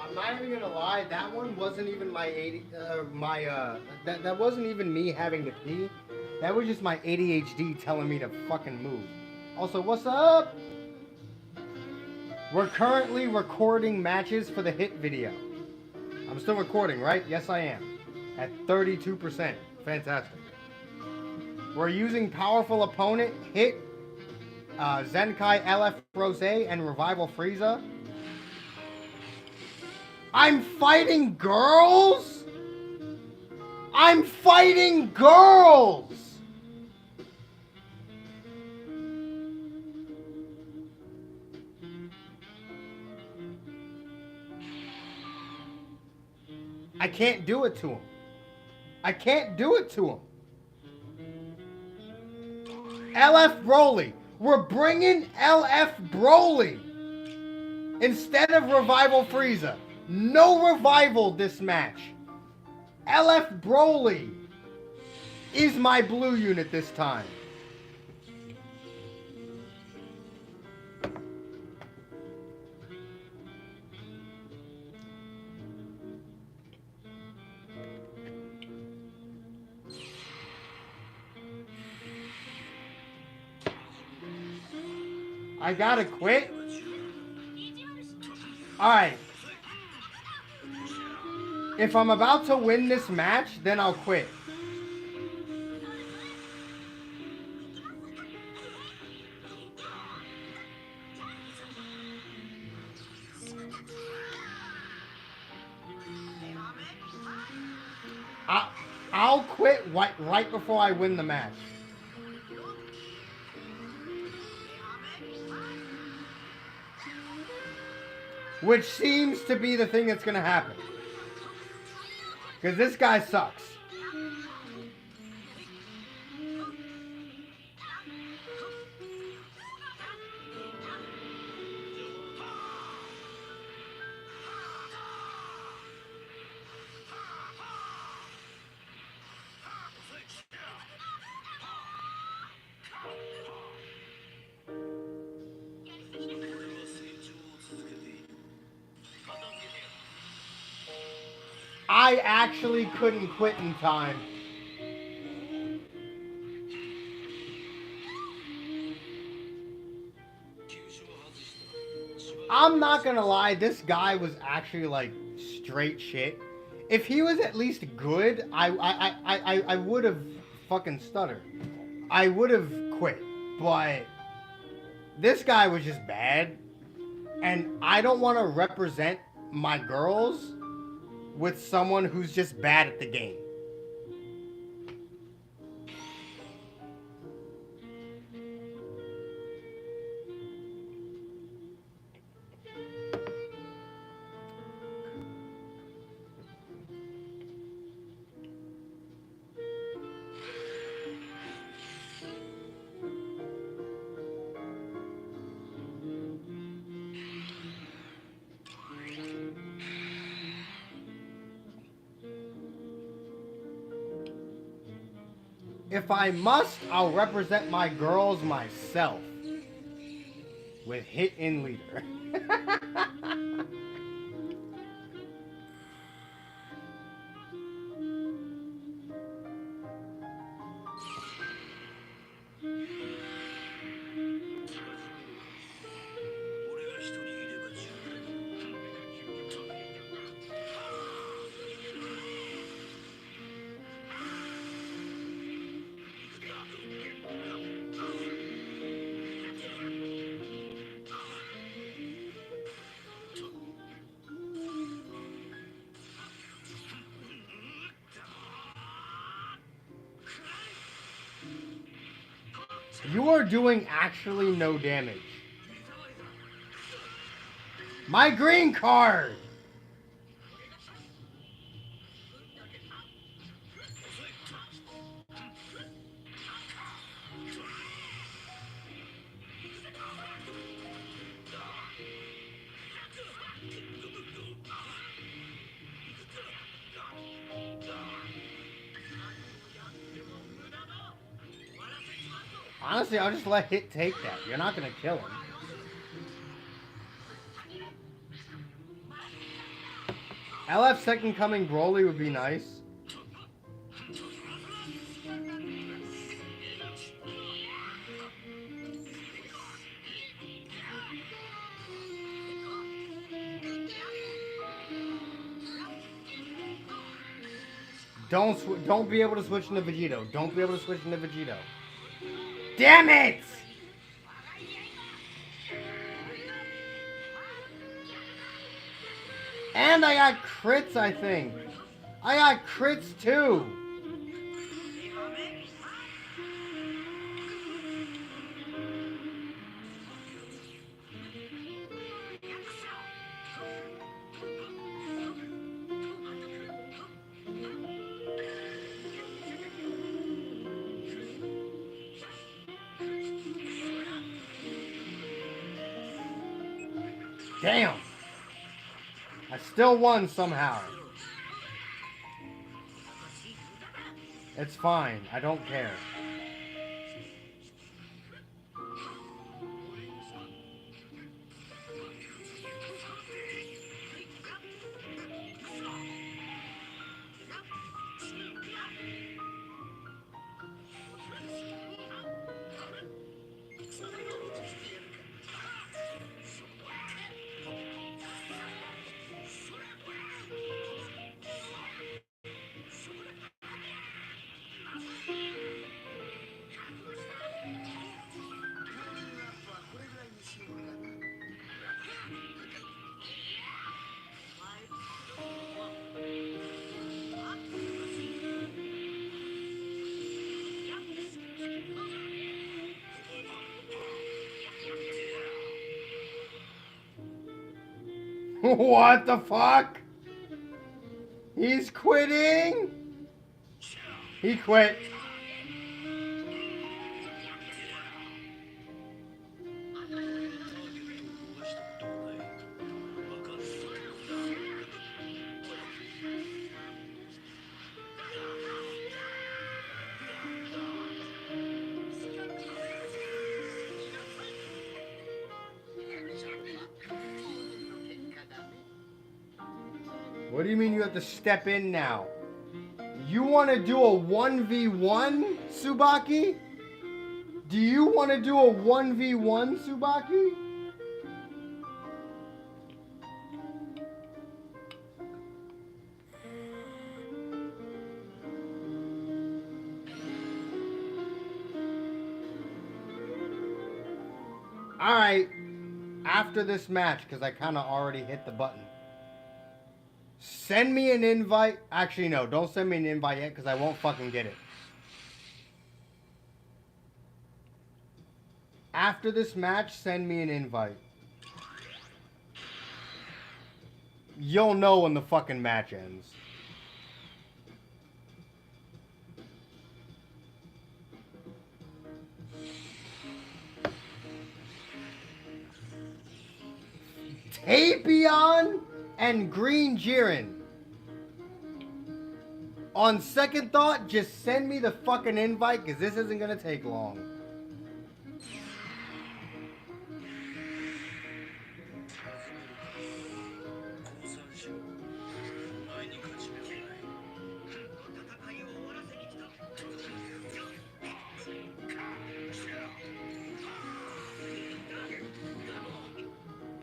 I'm not even gonna lie, that one wasn't even my that wasn't even me having to pee. That was just my ADHD telling me to fucking move. Also, what's up? We're currently recording matches for the Hit video. I'm still recording, right? Yes, I am. At 32%. Fantastic. We're using powerful opponent, Hit, Zenkai LF Rose, and Revival Frieza. I'm fighting girls? I'm fighting girls! I can't do it to him. I can't do it to him. LF Broly. We're bringing LF Broly instead of Revival Frieza. No Revival this match. LF Broly is my blue unit this time. I gotta quit? Alright. If I'm about to win this match, then I'll quit. I'll quit right before I win the match. Which seems to be the thing that's going to happen. Because this guy sucks. I actually couldn't quit in time. I'm not gonna lie, this guy was actually like straight shit. If he was at least good, I would have fucking stuttered. I would have quit. But this guy was just bad. And I don't want to represent my girls with someone who's just bad at the game. If I must, I'll represent my girls myself. With Hit in leader. You are doing actually no damage. My green card! Honestly, I'll just let Hit take that. You're not gonna kill him. LF second coming Broly would be nice. Don't be able to switch into Vegito. Don't be able to switch into Vegito. Damn it! And I got crits, I think. I got crits too. Damn. I still won somehow. It's fine. I don't care. What the fuck? He's quitting? He quit. What do you mean you have to step in now? You want to do a 1v1, Tsubaki? Do you want to do a 1v1, Tsubaki? Alright, after this match, because I kind of already hit the button, send me an invite. Actually, no, don't send me an invite yet, because I won't fucking get it. After this match, send me an invite. You'll know when the fucking match ends. Tapion and Green Jiren. On second thought, just send me the fucking invite, because this isn't going to take long.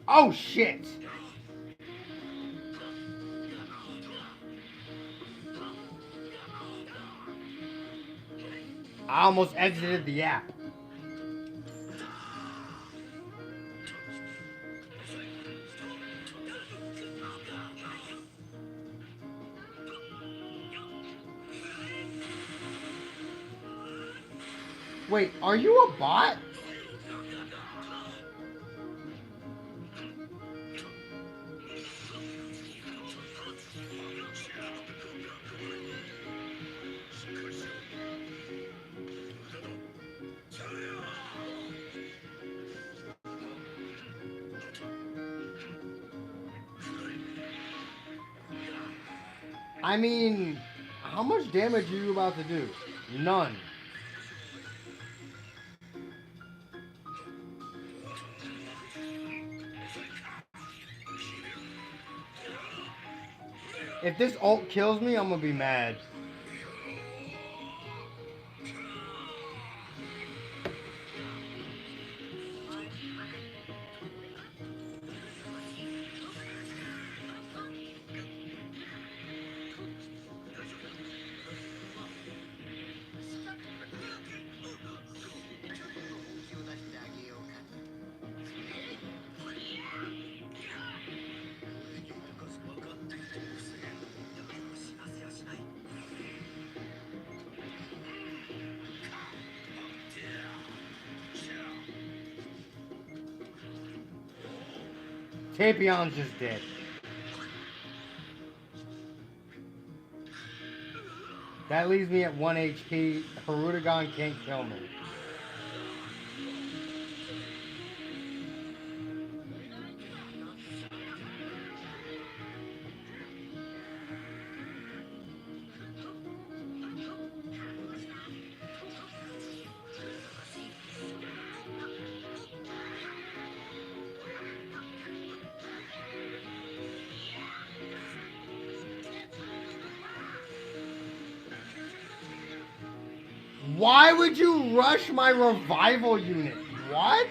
Oh shit! I almost exited the app. Wait, are you a bot? I mean, how much damage are you about to do? None. If this ult kills me, I'm gonna be mad. Tapion's just dead. That leaves me at 1 HP. Hirudegarn can't kill me. Why would you rush my revival unit? What?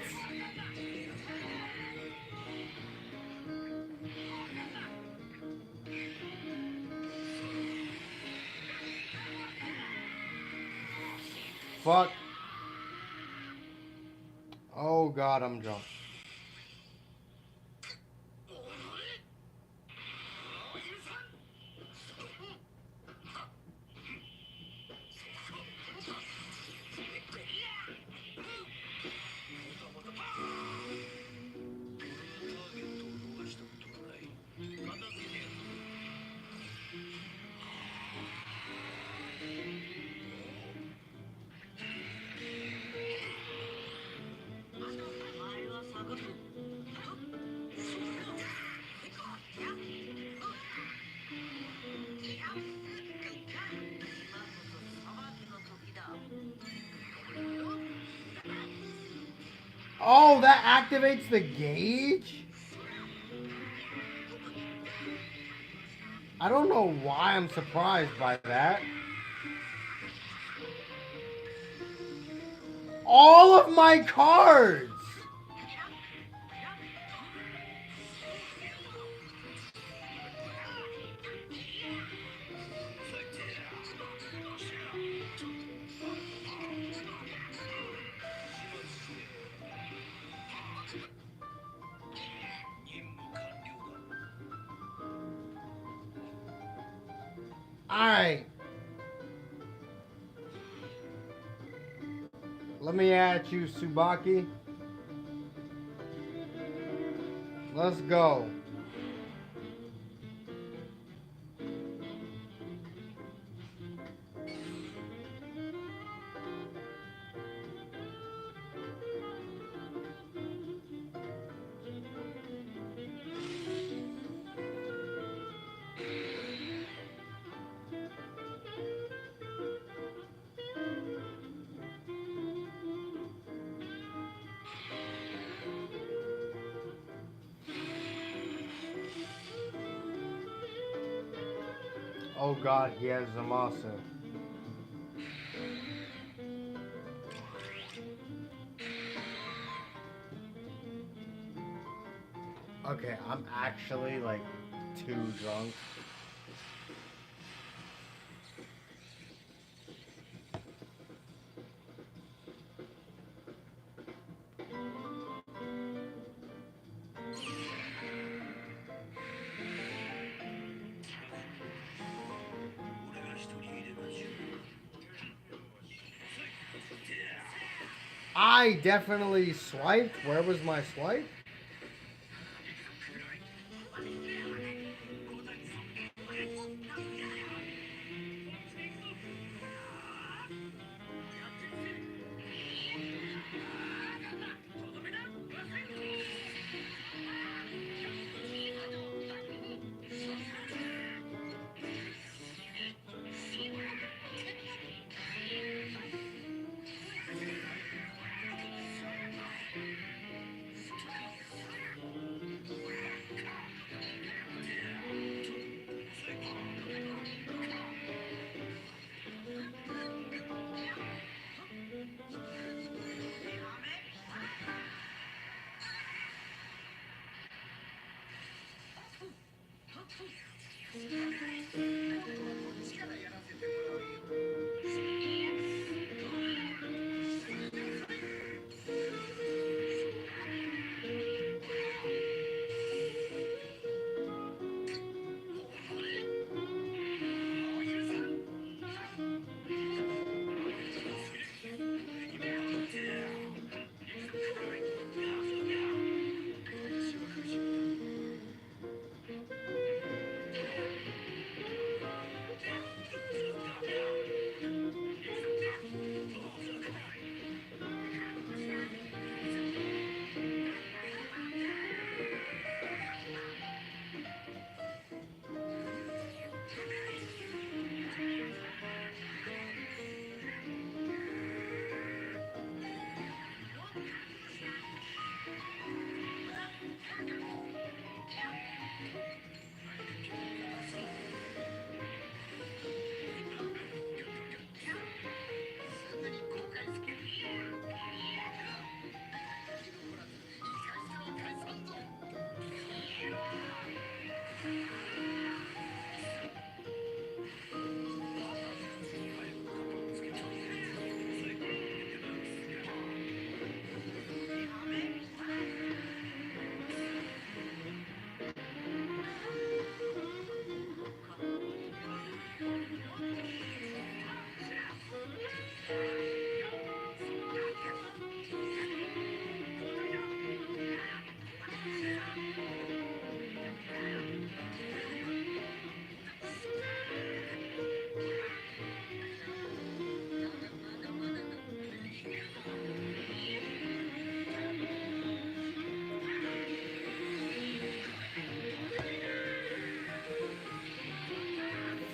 Fuck. Oh god, I'm drunk. Oh, that activates the gauge? I don't know why I'm surprised by that. All of my cards! Alright. Let me at you, Tsubaki. Let's go. Oh god, he has Zamasa. Okay, I'm actually like too drunk. I definitely swiped. Where was my swipe?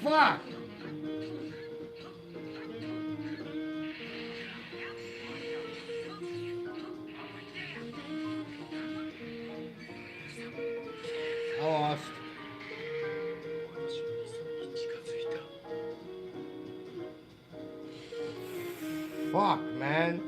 Fuck! I lost. Fuck, man.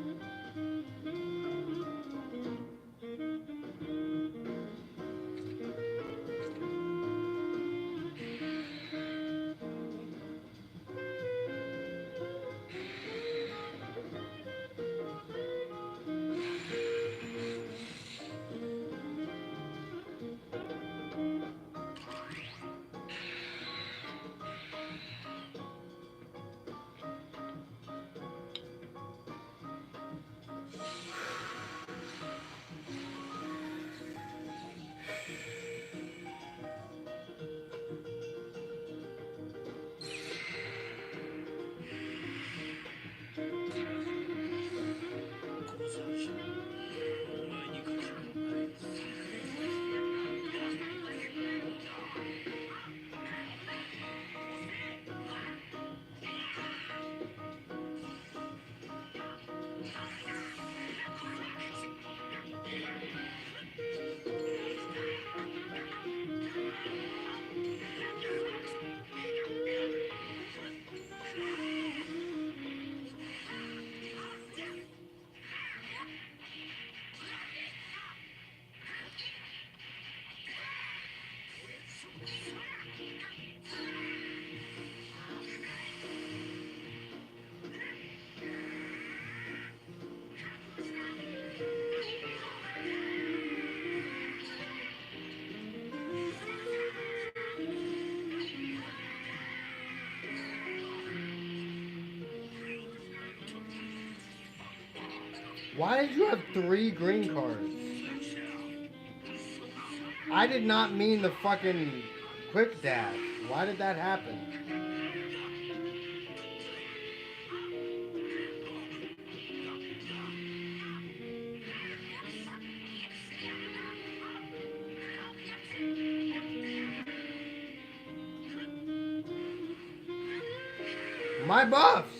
Why did you have 3 green cards? I did not mean the fucking quick dash. Why did that happen? My buffs!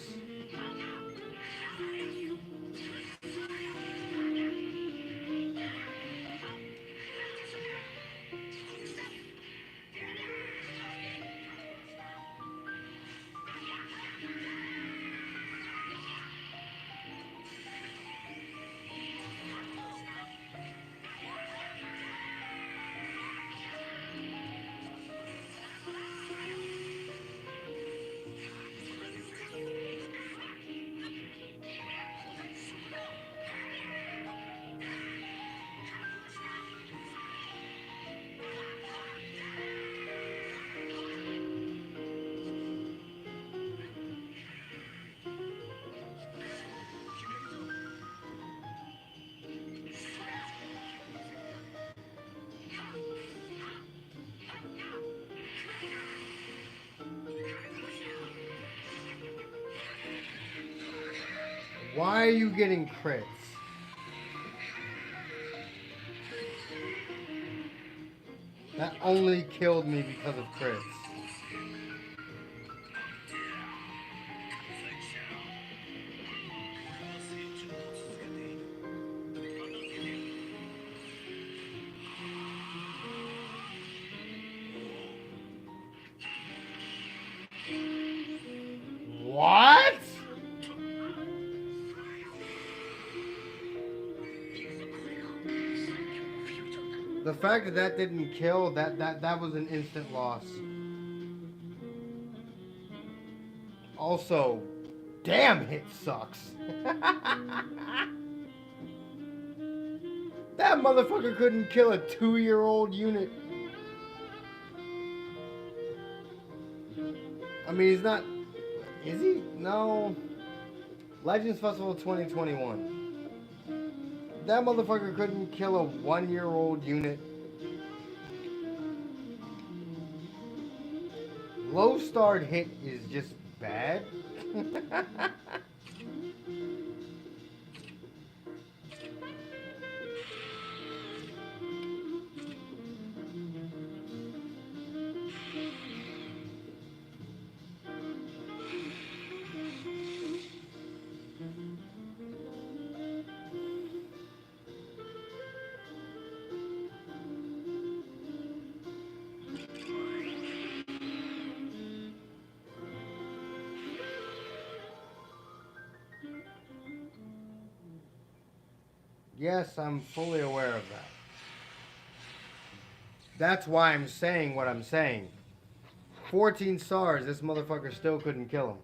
Why are you getting crits? That only killed me because of crits. What? The fact that that didn't kill, that was an instant loss. Also, damn, hit sucks. That motherfucker couldn't kill a 2-year-old unit. I mean, he's not... Is he? No. Legends Festival 2021. That motherfucker couldn't kill a 1-year-old unit. Low starred hit is just bad. Yes, I'm fully aware of that. That's why I'm saying what I'm saying. 14 stars, this motherfucker still couldn't kill him.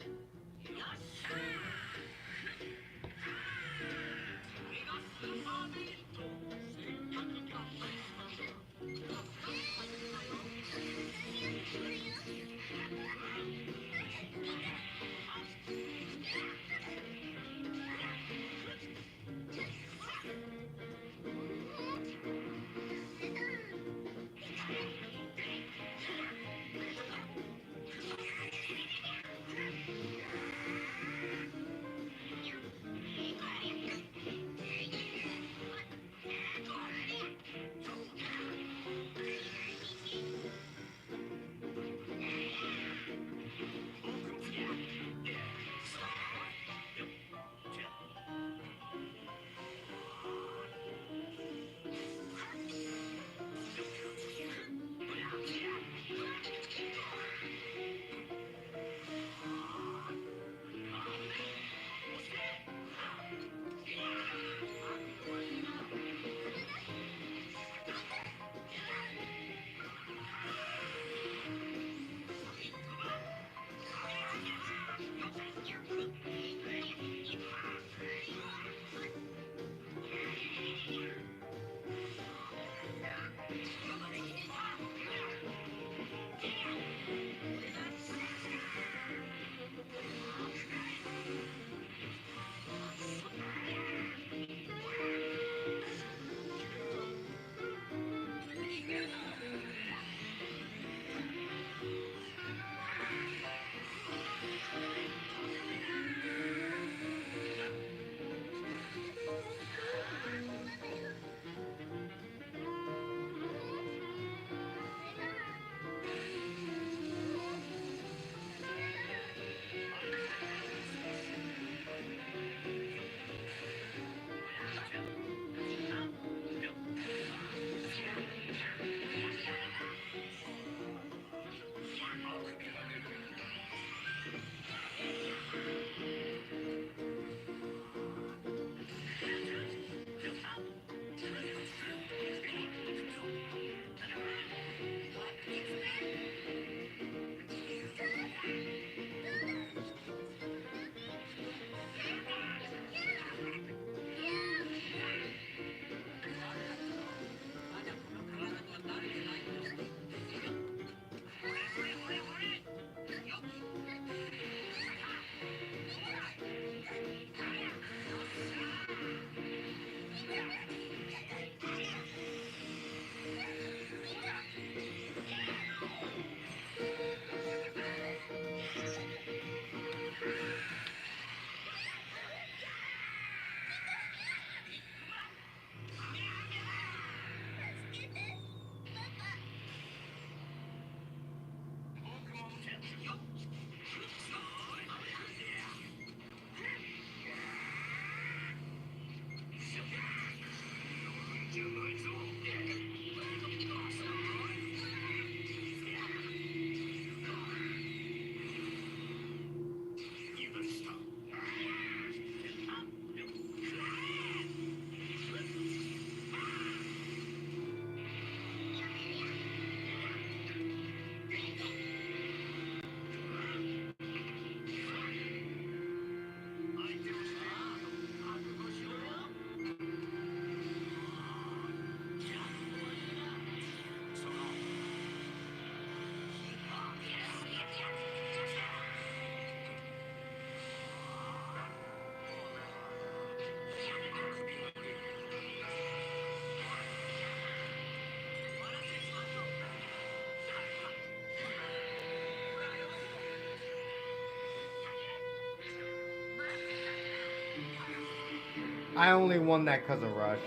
I only won that because of Rush.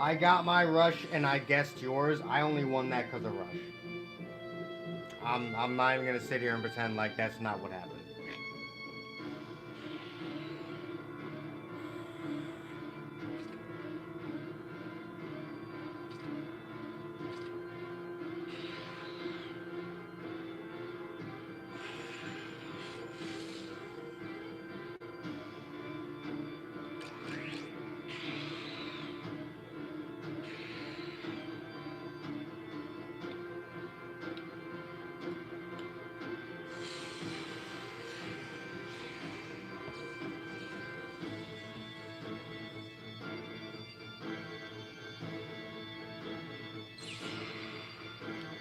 I got my Rush and I guessed yours. I only won that because of Rush. I'm not even going to sit here and pretend like that's not what happened.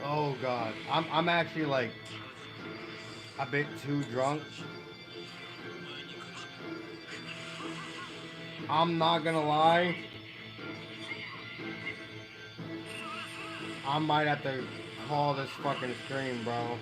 Oh god. I'm actually like a bit too drunk. I'm not gonna lie. I might have to call this fucking stream, bro.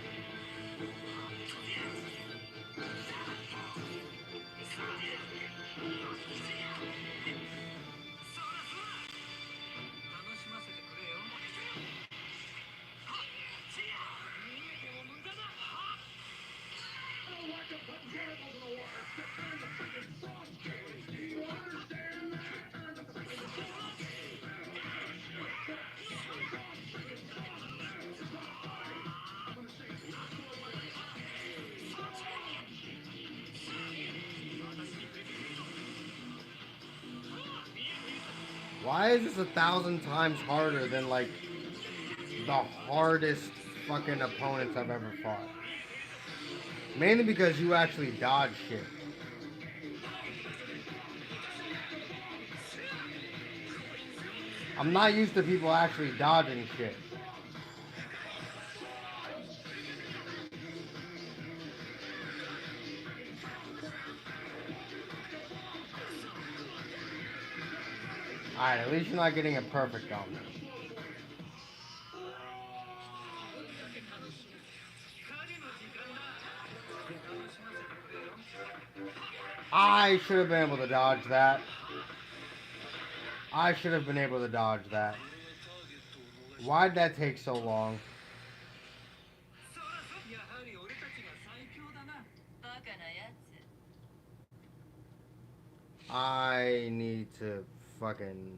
Why is this 1,000 times harder than like the hardest fucking opponents I've ever fought? Mainly because you actually dodge shit. I'm not used to people actually dodging shit. Alright, at least you're not getting a perfect on me. I should have been able to dodge that. I should have been able to dodge that. Why'd that take so long? I need to fucking...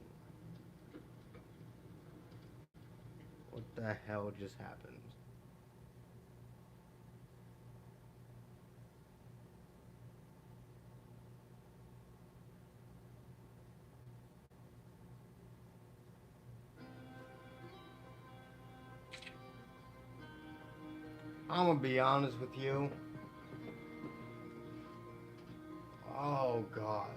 What the hell just happened? I'm gonna be honest with you. Oh god.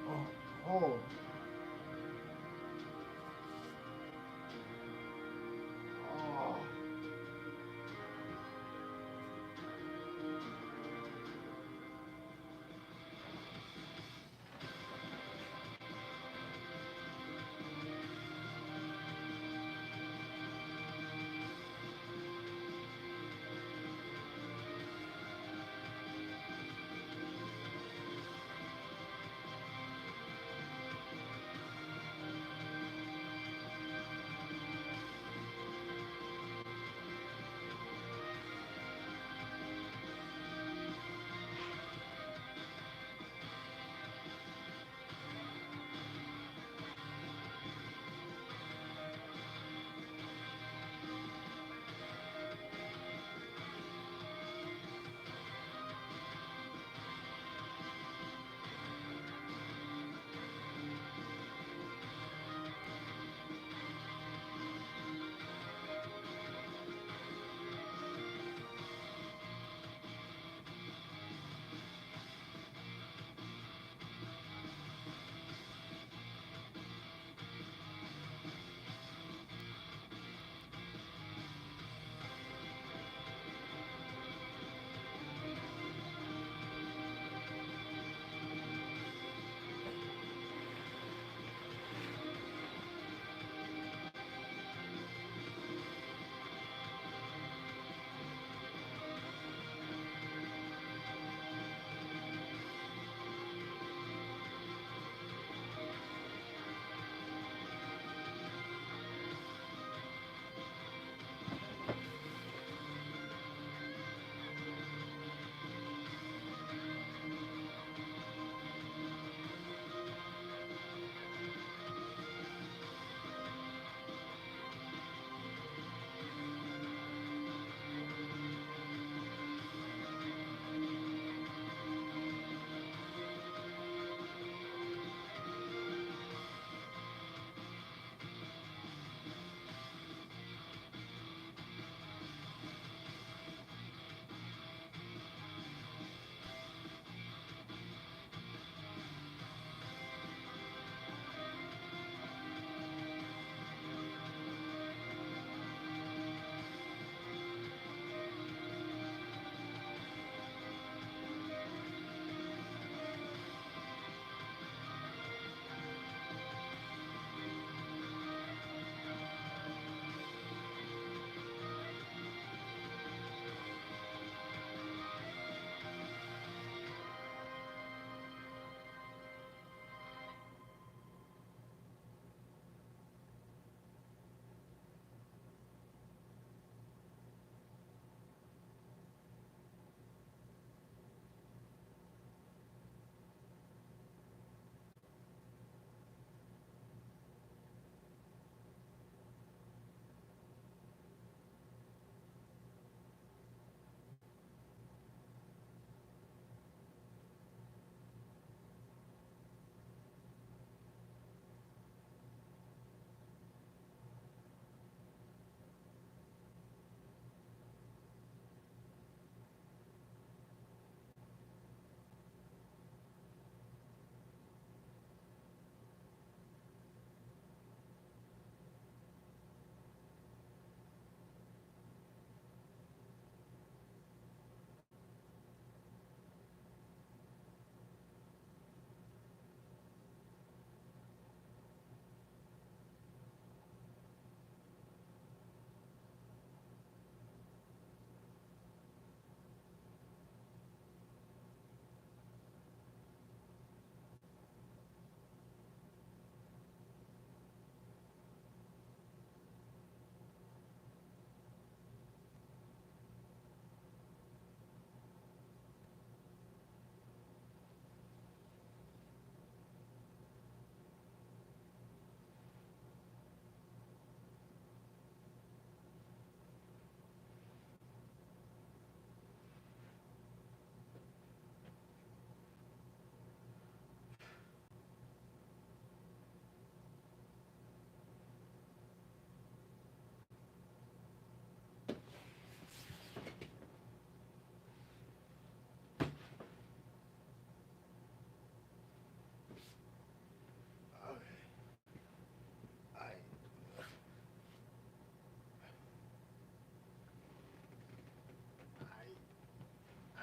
Oh. Oh.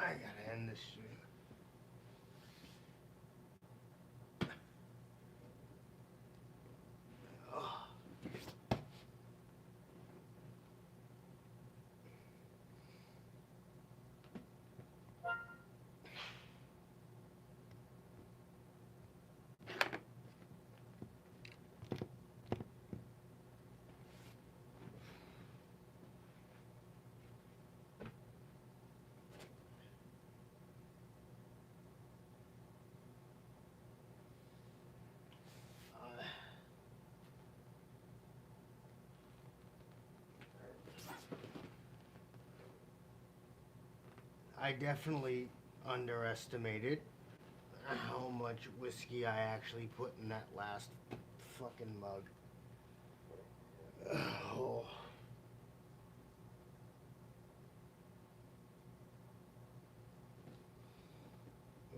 I gotta end this shit. I definitely underestimated how much whiskey I actually put in that last fucking mug. Oh.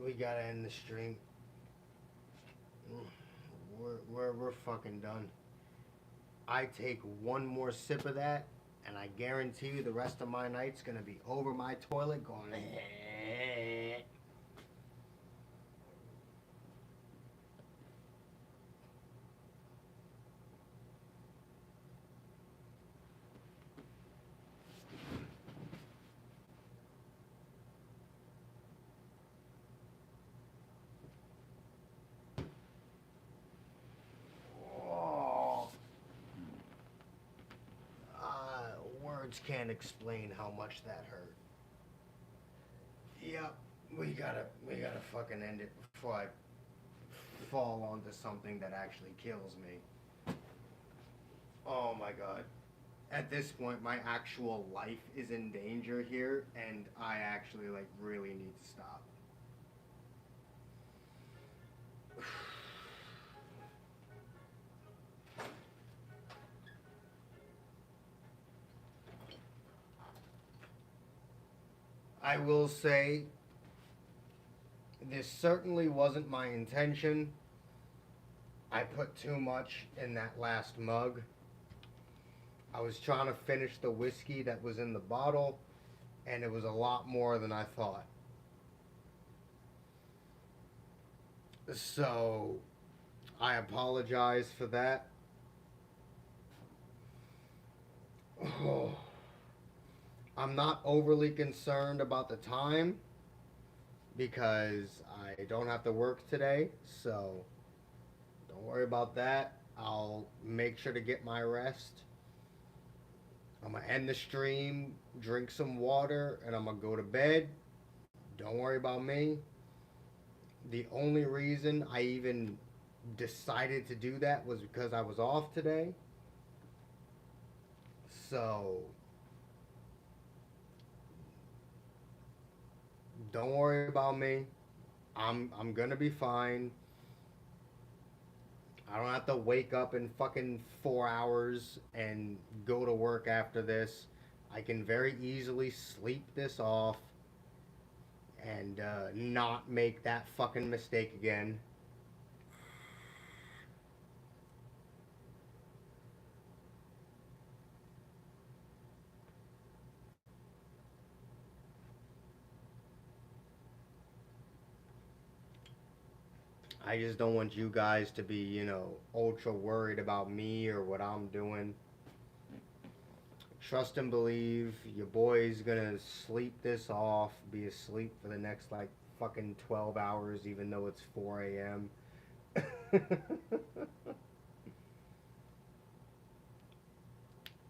We gotta end the stream. We're fucking done. I take one more sip of that, and I guarantee you the rest of my night's gonna be over my toilet going. Words can't explain how much that hurt. Yep, we gotta fucking end it before I fall onto something that actually kills me. Oh my god. At this point, my actual life is in danger here, and I actually, like, really need to stop. I will say, this certainly wasn't my intention. I put too much in that last mug. I was trying to finish the whiskey that was in the bottle, and it was a lot more than I thought. So, I apologize for that. Oh. I'm not overly concerned about the time because I don't have to work today, so don't worry about that. I'll make sure to get my rest. I'm gonna end the stream, drink some water, and I'm gonna go to bed. Don't worry about me. The only reason I even decided to do that was because I was off today. So don't worry about me. I'm gonna be fine. I don't have to wake up in fucking 4 hours and go to work after this. I can very easily sleep this off and not make that fucking mistake again. I just don't want you guys to be, you know, ultra worried about me or what I'm doing. Trust and believe your boy's gonna sleep this off, be asleep for the next like fucking 12 hours, even though it's 4 a.m.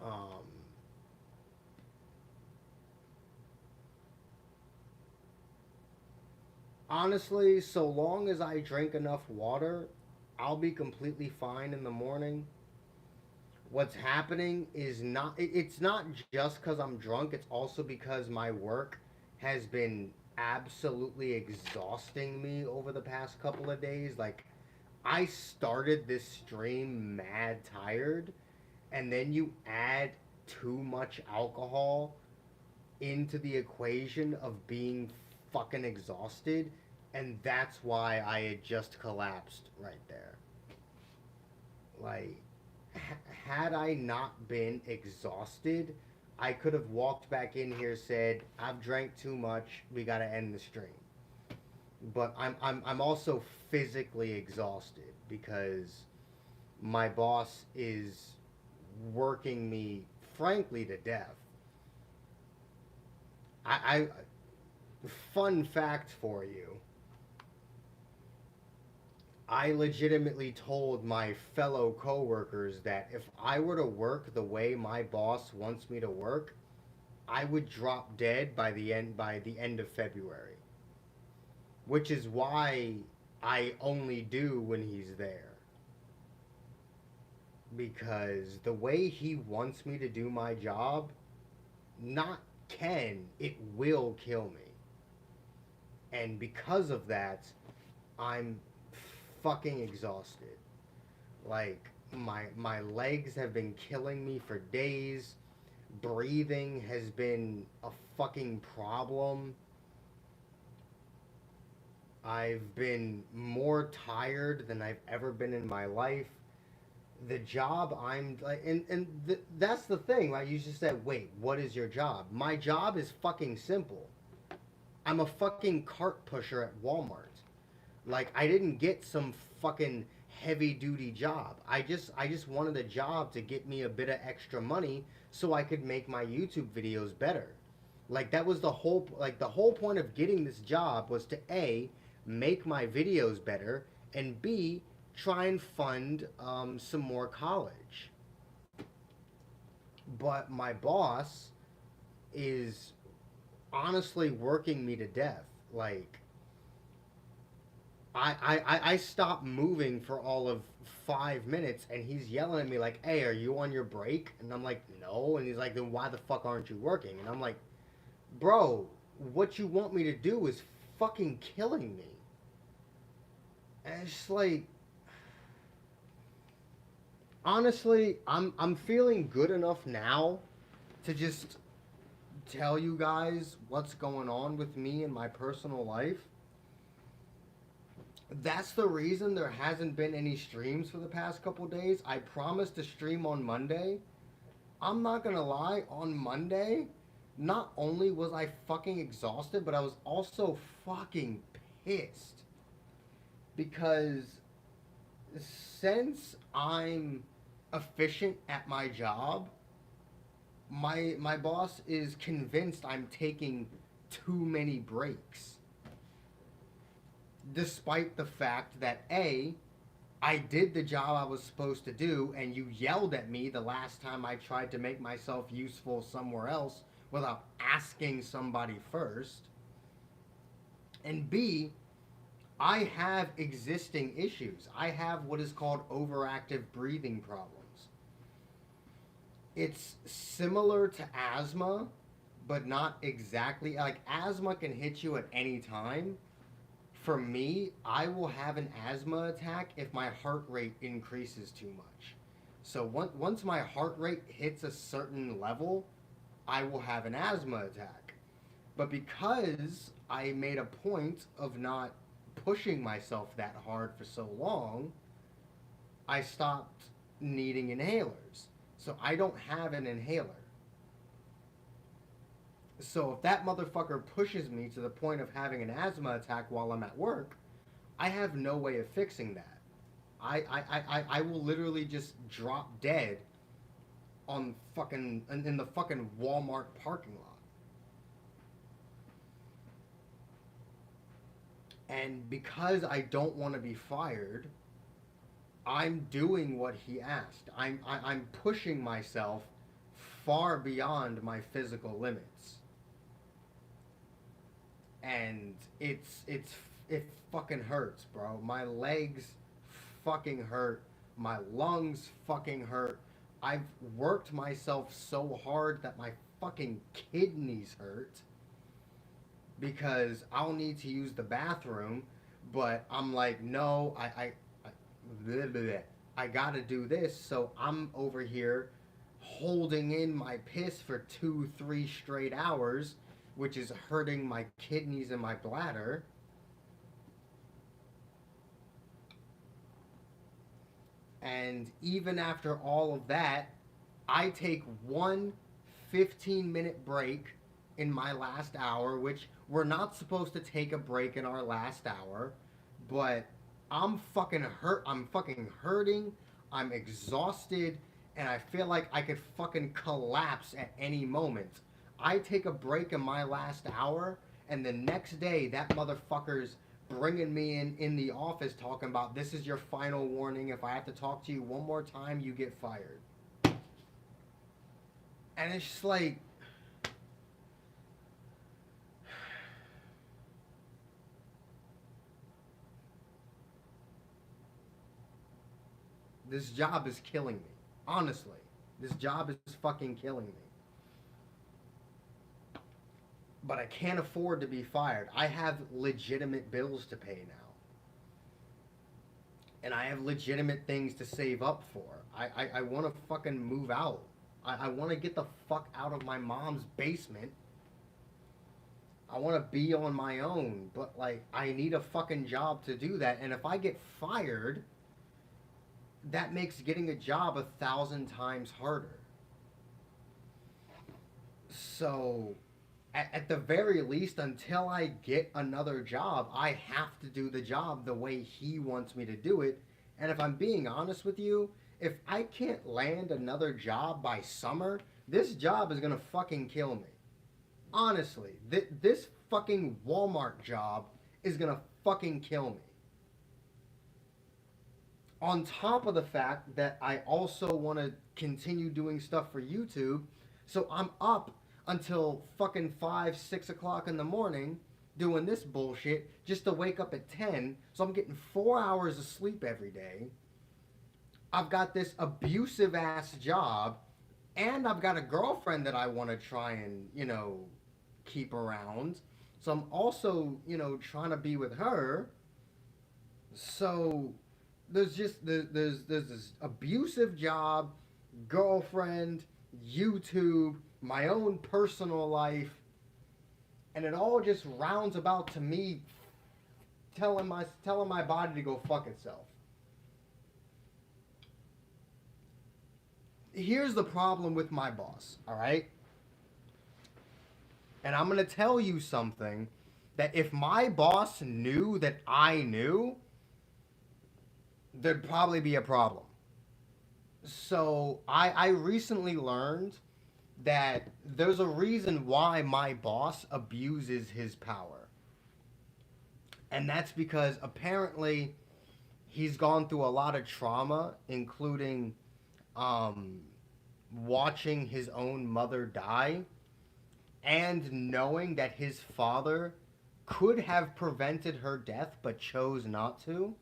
um, Honestly, so long as I drink enough water, I'll be completely fine in the morning. What's happening is it's not just because I'm drunk, it's also because my work has been absolutely exhausting me over the past couple of days. Like, I started this stream mad tired, and then you add too much alcohol into the equation of being fucking exhausted, and that's why I had just collapsed right there. Like, had I not been exhausted, I could have walked back in here, said, I've drank too much, we gotta end the stream. But I'm also physically exhausted because my boss is working me, frankly, to death. I fun fact for you. I legitimately told my fellow coworkers that if I were to work the way my boss wants me to work, I would drop dead by the end of February. Which is why I only do when he's there. Because the way he wants me to do my job, not can, it will kill me. And because of that, I'm fucking exhausted. Like my legs have been killing me for days. Breathing has been a fucking problem. I've been more tired than I've ever been in my life. The job I'm like, that's the thing, right? You just said, wait, what is your job? My job is fucking simple. I'm a fucking cart pusher at Walmart. Like, I didn't get some fucking heavy duty job. I just wanted a job to get me a bit of extra money so I could make my YouTube videos better. Like, that was the whole point of getting this job was to A, make my videos better, and B, try and fund some more college. But my boss is honestly working me to death. Like, I stopped moving for all of 5 minutes, and he's yelling at me like, hey, are you on your break? And I'm like, no. And he's like, then why the fuck aren't you working? And I'm like, bro, what you want me to do is fucking killing me. And it's just like, honestly, I'm feeling good enough now to just tell you guys what's going on with me in my personal life. That's the reason there hasn't been any streams for the past couple days. I promised to stream on Monday. I'm not gonna lie, on Monday, not only was I fucking exhausted, but I was also fucking pissed. Because since I'm efficient at my job, my boss is convinced I'm taking too many breaks. Despite the fact that A, I did the job I was supposed to do, and you yelled at me the last time I tried to make myself useful somewhere else without asking somebody first. And B, I have existing issues. I have what is called overactive breathing problems. It's similar to asthma, but not exactly. Like, asthma can hit you at any time. For me, I will have an asthma attack if my heart rate increases too much. So once my heart rate hits a certain level, I will have an asthma attack. But because I made a point of not pushing myself that hard for so long, I stopped needing inhalers. So I don't have an inhaler. So if that motherfucker pushes me to the point of having an asthma attack while I'm at work, I have no way of fixing that. I will literally just drop dead on fucking in the fucking Walmart parking lot. And because I don't want to be fired, I'm doing what he asked. I'm pushing myself far beyond my physical limits. And it fucking hurts, bro. My legs fucking hurt. My lungs fucking hurt. I've worked myself so hard that my fucking kidneys hurt because I'll need to use the bathroom, but I'm like, no, blah, blah, blah. I gotta do this, so I'm over here holding in my piss for 2-3 straight hours, which is hurting my kidneys and my bladder. And even after all of that, I take one 15-minute break in my last hour, which we're not supposed to take a break in our last hour, but I'm fucking hurt. I'm fucking hurting. I'm exhausted, and I feel like I could fucking collapse at any moment. I take a break in my last hour, and the next day that motherfucker's bringing me in the office talking about this is your final warning. If I have to talk to you one more time, you get fired. And it's just like, this job is killing me. Honestly, this job is fucking killing me. But I can't afford to be fired. I have legitimate bills to pay now. And I have legitimate things to save up for. I want to fucking move out. I want to get the fuck out of my mom's basement. I want to be on my own. But, like, I need a fucking job to do that. And if I get fired, that makes getting a job 1,000 times harder. So, at the very least, until I get another job, I have to do the job the way he wants me to do it. And if I'm being honest with you, if I can't land another job by summer, this job is gonna fucking kill me. Honestly, this fucking Walmart job is gonna fucking kill me. On top of the fact that I also want to continue doing stuff for YouTube, so I'm up until fucking 5, 6 o'clock in the morning doing this bullshit just to wake up at 10, so I'm getting 4 hours of sleep every day. I've got this abusive ass job, and I've got a girlfriend that I want to try and, keep around. So I'm also, trying to be with her. So there's this abusive job, girlfriend, YouTube, my own personal life, and it all just rounds about to me telling my body to go fuck itself. Here's the problem with my boss, all right? And I'm going to tell you something that if my boss knew that I knew, there'd probably be a problem. So I recently learned that there's a reason why my boss abuses his power. And that's because apparently he's gone through a lot of trauma, including watching his own mother die and knowing that his father could have prevented her death but chose not to.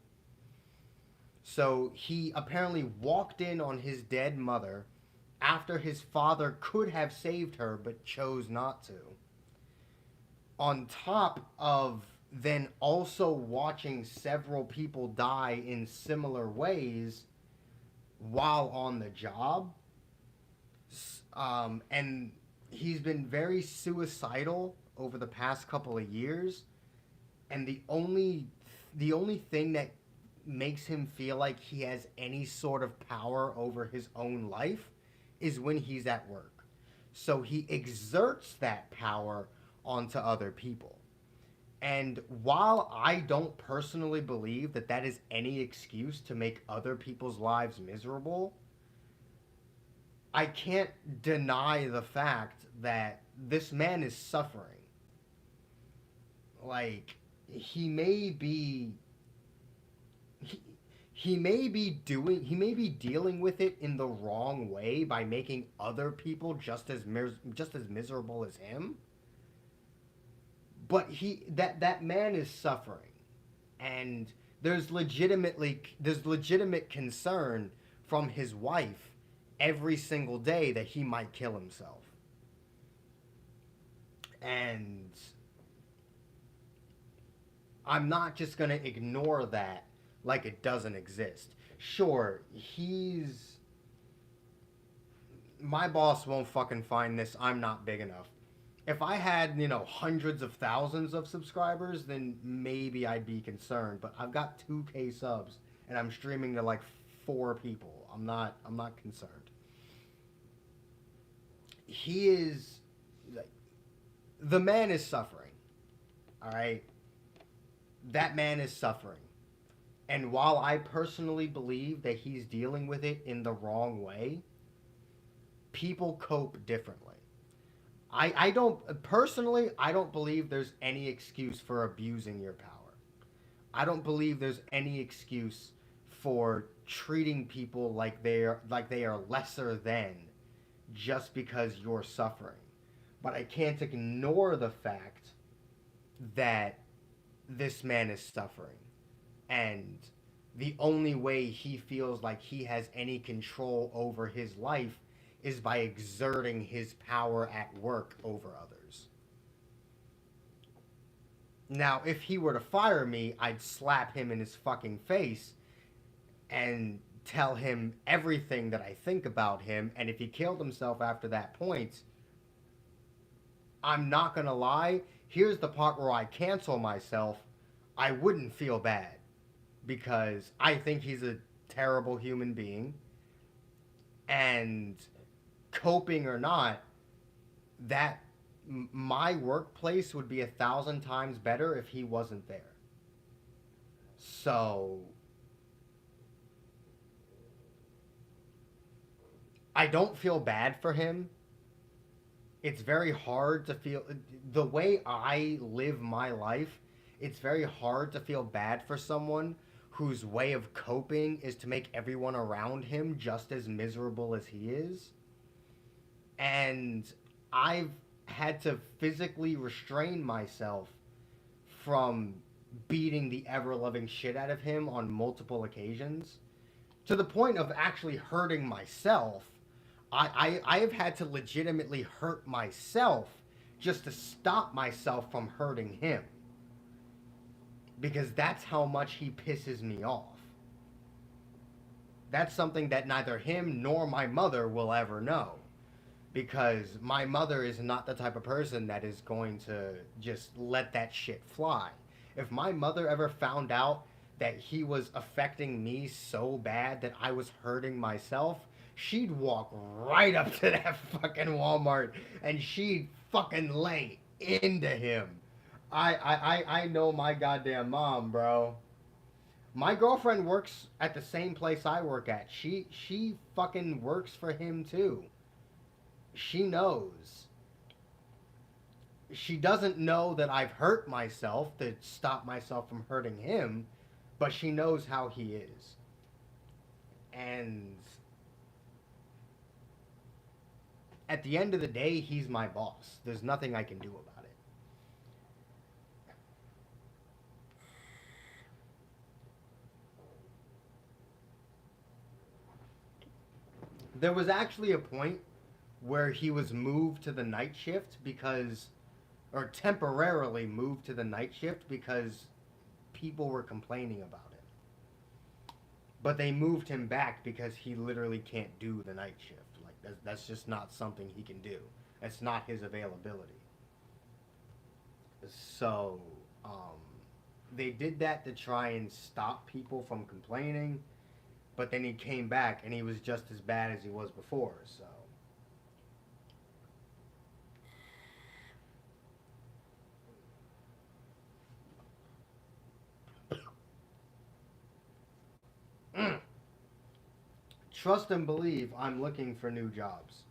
So he apparently walked in on his dead mother after his father could have saved her but chose not to. On top of then also watching several people die in similar ways while on the job. And he's been very suicidal over the past couple of years. And the only thing that makes him feel like he has any sort of power over his own life is when he's at work. So he exerts that power onto other people. And while I don't personally believe that that is any excuse to make other people's lives miserable, I can't deny the fact that this man is suffering. Like, he may be dealing with it in the wrong way by making other people just as miserable as him. But that man is suffering, and there's legitimate concern from his wife every single day that he might kill himself. And I'm not just going to ignore that like it doesn't exist. Sure, my boss won't fucking find this. I'm not big enough. If I had, hundreds of thousands of subscribers, then maybe I'd be concerned. But I've got 2K subs, and I'm streaming to like 4 people. I'm not concerned. he is like, the man is suffering. All right, that man is suffering, and while I personally believe that he's dealing with it in the wrong way, people cope differently. I don't personally, I don't believe there's any excuse for abusing your power. I don't believe there's any excuse for treating people like they are lesser than just because you're suffering. But I can't ignore the fact that this man is suffering, and the only way he feels like he has any control over his life is by exerting his power at work over others. Now, if he were to fire me, I'd slap him in his fucking face and tell him everything that I think about him. And if he killed himself after that point, I'm not gonna lie. Here's the part where I cancel myself. I wouldn't feel bad because I think he's a terrible human being. And coping or not, that my workplace would be 1,000 times better if he wasn't there. So I don't feel bad for him. It's very hard to feel the way I live my life. It's very hard to feel bad for someone whose way of coping is to make everyone around him just as miserable as he is. And I've had to physically restrain myself from beating the ever-loving shit out of him on multiple occasions to the point of actually hurting myself. I have had to legitimately hurt myself just to stop myself from hurting him, because that's how much he pisses me off. That's something that neither him nor my mother will ever know, because my mother is not the type of person that is going to just let that shit fly. If my mother ever found out that he was affecting me so bad that I was hurting myself, she'd walk right up to that fucking Walmart and she'd fucking lay into him. I know my goddamn mom, bro. My girlfriend works at the same place I work at. She fucking works for him too. She knows. She doesn't know that I've hurt myself to stop myself from hurting him, but she knows how he is. And at the end of the day, he's my boss. There's nothing I can do about it. There was actually a point where he was moved to the night shift because, or temporarily moved to the night shift because people were complaining about it. But they moved him back because he literally can't do the night shift. Like, that's just not something he can do. That's not his availability. So, they did that to try and stop people from complaining, but then he came back and he was just as bad as he was before, so. Trust and believe I'm looking for new jobs.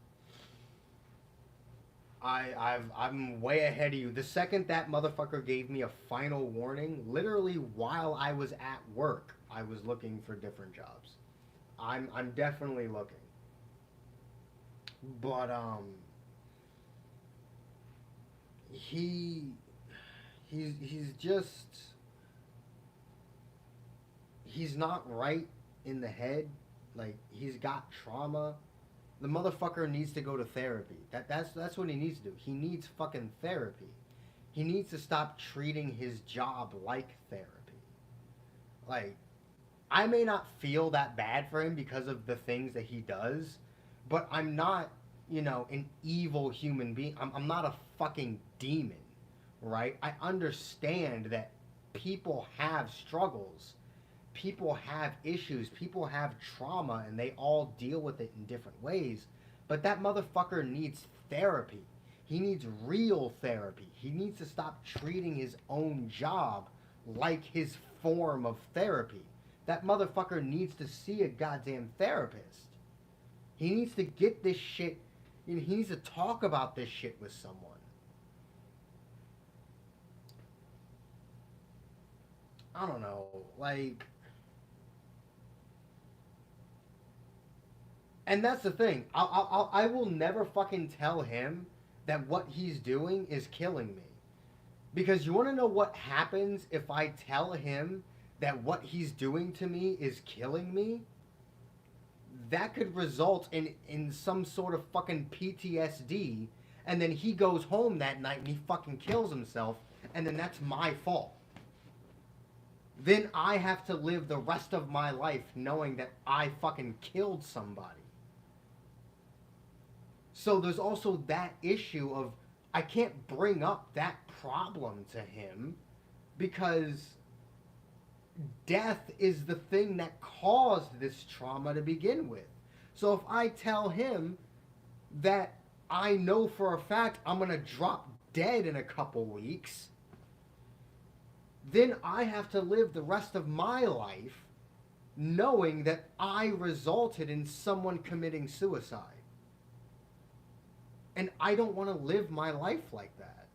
I'm way ahead of you. The second that motherfucker gave me a final warning, literally while I was at work, I was looking for different jobs. I'm definitely looking. But he's just, he's not right in the head. Like, he's got trauma. The motherfucker needs to go to therapy. That's what he needs to do. He needs fucking therapy. He needs to stop treating his job like therapy. Like, I may not feel that bad for him because of the things that he does, but I'm not, an evil human being. I'm not a fucking demon, right? I understand that people have struggles. People have issues, people have trauma, and they all deal with it in different ways. But that motherfucker needs therapy. He needs real therapy. He needs to stop treating his own job like his form of therapy. That motherfucker needs to see a goddamn therapist. He needs to get this shit, he needs to talk about this shit with someone. I don't know, like, and that's the thing. I will never fucking tell him that what he's doing is killing me. Because you want to know what happens if I tell him that what he's doing to me is killing me? That could result in some sort of fucking PTSD, and then he goes home that night and he fucking kills himself, and then that's my fault. Then I have to live the rest of my life knowing that I fucking killed somebody. So there's also that issue of I can't bring up that problem to him because death is the thing that caused this trauma to begin with. So if I tell him that I know for a fact I'm going to drop dead in a couple weeks, then I have to live the rest of my life knowing that I resulted in someone committing suicide. And I don't want to live my life like that.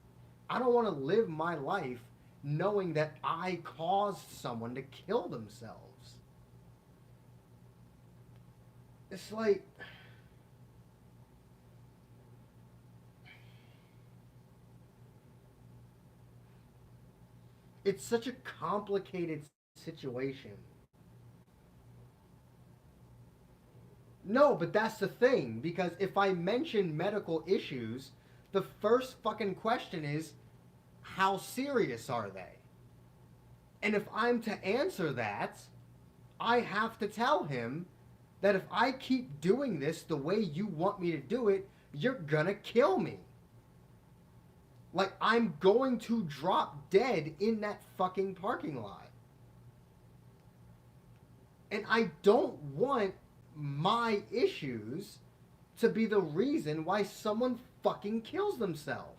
I don't want to live my life knowing that I caused someone to kill themselves. It's like, it's such a complicated situation. No, but that's the thing, because if I mention medical issues, the first fucking question is, how serious are they? And if I'm to answer that, I have to tell him that if I keep doing this the way you want me to do it, you're gonna kill me. Like, I'm going to drop dead in that fucking parking lot. And I don't want my issues to be the reason why someone fucking kills themselves.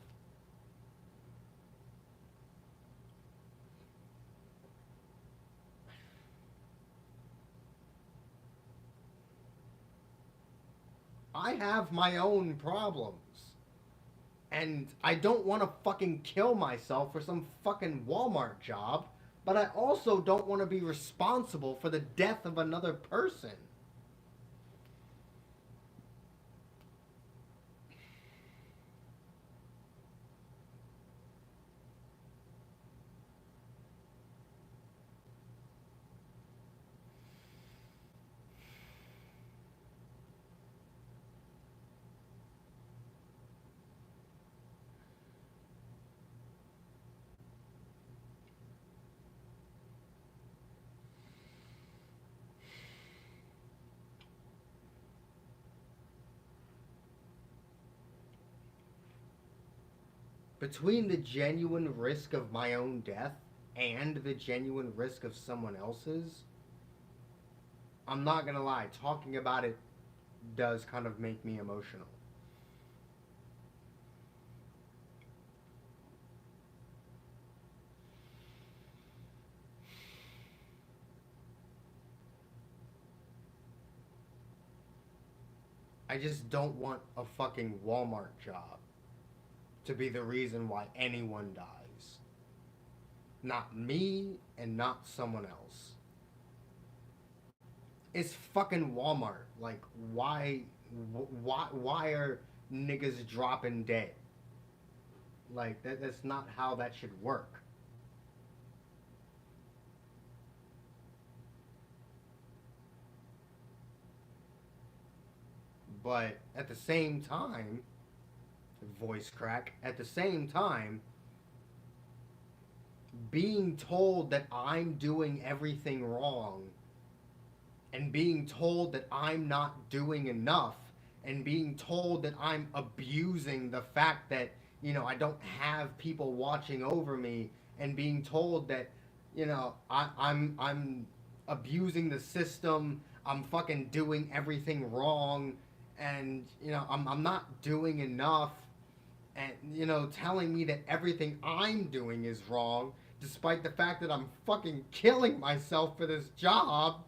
I have my own problems. And I don't want to fucking kill myself for some fucking Walmart job, but I also don't want to be responsible for the death of another person. Between the genuine risk of my own death and the genuine risk of someone else's, I'm not gonna lie, talking about it does kind of make me emotional. I just don't want a fucking Walmart job to be the reason why anyone dies. Not me and not someone else. It's fucking Walmart. Like, why are niggas dropping dead? Like, that's not how that should work. But at the same time, voice crack, at the same time, being told that I'm doing everything wrong and being told that I'm not doing enough and being told that I'm abusing the fact that, I don't have people watching over me and being told that, I'm abusing the system, I'm fucking doing everything wrong, and I'm not doing enough, and telling me that everything I'm doing is wrong, despite the fact that I'm fucking killing myself for this job.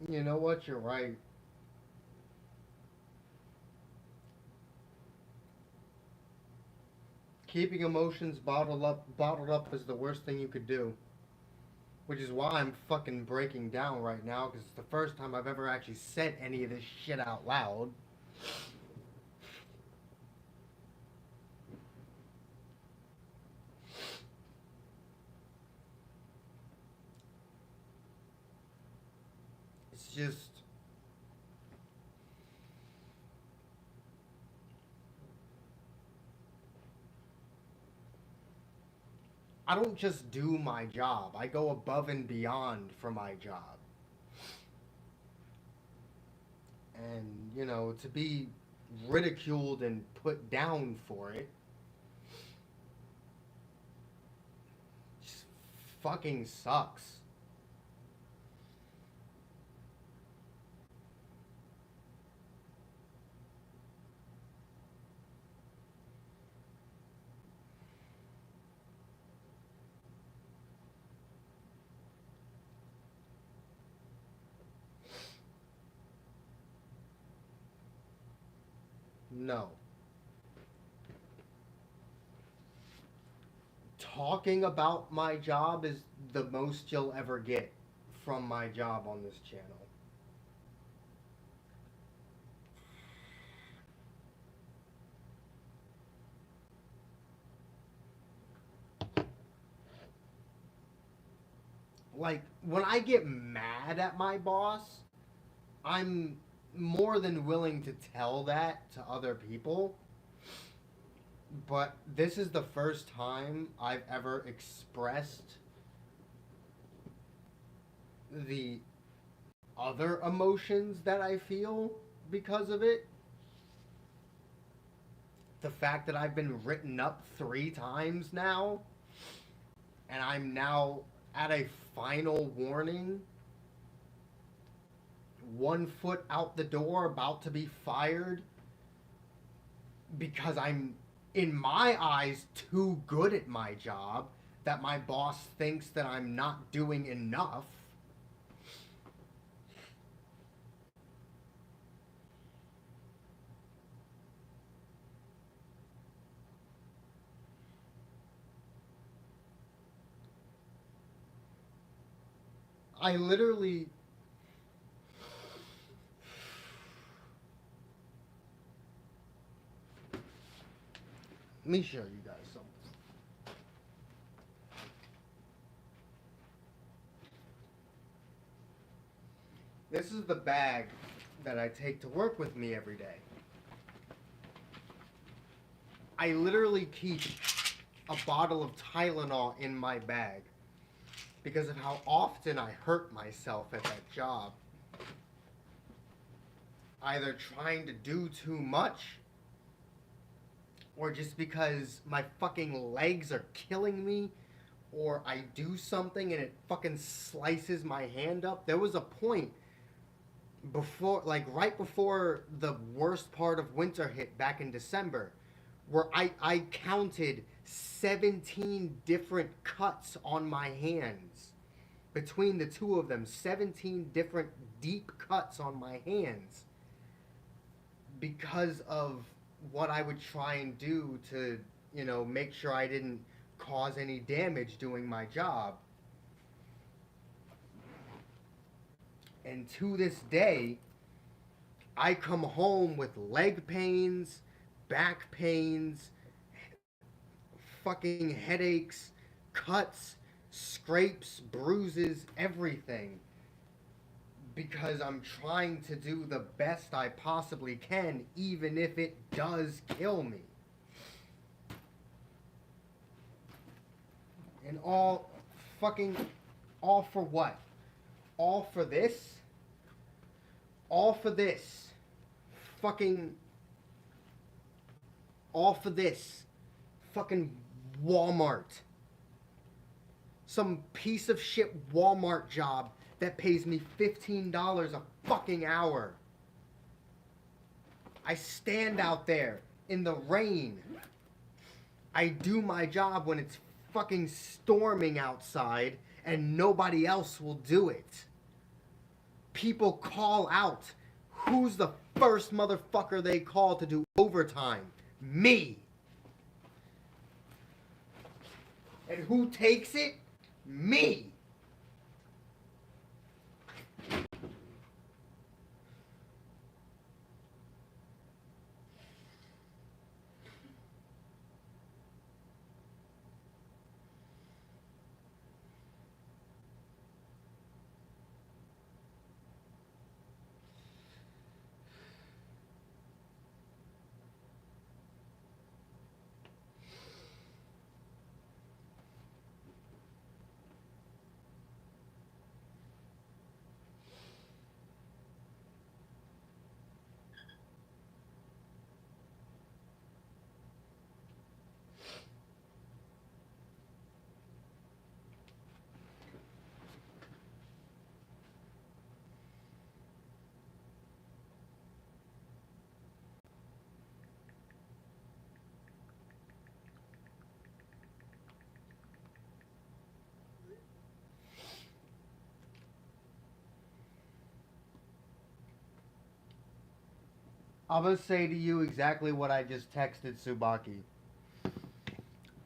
You know what? You're right. Keeping emotions bottled up is the worst thing you could do. Which is why I'm fucking breaking down right now, because it's the first time I've ever actually said any of this shit out loud. It's just. I don't just do my job, I go above and beyond for my job. And, to be ridiculed and put down for it just fucking sucks. No. Talking about my job is the most you'll ever get from my job on this channel. Like, when I get mad at my boss, I'm more than willing to tell that to other people. But this is the first time I've ever expressed the other emotions that I feel because of it. The fact that I've been written up 3 times now, and I'm now at a final warning, 1 foot out the door, about to be fired, because I'm, in my eyes, too good at my job, that my boss thinks that I'm not doing enough. I literally. Let me show you guys something. This is the bag that I take to work with me every day. I literally keep a bottle of Tylenol in my bag because of how often I hurt myself at that job. Either trying to do too much or just because my fucking legs are killing me, or I do something and it fucking slices my hand up. There was a point before, like right before the worst part of winter hit back in December, where I counted 17 different cuts on my hands. Between the two of them, 17 different deep cuts on my hands because of what I would try and do to, make sure I didn't cause any damage doing my job. And to this day, I come home with leg pains, back pains, fucking headaches, cuts, scrapes, bruises, everything. Because I'm trying to do the best I possibly can, even if it does kill me. And all for what? All for this? All for this. Fucking. All for this. Fucking Walmart. Some piece of shit Walmart job that pays me $15 a fucking hour. I stand out there in the rain. I do my job when it's fucking storming outside and nobody else will do it. People call out. Who's the first motherfucker they call to do overtime? Me. And who takes it? Me. I'm gonna say to you exactly what I just texted Tsubaki.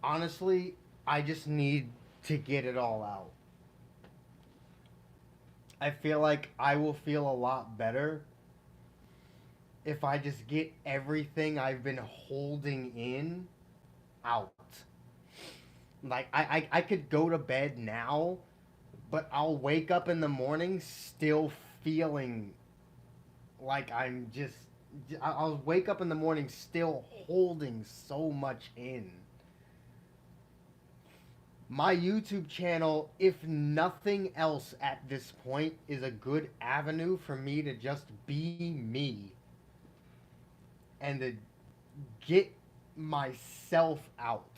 Honestly, I just need to get it all out. I feel like I will feel a lot better if I just get everything I've been holding in out. Like, I could go to bed now, but I'll wake up in the morning still feeling like I'll wake up in the morning still holding so much in. My YouTube channel, if nothing else at this point, is a good avenue for me to just be me and to get myself out.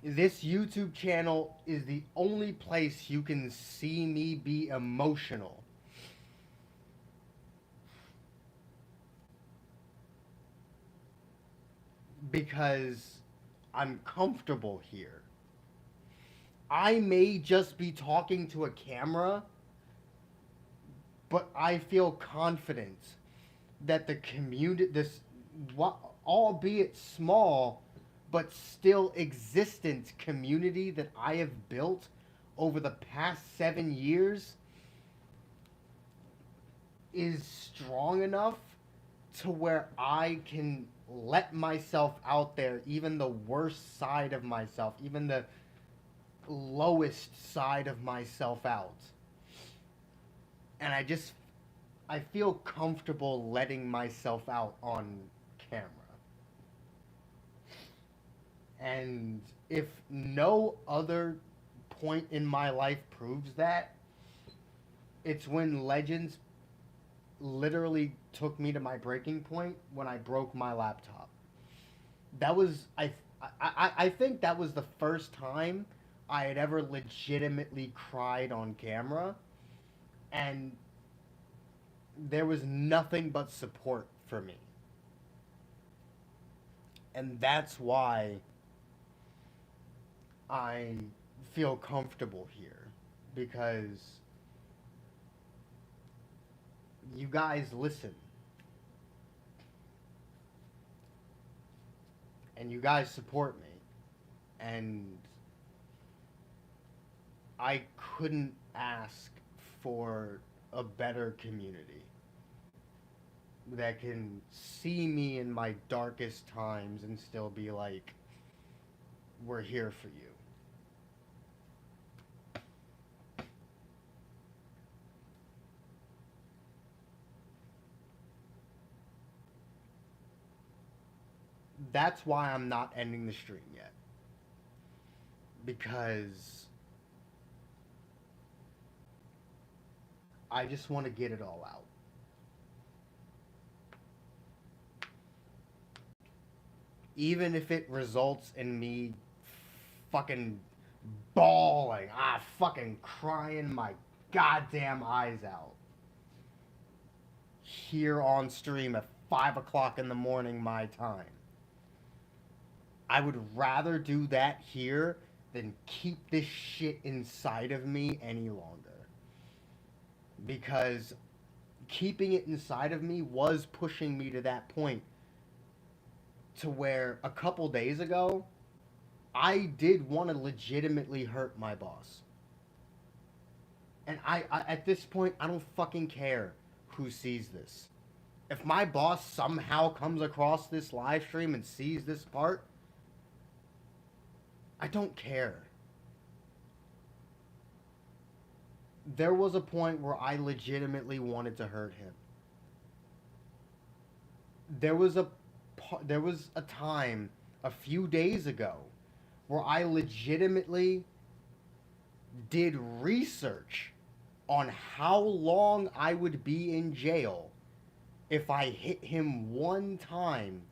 This YouTube channel is the only place you can see me be emotional. Because I'm comfortable here. I may just be talking to a camera, but I feel confident that the community, albeit small, but still existent community that I have built over the past 7 years is strong enough to where I can let myself out there, even the worst side of myself, even the lowest side of myself out. And I feel comfortable letting myself out on camera. And if no other point in my life proves that, it's when Legends literally took me to my breaking point when I broke my laptop. That was I think that was the first time I had ever legitimately cried on camera, and there was nothing but support for me. And that's why I feel comfortable here, because you guys listen. And you guys support me. And I couldn't ask for a better community that can see me in my darkest times and still be like, we're here for you. That's why I'm not ending the stream yet. Because I just want to get it all out. Even if it results in me fucking bawling, fucking crying my goddamn eyes out here on stream at 5 o'clock in the morning my time. I would rather do that here than keep this shit inside of me any longer. Because keeping it inside of me was pushing me to that point to where a couple days ago, I did want to legitimately hurt my boss. And I at this point, I don't fucking care who sees this. If my boss somehow comes across this live stream and sees this part, I don't care. There was a point where I legitimately wanted to hurt him. There was a time a few days ago where I legitimately did research on how long I would be in jail if I hit him one time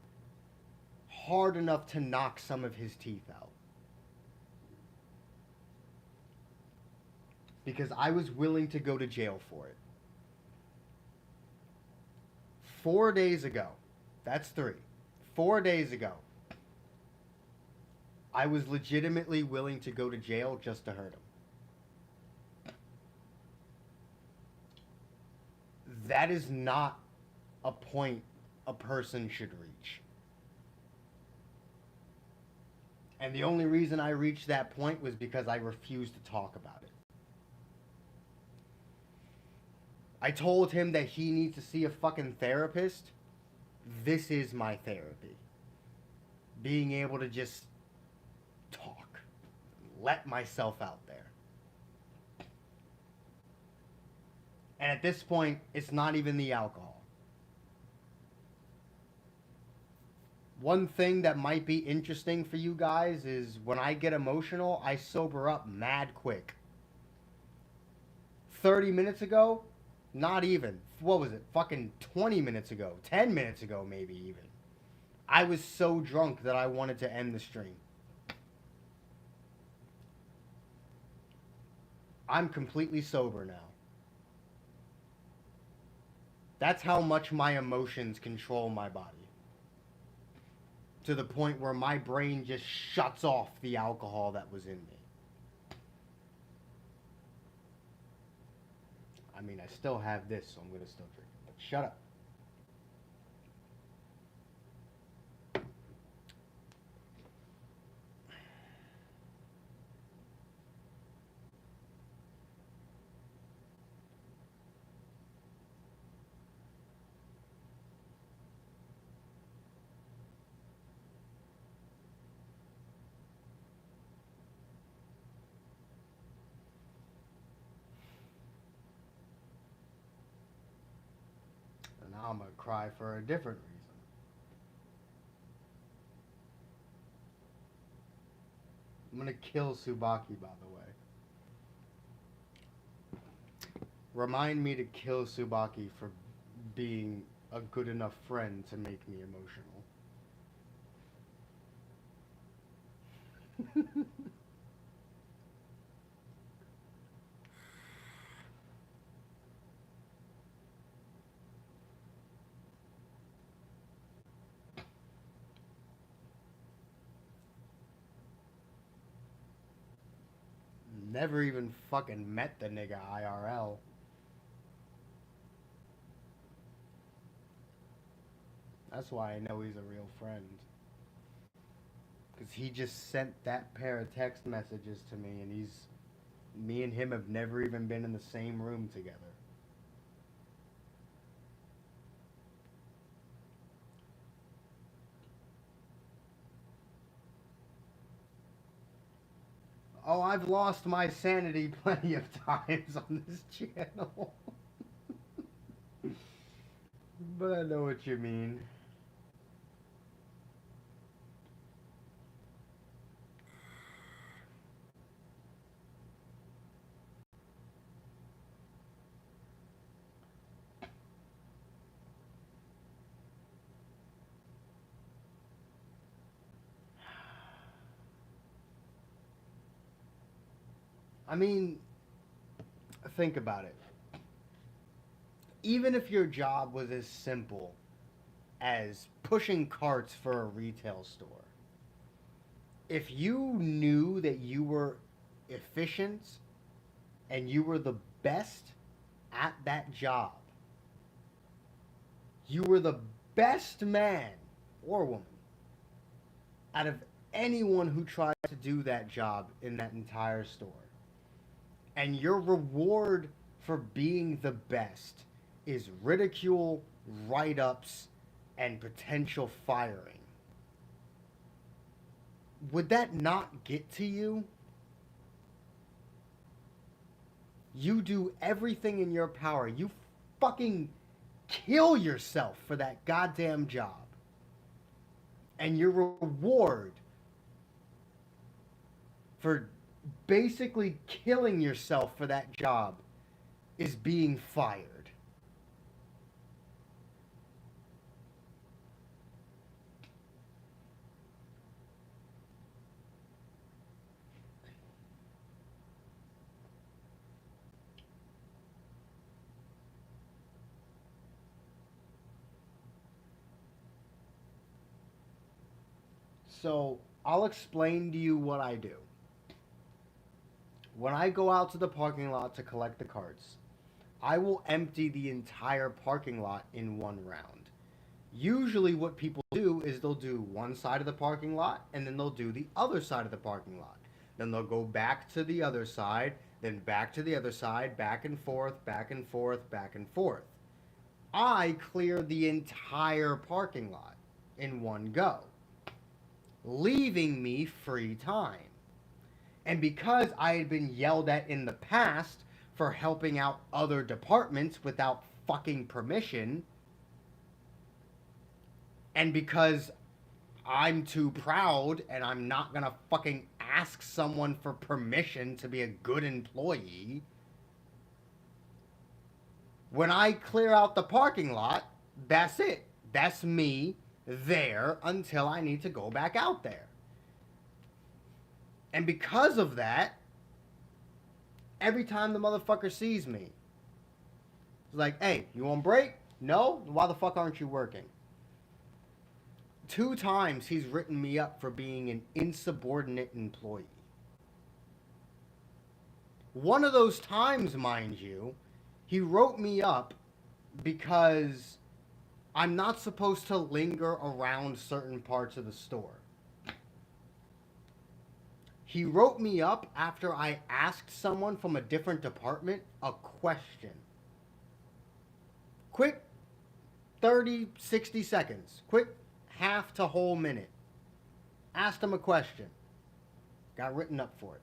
hard enough to knock some of his teeth out. Because I was willing to go to jail for it. 4 days ago, that's 3. 4 days ago, I was legitimately willing to go to jail just to hurt him. That is not a point a person should reach. And the only reason I reached that point was because I refused to talk about it. I told him that he needs to see a fucking therapist. This is my therapy. Being able to just talk. Let myself out there. And at this point, it's not even the alcohol. One thing that might be interesting for you guys is when I get emotional, I sober up mad quick. 30 minutes ago, not even. What was it? Fucking 20 minutes ago. 10 minutes ago, maybe even. I was so drunk that I wanted to end the stream. I'm completely sober now. That's how much my emotions control my body. To the point where my brain just shuts off the alcohol that was in me. I mean, I still have this, so I'm going to still drink it. But shut up. I'm gonna cry for a different reason. I'm gonna kill Tsubaki, by the way. Remind me to kill Tsubaki for being a good enough friend to make me emotional. Never even fucking met the nigga IRL. That's why I know he's a real friend. Because he just sent that pair of text messages to me, and me and him have never even been in the same room together. Oh, I've lost my sanity plenty of times on this channel. But I know what you mean. I mean, think about it. Even if your job was as simple as pushing carts for a retail store, if you knew that you were efficient and you were the best at that job, you were the best man or woman out of anyone who tried to do that job in that entire store, and your reward for being the best is ridicule, write-ups, and potential firing, would that not get to you? You do everything in your power. You fucking kill yourself for that goddamn job. And your reward for basically killing yourself for that job is being fired. So, I'll explain to you what I do. When I go out to the parking lot to collect the carts, I will empty the entire parking lot in one round. Usually what people do is they'll do one side of the parking lot and then they'll do the other side of the parking lot. Then they'll go back to the other side, then back to the other side, back and forth, back and forth, back and forth. I clear the entire parking lot in one go, leaving me free time. And because I had been yelled at in the past for helping out other departments without fucking permission, and because I'm too proud and I'm not gonna fucking ask someone for permission to be a good employee, when I clear out the parking lot, that's it. That's me there until I need to go back out there. And because of that, every time the motherfucker sees me, it's like, hey, you want a break? No? Why the fuck aren't you working? 2 times he's written me up for being an insubordinate employee. One of those times, mind you, he wrote me up because I'm not supposed to linger around certain parts of the store. He wrote me up after I asked someone from a different department a question. Quick 30, 60 seconds. Quick half to whole minute. Asked him a question. Got written up for it.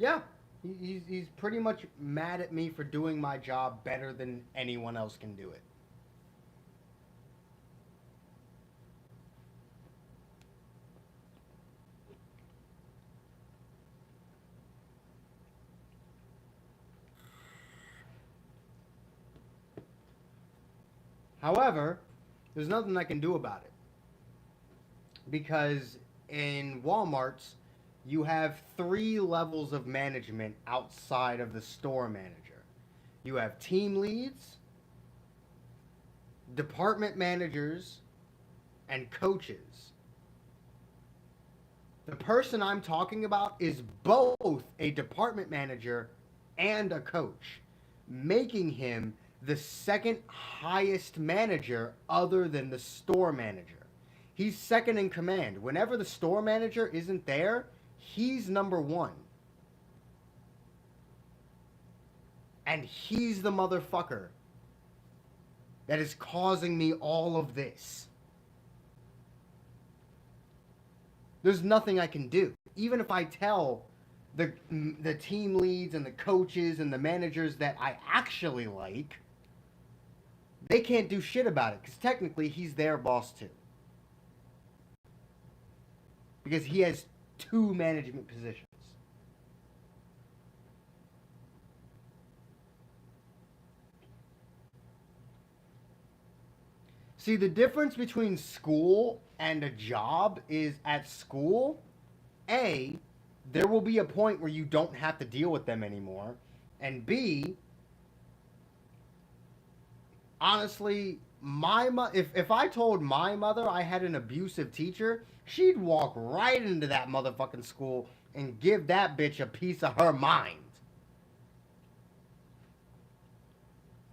Yeah, he's pretty much mad at me for doing my job better than anyone else can do it. However, there's nothing I can do about it because in Walmart's you have three levels of management outside of the store manager. You have team leads, department managers, and coaches. The person I'm talking about is both a department manager and a coach, making him the second highest manager other than the store manager. He's second in command. Whenever the store manager isn't there, he's number one. And he's the motherfucker that is causing me all of this. There's nothing I can do. Even if I tell the team leads and the coaches and the managers that I actually like, they can't do shit about it because technically he's their boss too. Because he has two management positions. See, the difference between school and a job is at school, A, there will be a point where you don't have to deal with them anymore. And B, honestly, if I told my mother I had an abusive teacher, she'd walk right into that motherfucking school and give that bitch a piece of her mind.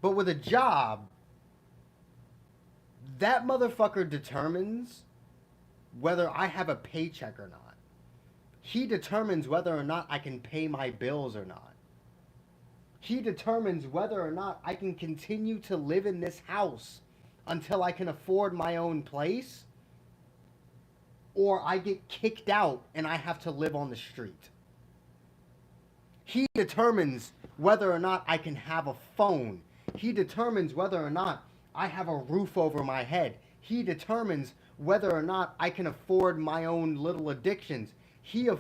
But with a job, that motherfucker determines whether I have a paycheck or not. He determines whether or not I can pay my bills or not. He determines whether or not I can continue to live in this house until I can afford my own place, or I get kicked out and I have to live on the street. He determines whether or not I can have a phone. He determines whether or not I have a roof over my head. He determines whether or not I can afford my own little addictions. He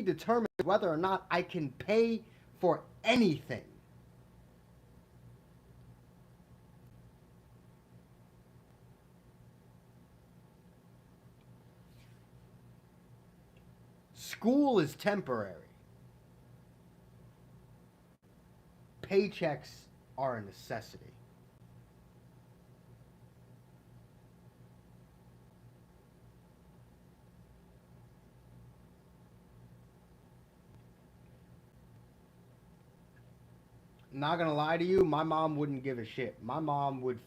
determines whether or not I can pay for anything. School is temporary. Paychecks are a necessity. Not gonna lie to you, my mom wouldn't give a shit. My mom would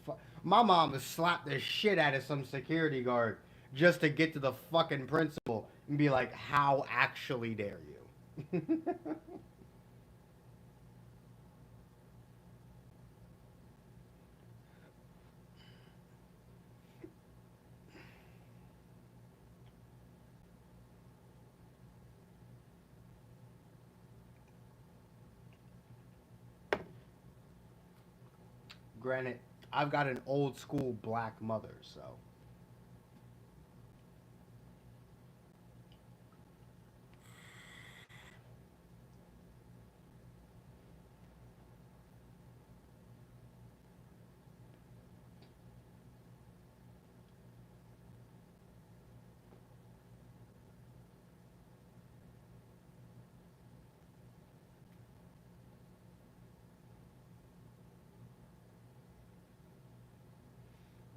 slap the shit out of some security guard just to get to the fucking principal and be like, "How actually dare you?" Granted, I've got an old school black mother, so.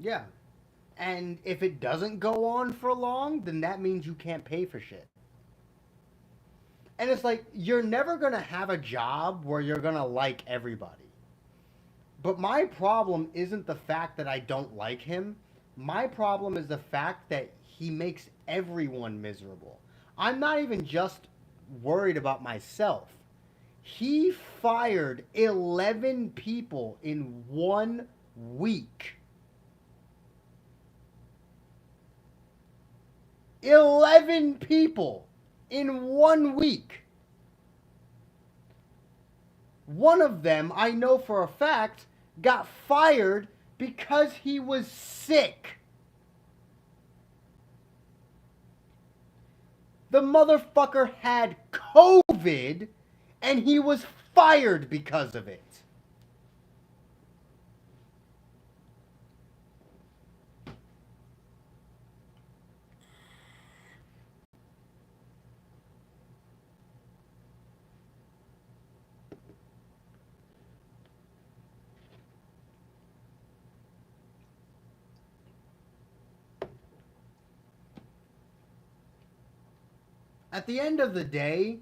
Yeah. And if it doesn't go on for long, then that means you can't pay for shit. And it's like, you're never going to have a job where you're going to like everybody. But my problem isn't the fact that I don't like him. My problem is the fact that he makes everyone miserable. I'm not even just worried about myself. He fired 11 people in 1 week. 11 people in 1 week. One of them, I know for a fact, got fired because he was sick. The motherfucker had COVID and he was fired because of it. At the end of the day,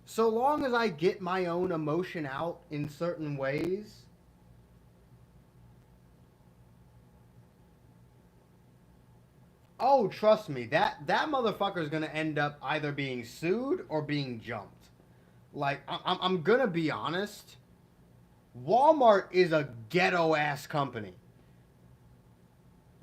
so long as I get my own emotion out in certain ways, oh, trust me, that motherfucker is gonna end up either being sued or being jumped. Like, I'm gonna be honest. Walmart is a ghetto ass company.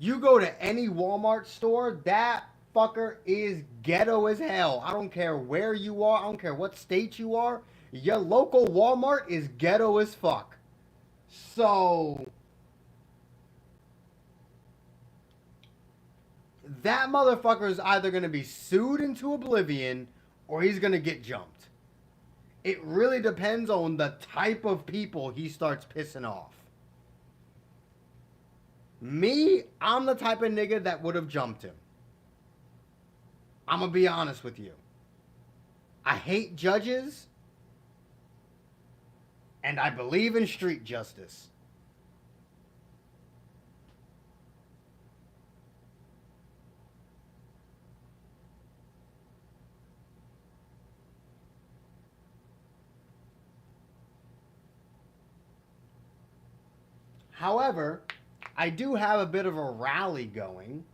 You go to any Walmart store, that fucker is ghetto as hell. I don't care where you are, I don't care what state you are. Your local Walmart is ghetto as fuck. So that motherfucker is either going to be sued into oblivion or he's going to get jumped. It really depends on the type of people he starts pissing off. Me, I'm the type of nigga that would have jumped him. I'm going to be honest with you. I hate judges, and I believe in street justice. However, I do have a bit of a rally going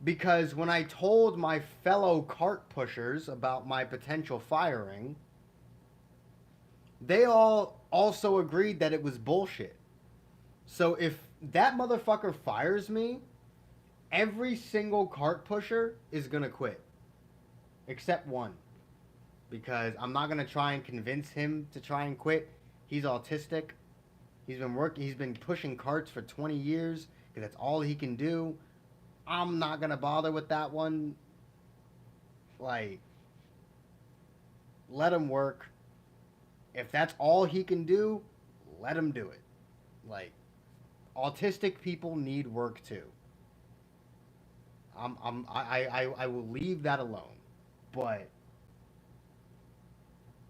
because when I told my fellow cart pushers about my potential firing, they all also agreed that it was bullshit. So if that motherfucker fires me, every single cart pusher is going to quit. Except one. Because I'm not going to try and convince him to try and quit. He's autistic. He's been pushing carts for 20 years because that's all he can do. I'm not going to bother with that one. Like, let him work. If that's all he can do, let him do it. Like, autistic people need work too. I will leave that alone. But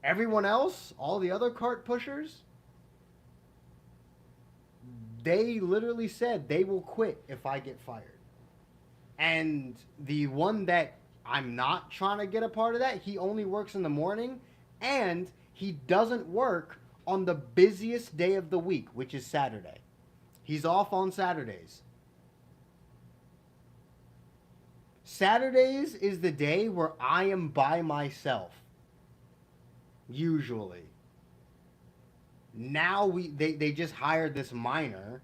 everyone else, all the other cart pushers, they literally said they will quit if I get fired. And the one that I'm not trying to get a part of that, he only works in the morning and he doesn't work on the busiest day of the week, which is Saturday. He's off on Saturdays. Saturdays is the day where I am by myself. Usually. Now they just hired this minor,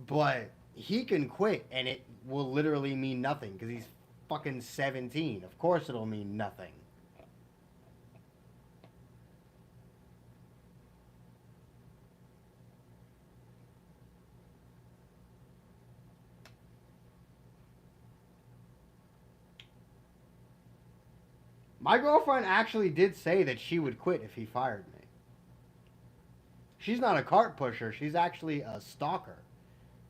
but he can quit and it will literally mean nothing because he's fucking 17. Of course it'll mean nothing. My girlfriend actually did say that she would quit if he fired me. She's not a cart pusher. She's actually a stalker.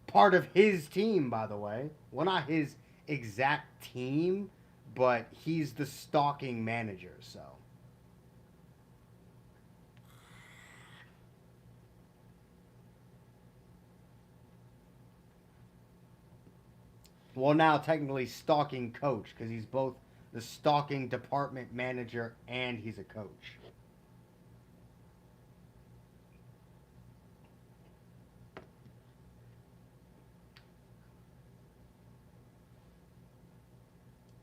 Part of his team, by the way. Well, not his exact team, but he's the stalking manager, so. Well, now technically stalking coach, because he's both the stalking department manager and he's a coach.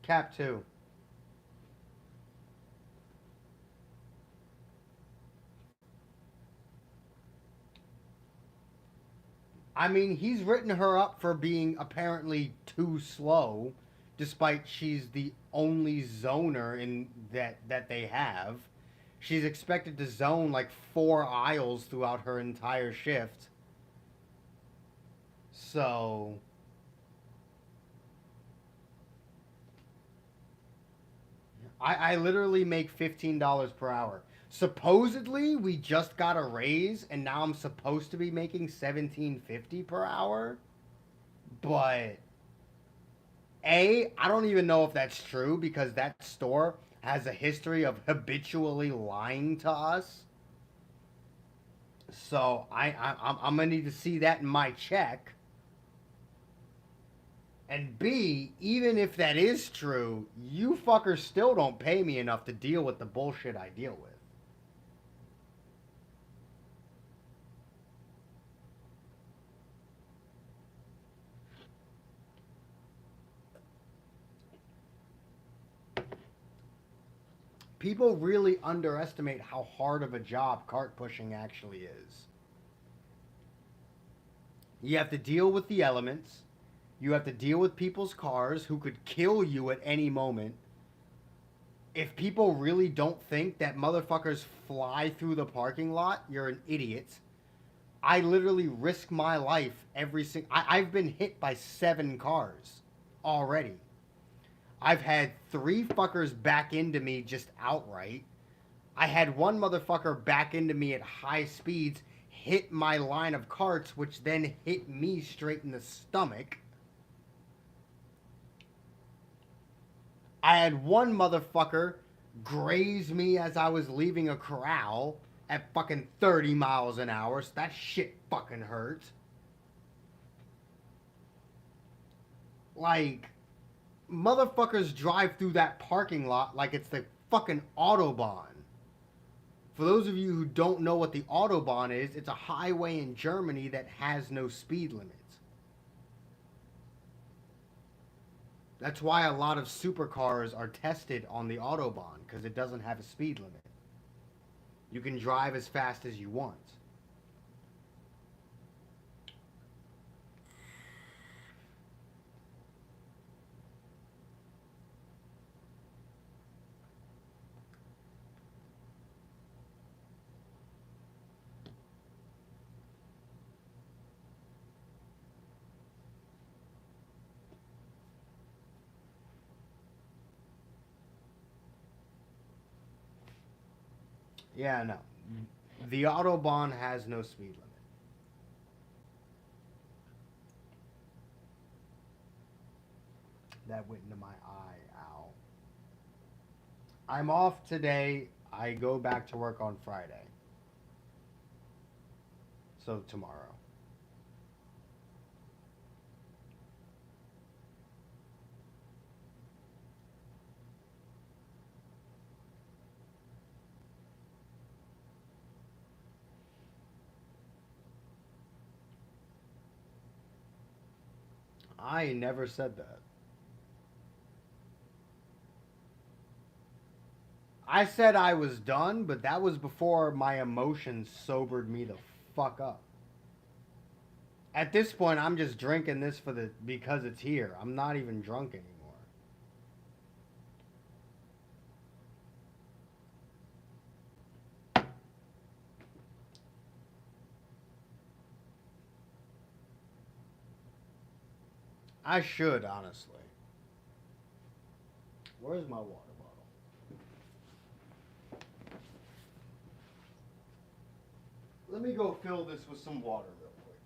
Cap 2. I mean, he's written her up for being apparently too slow, despite she's the only zoner in that they have. She's expected to zone like 4 aisles throughout her entire shift. So I literally make $15 per hour. Supposedly we just got a raise and now I'm supposed to be making $17.50 per hour. But I don't even know if that's true because that store has a history of habitually lying to us. So I'm gonna need to see that in my check. And B, even if that is true, you fuckers still don't pay me enough to deal with the bullshit I deal with. People really underestimate how hard of a job cart pushing actually is. You have to deal with the elements. You have to deal with people's cars who could kill you at any moment. If people really don't think that motherfuckers fly through the parking lot, you're an idiot. I literally risk my life every single. I've been hit by 7 cars already. I've had 3 fuckers back into me just outright. I had one motherfucker back into me at high speeds, hit my line of carts, which then hit me straight in the stomach. I had one motherfucker graze me as I was leaving a corral at fucking 30 miles an hour. So that shit fucking hurt. Like, motherfuckers drive through that parking lot like it's the fucking Autobahn. For those of you who don't know what the Autobahn is, it's a highway in Germany that has no speed limits. That's why a lot of supercars are tested on the Autobahn, because it doesn't have a speed limit. You can drive as fast as you want. Yeah, no. The Autobahn has no speed limit. That went into my eye. Ow. I'm off today. I go back to work on Friday. So tomorrow. I never said that. I said I was done, but that was before my emotions sobered me the fuck up. At this point, I'm just drinking this because it's here. I'm not even drunk anymore. I should, honestly. Where's my water bottle? Let me go fill this with some water real quick.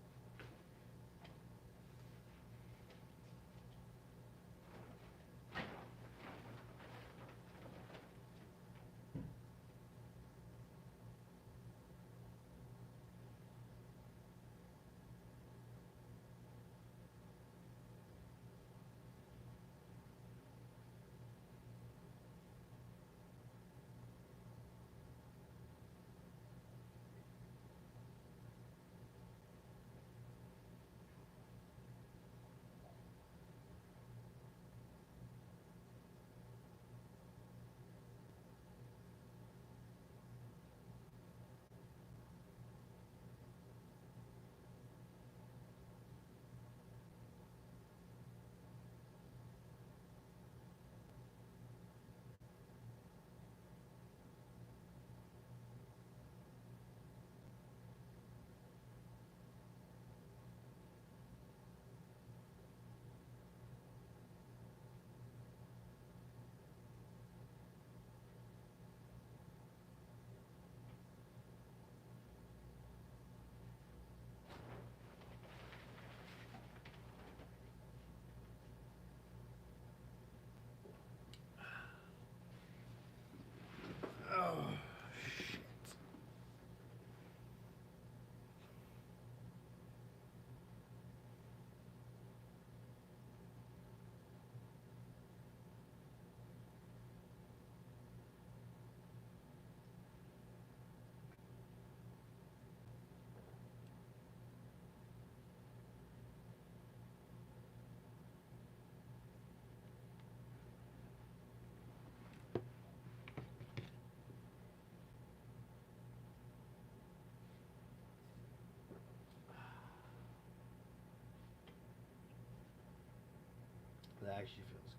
That actually feels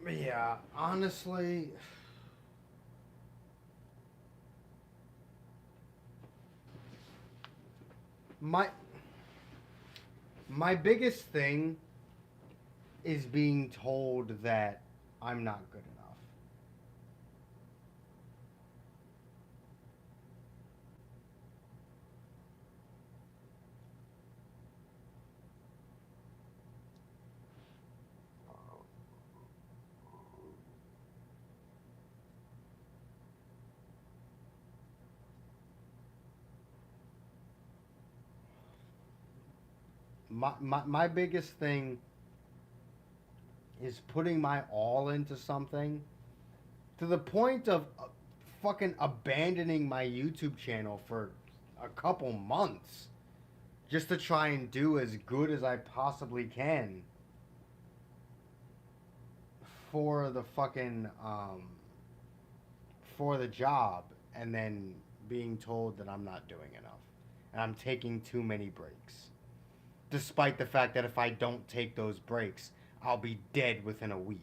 good. Yeah, honestly, my my biggest thing is being told that I'm not good enough. My biggest thing is putting my all into something to the point of fucking abandoning my YouTube channel for a couple months just to try and do as good as I possibly can for the fucking for the job, and then being told that I'm not doing enough and I'm taking too many breaks, despite the fact that if I don't take those breaks I'll be dead within a week.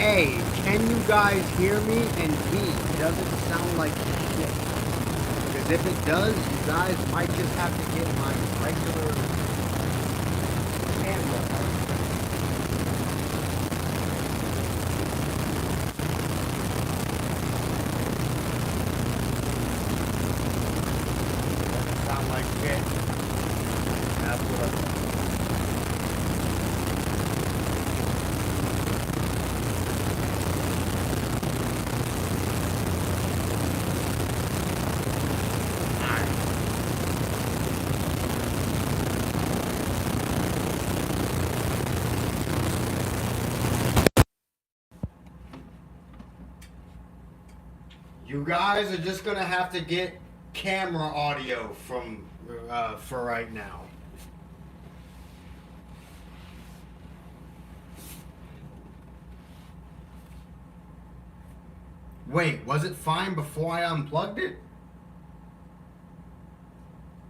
A, can you guys hear me? And B, does it sound like shit? Because if it does, you guys might just have to get my regular camera. Doesn't sound like shit. That's what I thought. You guys are just gonna have to get camera audio from for right now. Wait, was it fine before I unplugged it?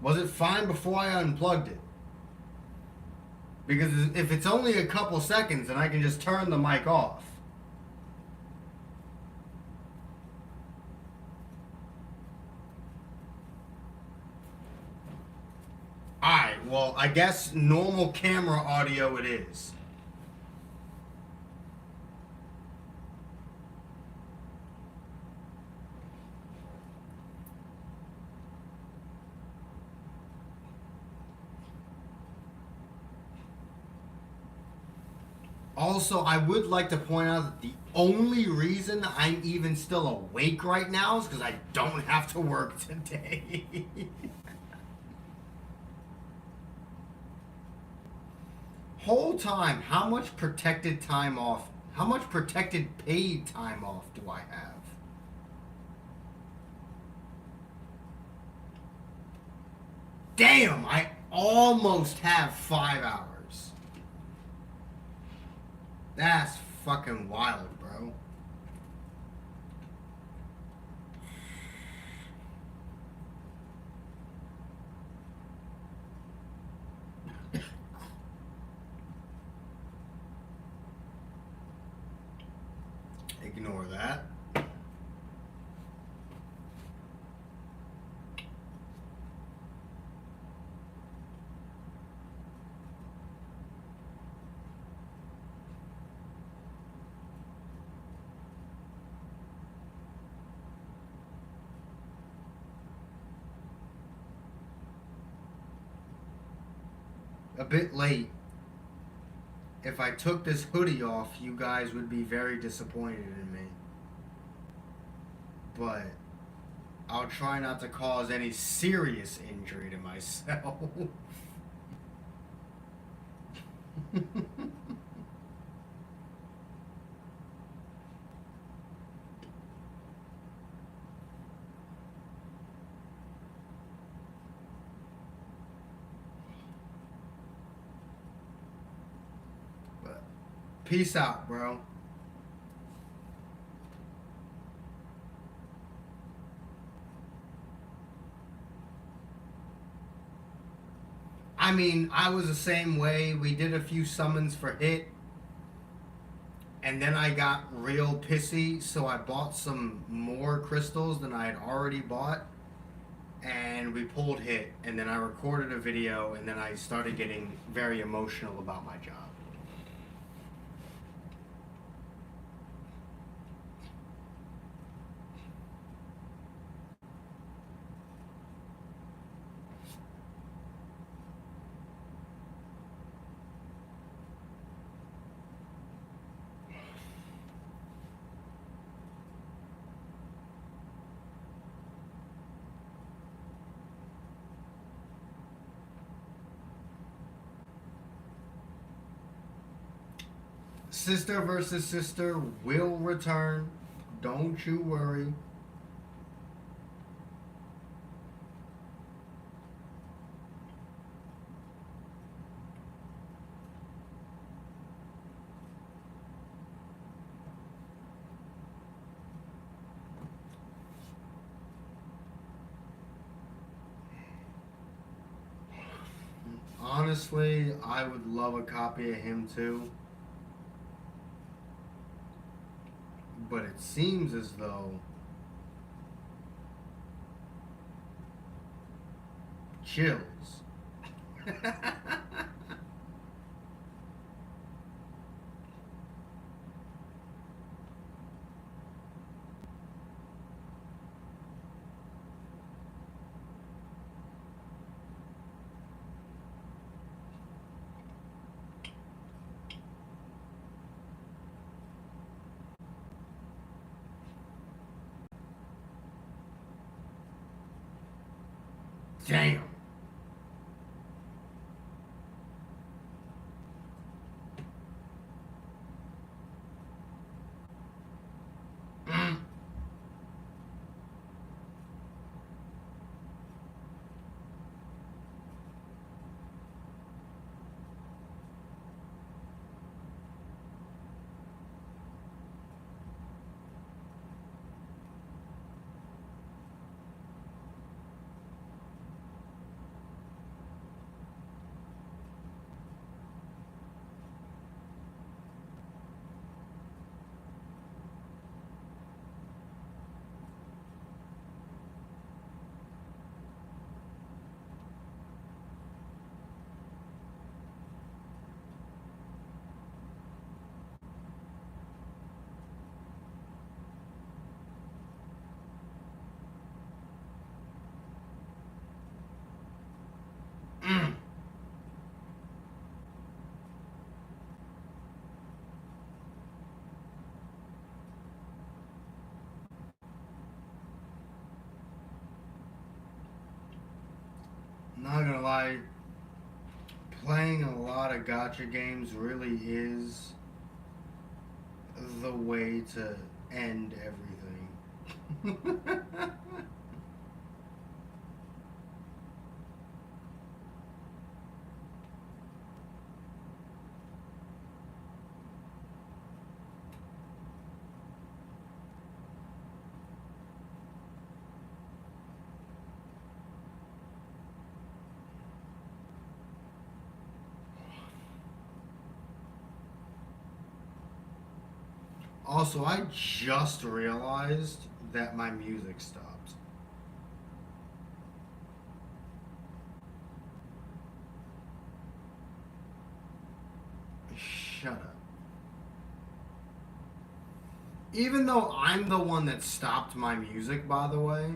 Was it fine before I unplugged it? Because if it's only a couple seconds, then I can just turn the mic off. Alright, well, I guess normal camera audio it is. Also, I would like to point out that the only reason I'm even still awake right now is because I don't have to work today. Whole time, how much protected time off, how much protected paid time off do I have? Damn, I almost have 5 hours. That's fucking wild, bro. Ignore that. A bit late. If I took this hoodie off, you guys would be very disappointed in me. But I'll try not to cause any serious injury to myself. But peace out, bro. I mean, I was the same way. We did a few summons for hit. And then I got real pissy, so I bought some more crystals than I had already bought. And we pulled hit. And then I recorded a video, and then I started getting very emotional about my job. Sister versus Sister will return. Don't you worry. Honestly, I would love a copy of him too. But it seems as though chills. Damn. Mm. Not gonna lie, playing a lot of gacha games really is the way to end everything. Also, I just realized that my music stopped. Shut up. Even though I'm the one that stopped my music, by the way.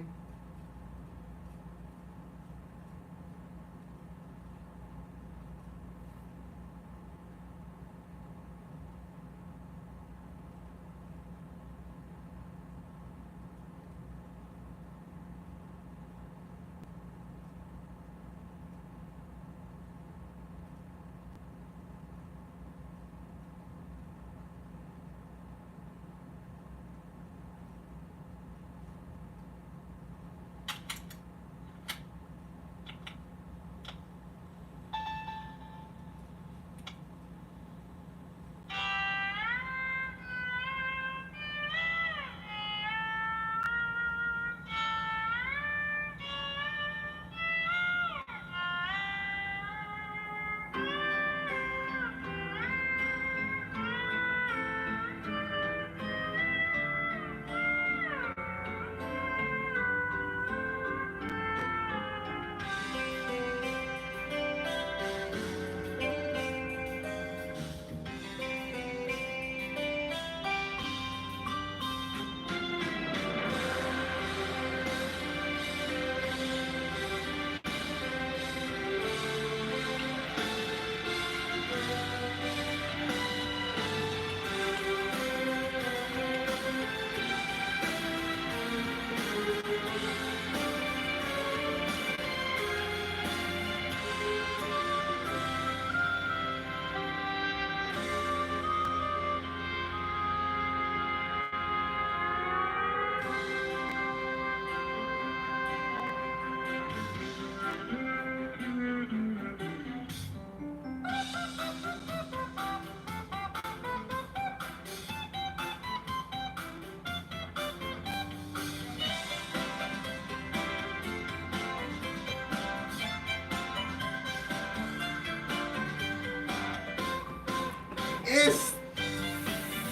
It's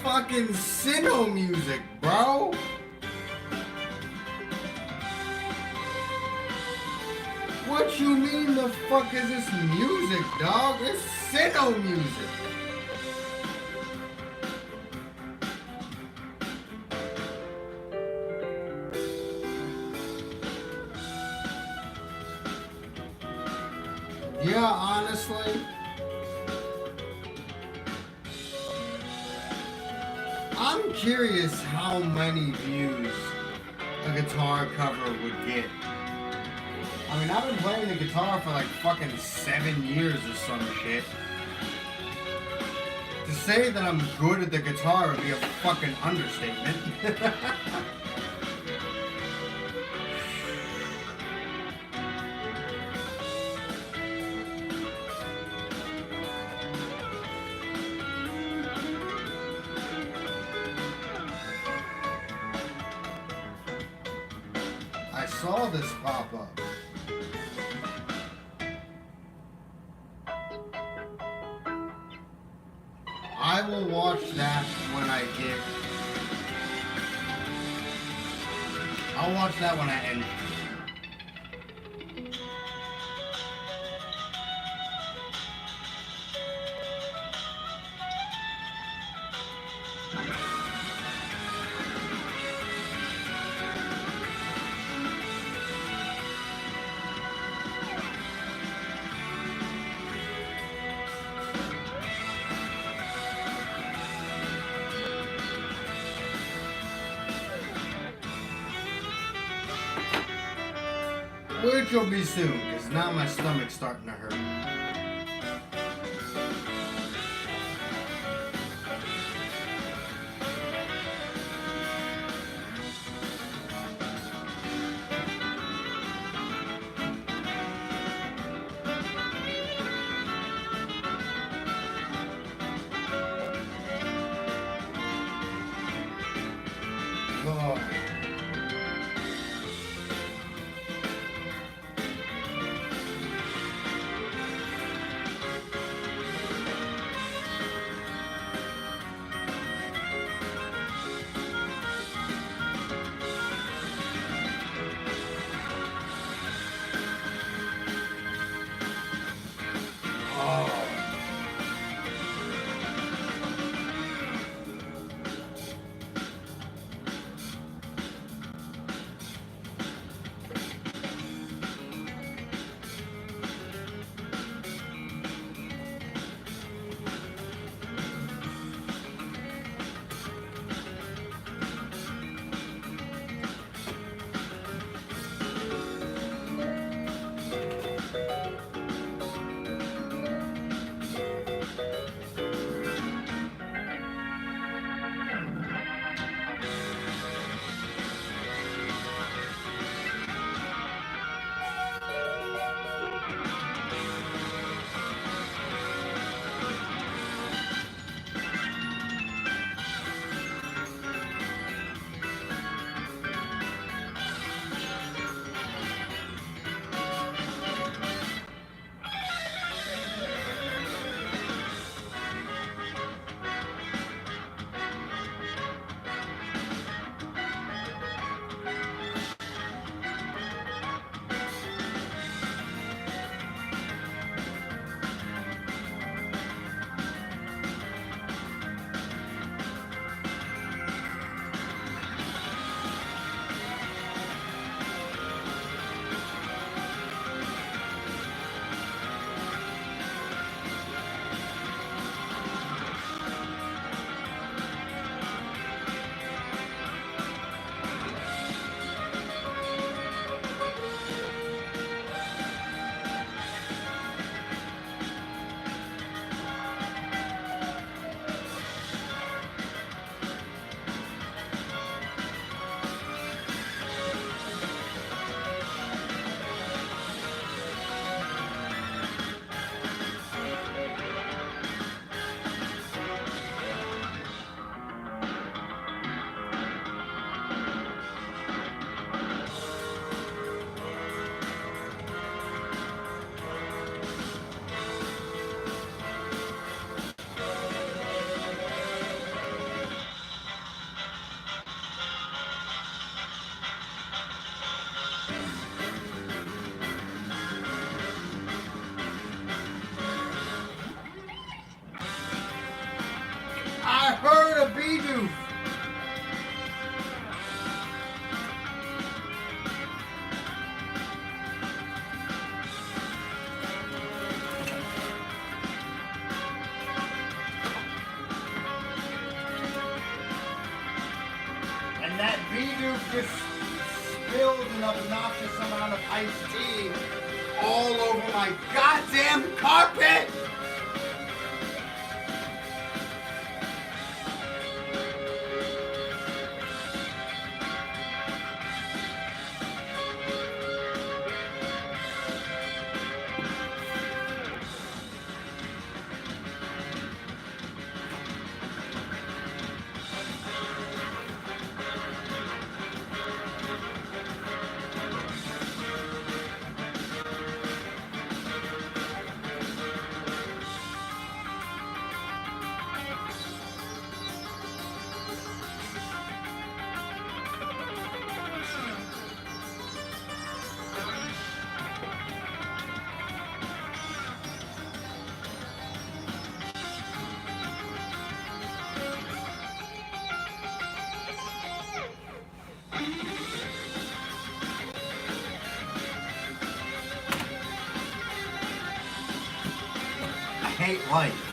fucking Sinnoh music, bro. What you mean the fuck is this music, dog? It's Sinnoh music. Yeah, honestly. I'm curious how many views a guitar cover would get. I mean, I've been playing the guitar for like fucking 7 years or some shit. To say that I'm good at the guitar would be a fucking understatement. I saw this pop up. I will watch that when I get. I'll watch that when I end. Which will be soon, because 'Cause now my stomach's starting to hurt. Oh. I heard a bee-doo. And that bee-doo just spilled an obnoxious amount of iced tea all over my goddamn carpet! I hate life.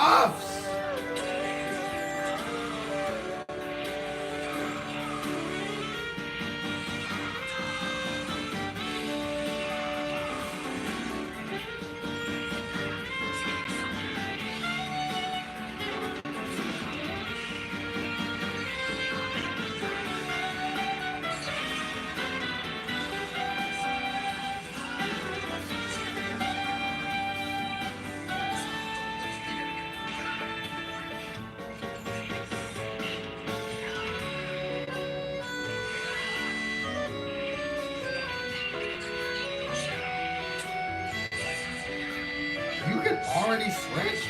puffs. You can already switch?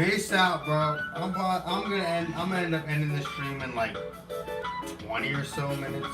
Peace out, bro. I'm gonna end up ending the stream in like 20 or so minutes.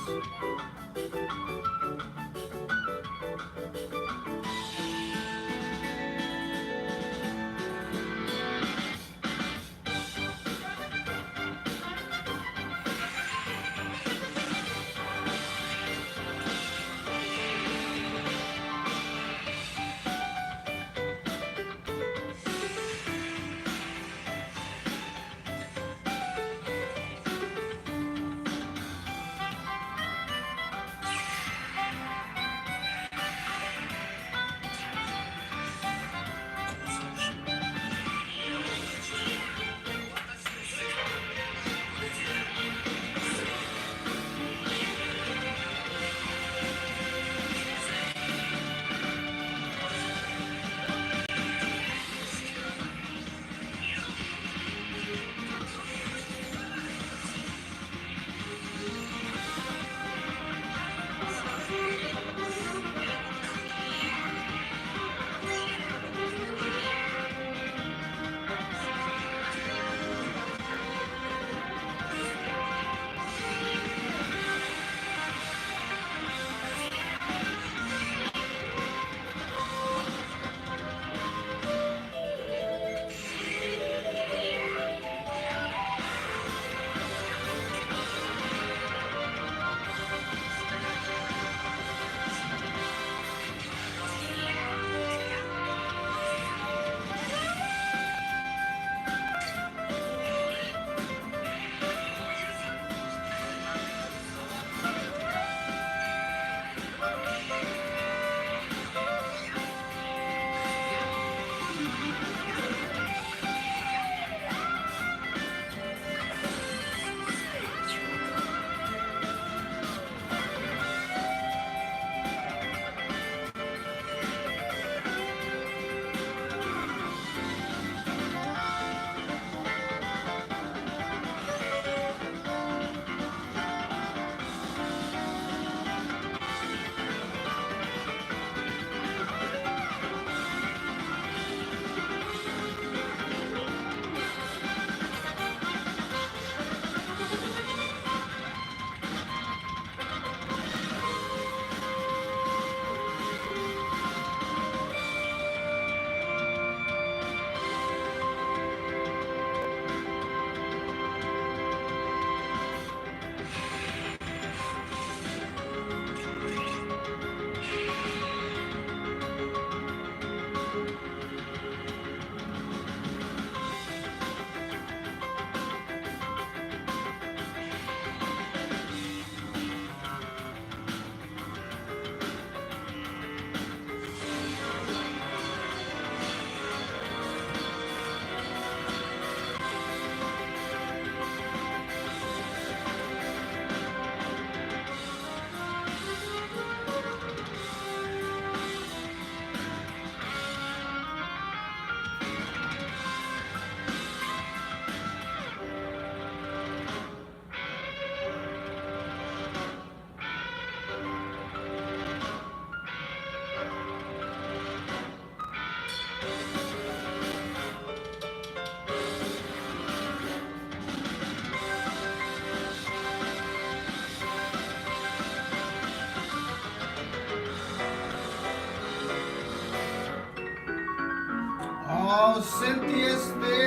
Cynthia Stick!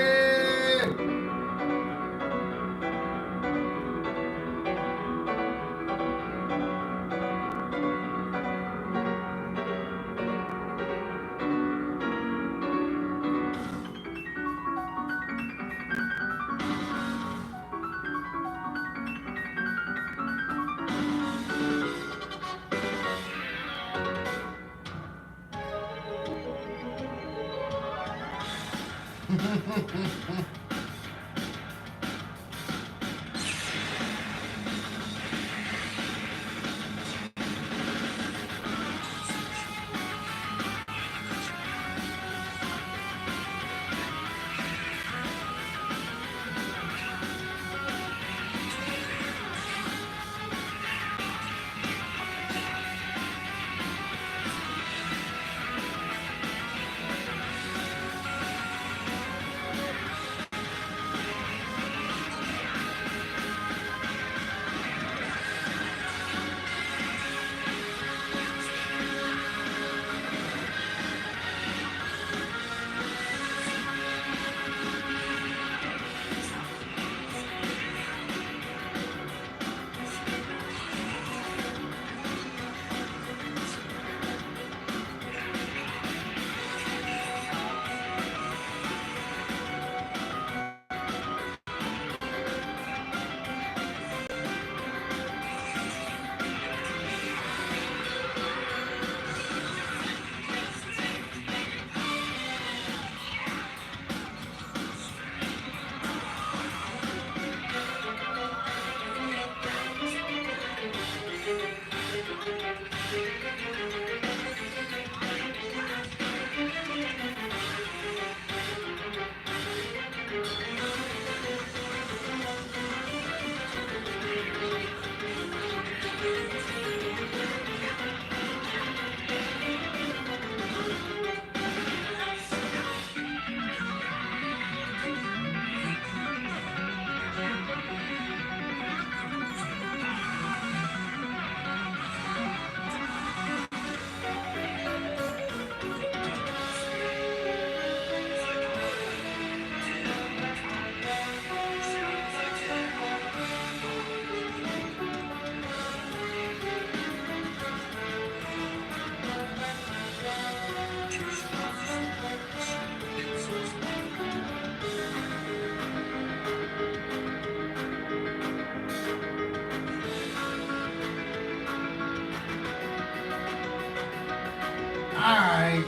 Alright.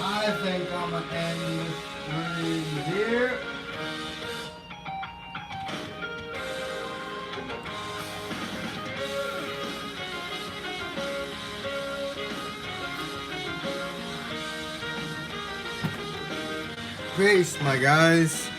I think I'm gonna end this stream here. Peace, my guys.